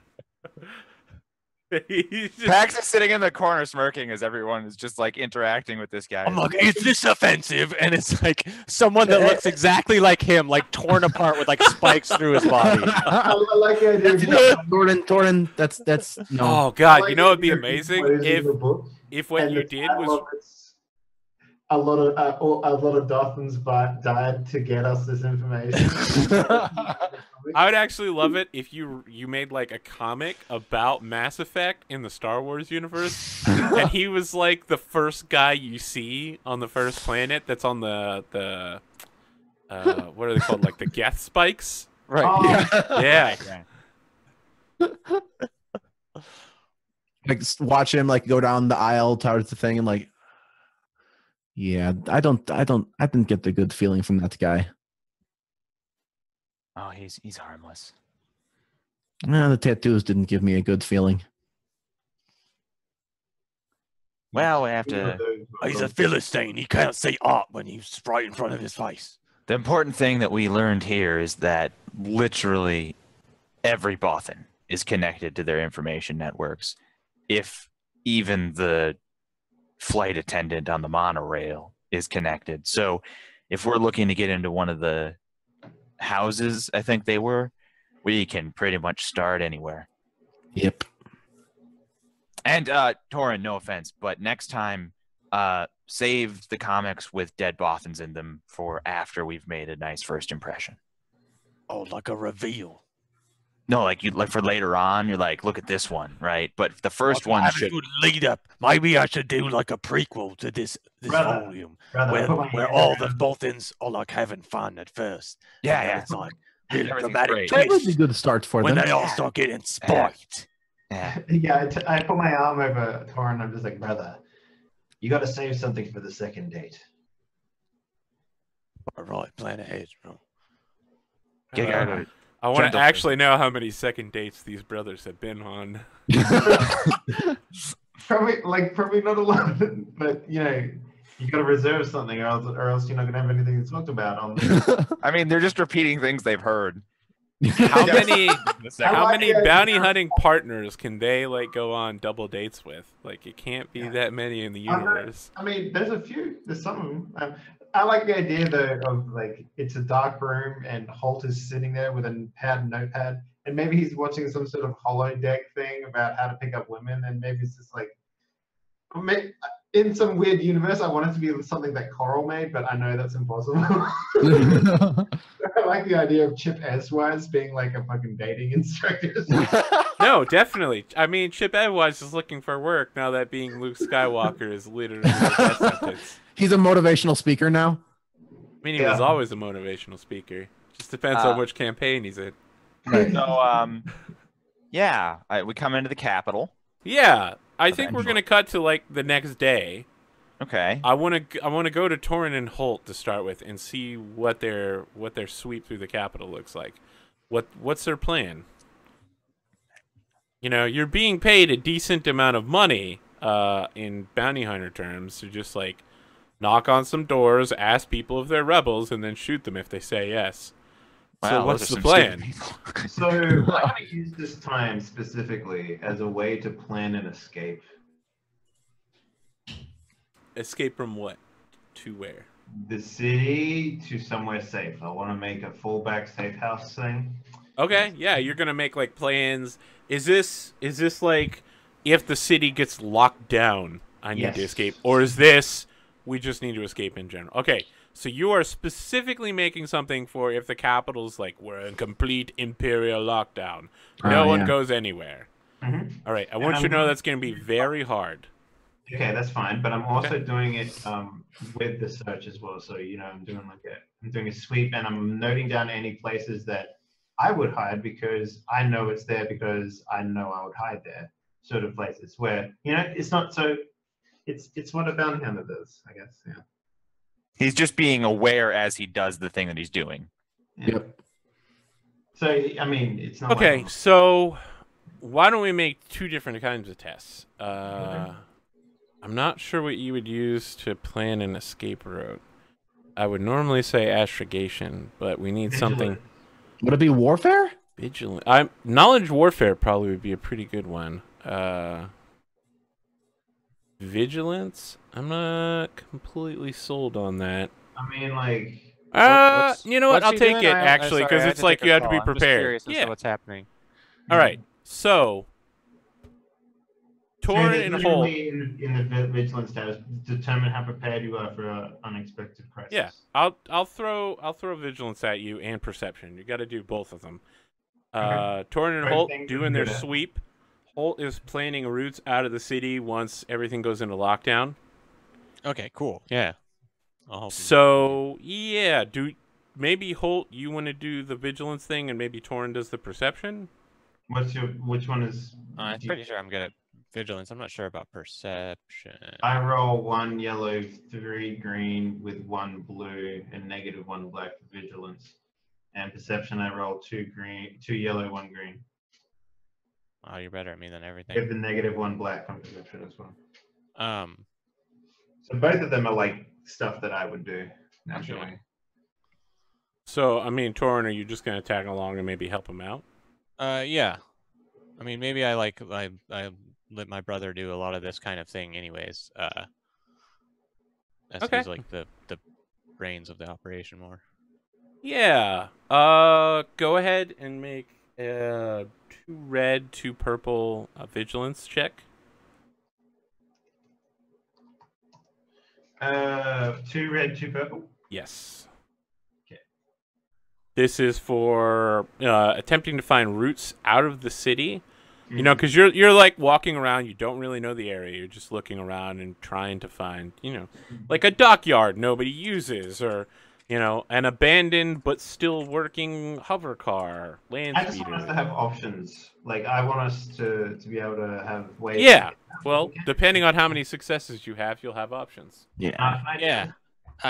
He's just- Pax is sitting in the corner smirking as everyone is just like interacting with this guy. I'm like, is this offensive? And it's like someone that looks exactly like him, like torn apart with like spikes through his body. I like the idea. Torin, that's no. Oh I God, like you know the it'd be idea of amazing what is in if the book, what and you the did title was of it's a lot of Dothans died to get us this information. I would actually love it if you made like a comic about Mass Effect in the Star Wars universe, and he was like the first guy you see on the first planet that's on the what are they called, like the Geth spikes? Right. Oh, Yeah. Like watch him like go down the aisle towards the thing and like, yeah, I didn't get the good feeling from that guy. Oh, he's harmless. No, the tattoos didn't give me a good feeling. Well, we have to. He's a Philistine. He can't see art when he's right in front of his face. The important thing that we learned here is that literally every Bothan is connected to their information networks. If even the flight attendant on the monorail is connected. So if we're looking to get into one of the houses, I think they were, we can pretty much start anywhere. Yep. And Torin, no offense, but next time, save the comics with dead Bothans in them for after we've made a nice first impression. Oh, like a reveal. No, like for later on, you're like, look at this one, right? But the first one Have a should. good lead up. Maybe I should do like a prequel to this Brother, volume Brother, put my where hand all down. the Bothans are like having fun at first. Yeah, And then yeah. it's like really Everything's dramatic great. That would be twist good start for when them. they all start getting spiked. Yeah. Yeah, I put my arm over Torin. I'm just like, brother, you got to save something for the second date. All right, plan ahead, bro. I want to Gentle. actually know how many second dates these brothers have been on. Probably not a lot, but you know, you got to reserve something, or else you're not gonna have anything to talk about on this. I mean, they're just repeating things they've heard. How many how like many the idea. bounty hunting partners can they like go on double dates with? Like it can't be that many in the I know. universe. I mean, there's a few. There's some of them. I like the idea though of like it's a dark room and Holt is sitting there with a pad and notepad, and maybe he's watching some sort of holodeck thing about how to pick up women, and maybe it's just like, in some weird universe, I want it to be something that Coral made, but I know that's impossible. I like the idea of Chip Eswise being like a fucking dating instructor. No, definitely. I mean, Chip Edwards is looking for work now that being Luke Skywalker is literally a death sentence. He's a motivational speaker now. I mean, he was Yeah. always a motivational speaker. Just depends on which campaign he's in. So, yeah, we come into the Capitol. Yeah, I think we're Eventually. gonna cut to like the next day. Okay. I want to go to Torin and Holt to start with and see what their sweep through the capital looks like. What's their plan? You know, you're being paid a decent amount of money in bounty hunter terms to just like knock on some doors, ask people if they're rebels, and then shoot them if they say yes. Wow, So those what's are the some plan? stupid people. So I'm going to use this time specifically as a way to plan an escape. Escape from what? To where? The city to somewhere safe. I want to make a fallback safe house thing. Okay, yeah, you're gonna make like plans. Is this like if the city gets locked down, I need to Yes. escape, or is this we just need to escape in general? Okay, So you are specifically making something for if the capital's like, we're in complete imperial lockdown. No one goes anywhere. All right, I want you to know that's going to be very hard. Okay, that's fine. But I'm also doing it with the search as well. So I'm doing I'm doing a sweep, and I'm noting down any places that I would hide because I know it's there because I know I would hide there. Sort of places where it's not so. It's what a bounty hunter does, I guess. Yeah. He's just being aware as he does the thing that he's doing. Yeah. Yep. So I mean, it's not. Okay, like so why don't we make 2 different kinds of tests? I'm not sure what you would use to plan an escape route. I would normally say astrogation, but we need something. Would it be warfare? Vigilant. Knowledge warfare probably would be a pretty good one. Vigilance? I'm not completely sold on that. I mean, like. You know what? I'll take it actually because it's like you have to be prepared. Yeah. What's happening? All right. So, Torin it's and literally Holt. in the vigilance status, determine how prepared you are for an unexpected crisis. Yeah, I'll throw vigilance at you and perception. You got to do both of them. Torin and Holt doing their sweep. Holt is planning routes out of the city once everything goes into lockdown. Okay, cool. Yeah. So yeah, maybe Holt, you want to do the vigilance thing, and maybe Torin does the perception. Which one is? I'm pretty sure I'm good at vigilance. I'm not sure about perception. I roll 1 yellow, 3 green with 1 blue and -1 black for vigilance. And perception, I roll 2 yellow, 1 green. Oh, you're better at me than everything. With the -1 black on perception as well. So both of them are like stuff that I would do naturally. So I mean, Torin, are you just gonna tag along and maybe help him out? Yeah. I mean, maybe I let my brother do a lot of this kind of thing, anyways. As he's like the brains of the operation more. Yeah. Go ahead and make 2 red, 2 purple vigilance check. 2 red, 2 purple. Yes. Okay. This is for attempting to find routes out of the city. You know, because you're like walking around, you don't really know the area. You're just looking around and trying to find, like a dockyard nobody uses, or an abandoned but still working hover car, land I just want us to have options. Like I want us to be able to have ways. Yeah. Well, depending on how many successes you have, you'll have options. Yeah.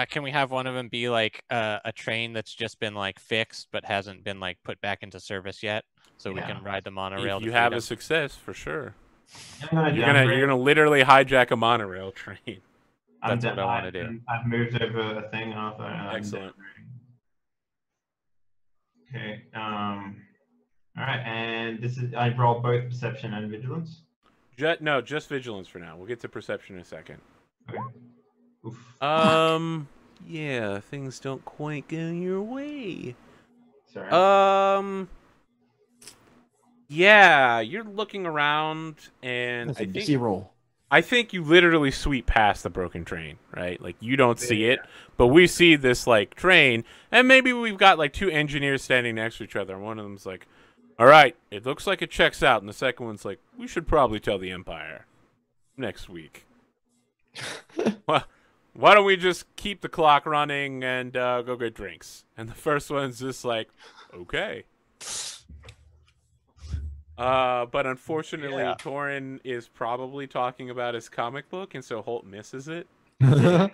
Can we have one of them be like a train that's just been like fixed but hasn't been like put back into service yet, so we can ride the monorail? If you have a success, for sure. You're gonna literally hijack a monorail train. That's what I want to do. I've moved over a thing, Arthur. Excellent. Okay. All right, and this is I roll both perception and vigilance. No, just vigilance for now. We'll get to perception in a second. Okay. Oof. Yeah, things don't quite go your way. Sorry. Yeah, you're looking around, and That's a DC roll. I think you literally sweep past the broken train, right? Like, you don't see it, but we see this, like, train, and maybe we've got, like, 2 engineers standing next to each other, and one of them's like, all right, it looks like it checks out, and the second one's like, we should probably tell the Empire next week. Well, why don't we just keep the clock running and go get drinks? And the first one's just like, okay. But unfortunately, Torin is probably talking about his comic book, and so Holt misses it. I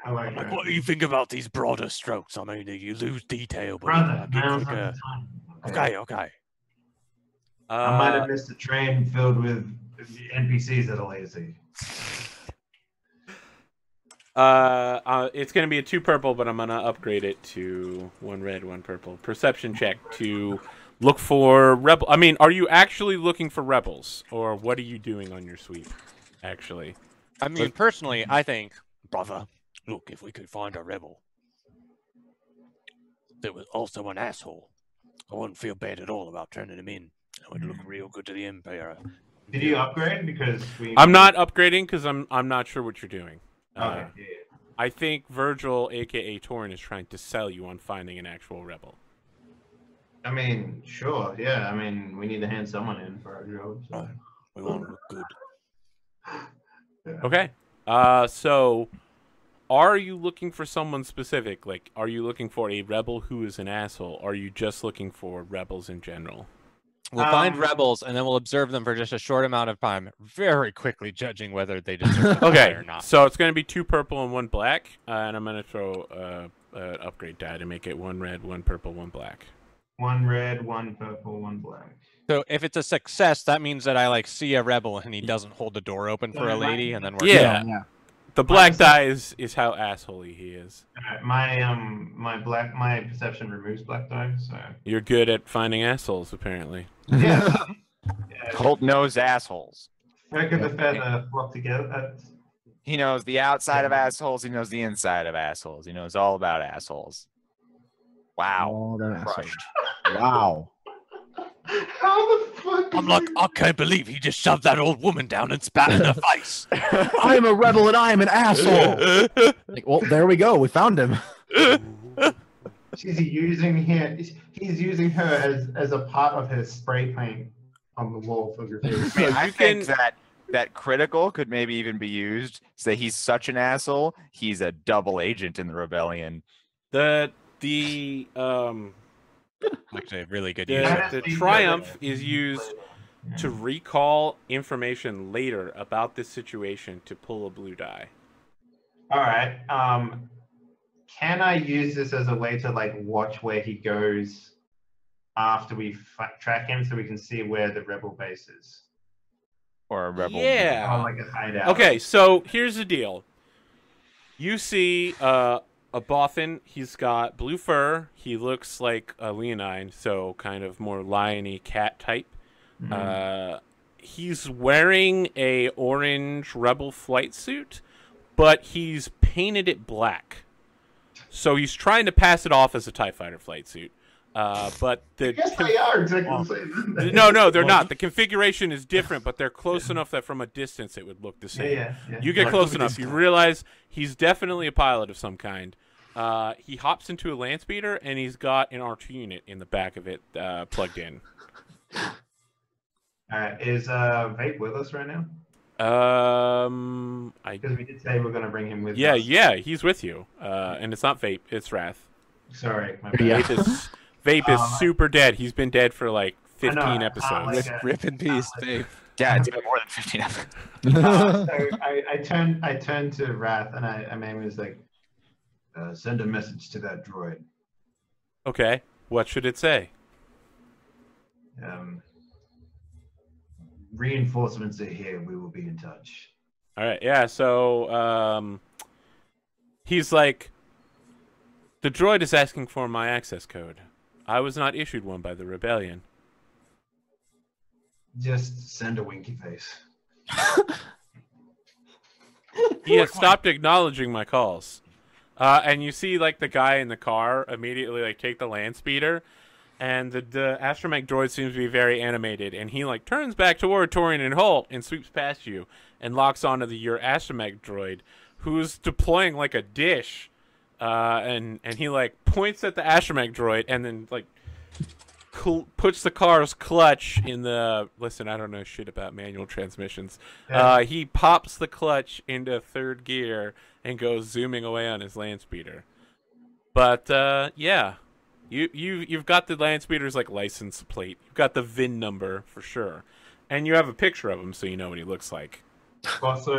like that. What do you think about these broader strokes? I mean, you lose detail, but Brother, you now's get not quicker. the time. Okay. I might have missed a train filled with NPCs at a lazy. It's gonna be a 2 purple, but I'm gonna upgrade it to 1 red, 1 purple. Perception check to look for rebel. I mean, are you actually looking for rebels, or what are you doing on your sweep? Actually, I mean, personally, I think Brother, look, if we could find a rebel that was also an asshole, I wouldn't feel bad at all about turning him in. It would look real good to the Empire. Did you upgrade? Because I'm not upgrading because I'm not sure what you're doing. Okay. I think Virgil, aka Torin, is trying to sell you on finding an actual rebel. I mean, sure, yeah. I mean, we need to hand someone in for our job. So. Right. We want to look good. Yeah. Okay. So are you looking for someone specific? Like, are you looking for a rebel who is an asshole? Are you just looking for rebels in general? We'll find rebels, and then we'll observe them for just a short amount of time, very quickly judging whether they deserve to Okay, die or not. so it's going to be 2 purple and 1 black, and I'm going to throw an upgrade die to make it 1 red, 1 purple, 1 black. 1 red, 1 purple, 1 black. So if it's a success, that means that I like see a rebel and he doesn't hold the door open for a lady, and then we're Yeah. good. The black die is how assholey he is. Alright, my perception removes black die, so You're good at finding assholes, apparently. yeah. Holt-nosed assholes. Work of the feather flock together. He knows the outside of assholes. He knows the inside of assholes. He knows all about assholes. Wow. Oh, that asshole. Crushed. Wow. How the fuck? I'm like, I can't believe he just shoved that old woman down and spat in her face. I am a rebel and I am an asshole. Like, well, there we go. We found him. She's using here. He's using her as a part of his spray paint on the wall for graffiti. I mean, I you think can- that critical could maybe even be used. Say he's such an asshole. He's a double agent in the rebellion. The Actually, a really good The- use. That the is the- triumph is used to recall information later about this situation to pull a blue die. All right. Can I use this as a way to like watch where he goes after we track him, so we can see where the rebel base is? Or a rebel. Yeah. Or like a hideout. Okay, so here's the deal. You see a Bothan. He's got blue fur. He looks like a leonine, so kind of more lion-y cat type. He's wearing a orange rebel flight suit, but he's painted it black. So he's trying to pass it off as a TIE fighter flight suit. But the Yes, they are exactly the same. aren't they? no, they're not. The configuration is different, but they're close enough that from a distance it would look the Yeah, same. yeah, yeah. You get Right. close enough, you realize he's definitely a pilot of some kind. He hops into a land speeder, and he's got an R2 unit in the back of it plugged in. Is Vape with us right now? Because we did say we're going to bring him with us. Yeah, he's with you. And it's not Vape, it's Wrath. Sorry, my Yeah. bad. Vape is super dead. He's been dead for like 15 I know, episodes. like Rip in peace, Dave. Yeah, it's been more than 15 episodes. So I turned to Wrath and I made him was like, send a message to that droid. Okay, what should it say? Reinforcements are here. We will be in touch. All right, yeah. So he's like, the droid is asking for my access code. I was not issued one by the rebellion. Just send a winky face. He has stopped acknowledging my calls. And you see like the guy in the car immediately like take the land speeder, and the astromech droid seems to be very animated, and he like turns back toward Torian and Holt and sweeps past you and locks onto your astromech droid, who's deploying like a dish. And he like points at the astromech droid and then like puts the car's clutch in the listen. I don't know shit about manual transmissions. He pops the clutch into third gear and goes zooming away on his land speeder. But yeah, you've got the land speeder's like license plate. You've got the VIN number for sure, and you have a picture of him so you know what he looks like. Also,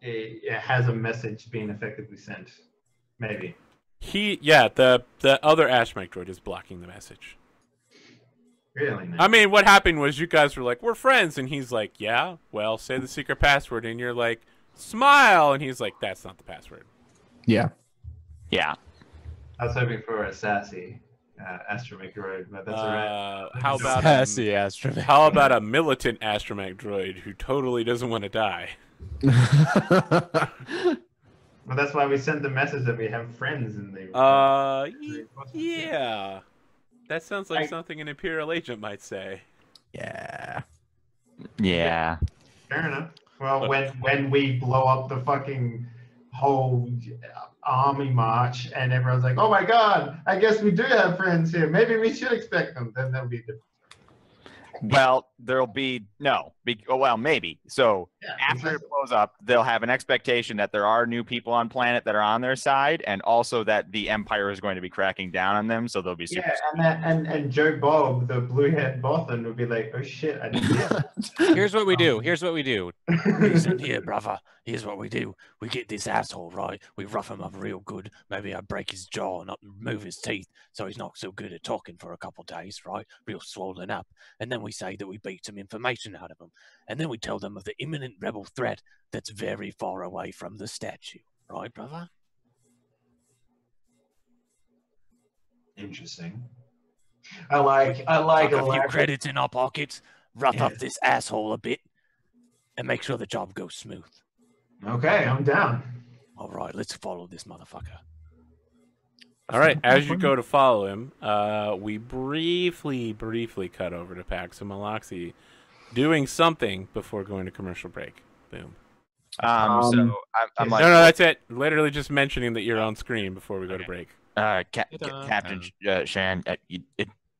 it has a message being effectively sent. Maybe. The other astromech droid is blocking the message. Really? I mean, what happened was you guys were like, we're friends. And he's like, yeah, well, say the secret password. And you're like, smile. And he's like, that's not the password. Yeah. Yeah. I was hoping for a sassy astromech droid, but that's alright. How about Sassy astromech. how about a militant astromech droid who totally doesn't want to die? Well, that's why we sent the message that we have friends in the. Yeah. That sounds like something an Imperial agent might say. Yeah. Yeah. Fair enough. Well, when we blow up the fucking whole army march, and everyone's like, "Oh my God, I guess we do have friends here. Maybe we should expect them." Then there'll be different. Well, there'll be well, maybe. So Yeah, after it exactly. blows up, they'll have an expectation that there are new people on planet that are on their side, and also that the Empire is going to be cracking down on them. So they'll be super. Yeah, and Joe Bob, the blue-haired Bothan, would be like, "Oh shit, I didn't hear that." Here's what we do. Here's what we do. Listen here, brother. Here's what we do. We get this asshole, right? We rough him up real good. Maybe I break his jaw and move his teeth so he's not so good at talking for a couple of days, right? Real swollen up. And then we say that we beat some information out of him. And then we tell them of the imminent rebel threat that's very far away from the statue. Right, brother? Interesting. I like Tuck a few elaborate- credits in our pockets, rough up Yes. this asshole a bit, and make sure the job goes smooth. Okay, I'm down. All right, let's follow this motherfucker. All right, as you go to follow him, we briefly cut over to Pax and Maloxy doing something before going to commercial break. Boom. So I'm like, No, that's it. Literally just mentioning that you're on screen before we go to break. Captain Shan,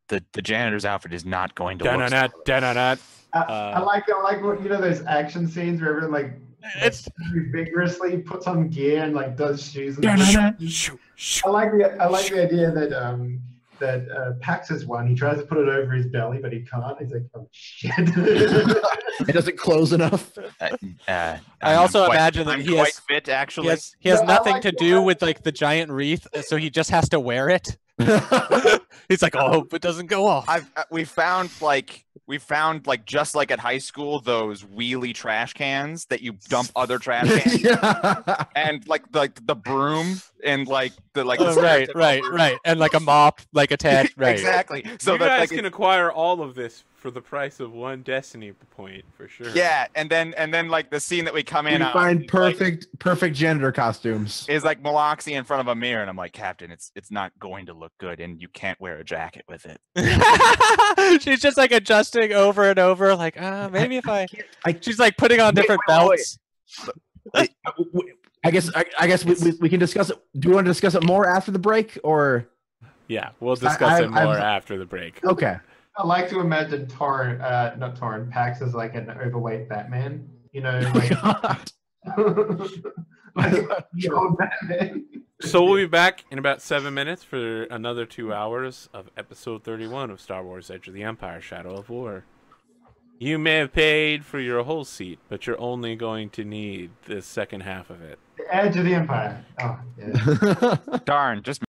the janitor's outfit is not going to look. Da-na-na. I like what those action scenes where everyone like It's vigorously puts on gear and like does shoes. And I like the idea that that Pax has one. He tries to put it over his belly, but he can't. He's like, oh shit. It doesn't close enough. I also imagine that I'm he quite has fit actually. he has No, I nothing like to the do way- with like the giant wreath, so he just has to wear it. He's like, oh, I hope it doesn't go off. we found just like at high school those wheelie trash cans that you dump other trash cans Yeah. and like the broom and like the Oh, the right, stereotypical broom. and like a mop, like attached, right? Exactly. So You that guys like can acquire all of this for the price of one Destiny point, for sure. yeah, and then like the scene that we come We in on, find like, perfect janitor costumes. is like Maloxy in front of a mirror, and I'm like, Captain, it's not going to look good, and you can't wear a jacket with it. She's just like adjusting over and over, like, maybe if I. She's like putting on different wait, wait. belts. I guess we can discuss it. Do you want to discuss it more after the break, or Yeah, we'll discuss it more after the break. okay? I like to imagine not Torrent, Pax as like an overweight Batman. You know, Oh my like, God. like the old Batman. So we'll be back in about 7 minutes for another 2 hours of episode 31 of Star Wars Edge of the Empire, Shadow of War. You may have paid for your whole seat, but you're only going to need the second half of it. The Edge of the Empire. Oh, yeah. Darn, just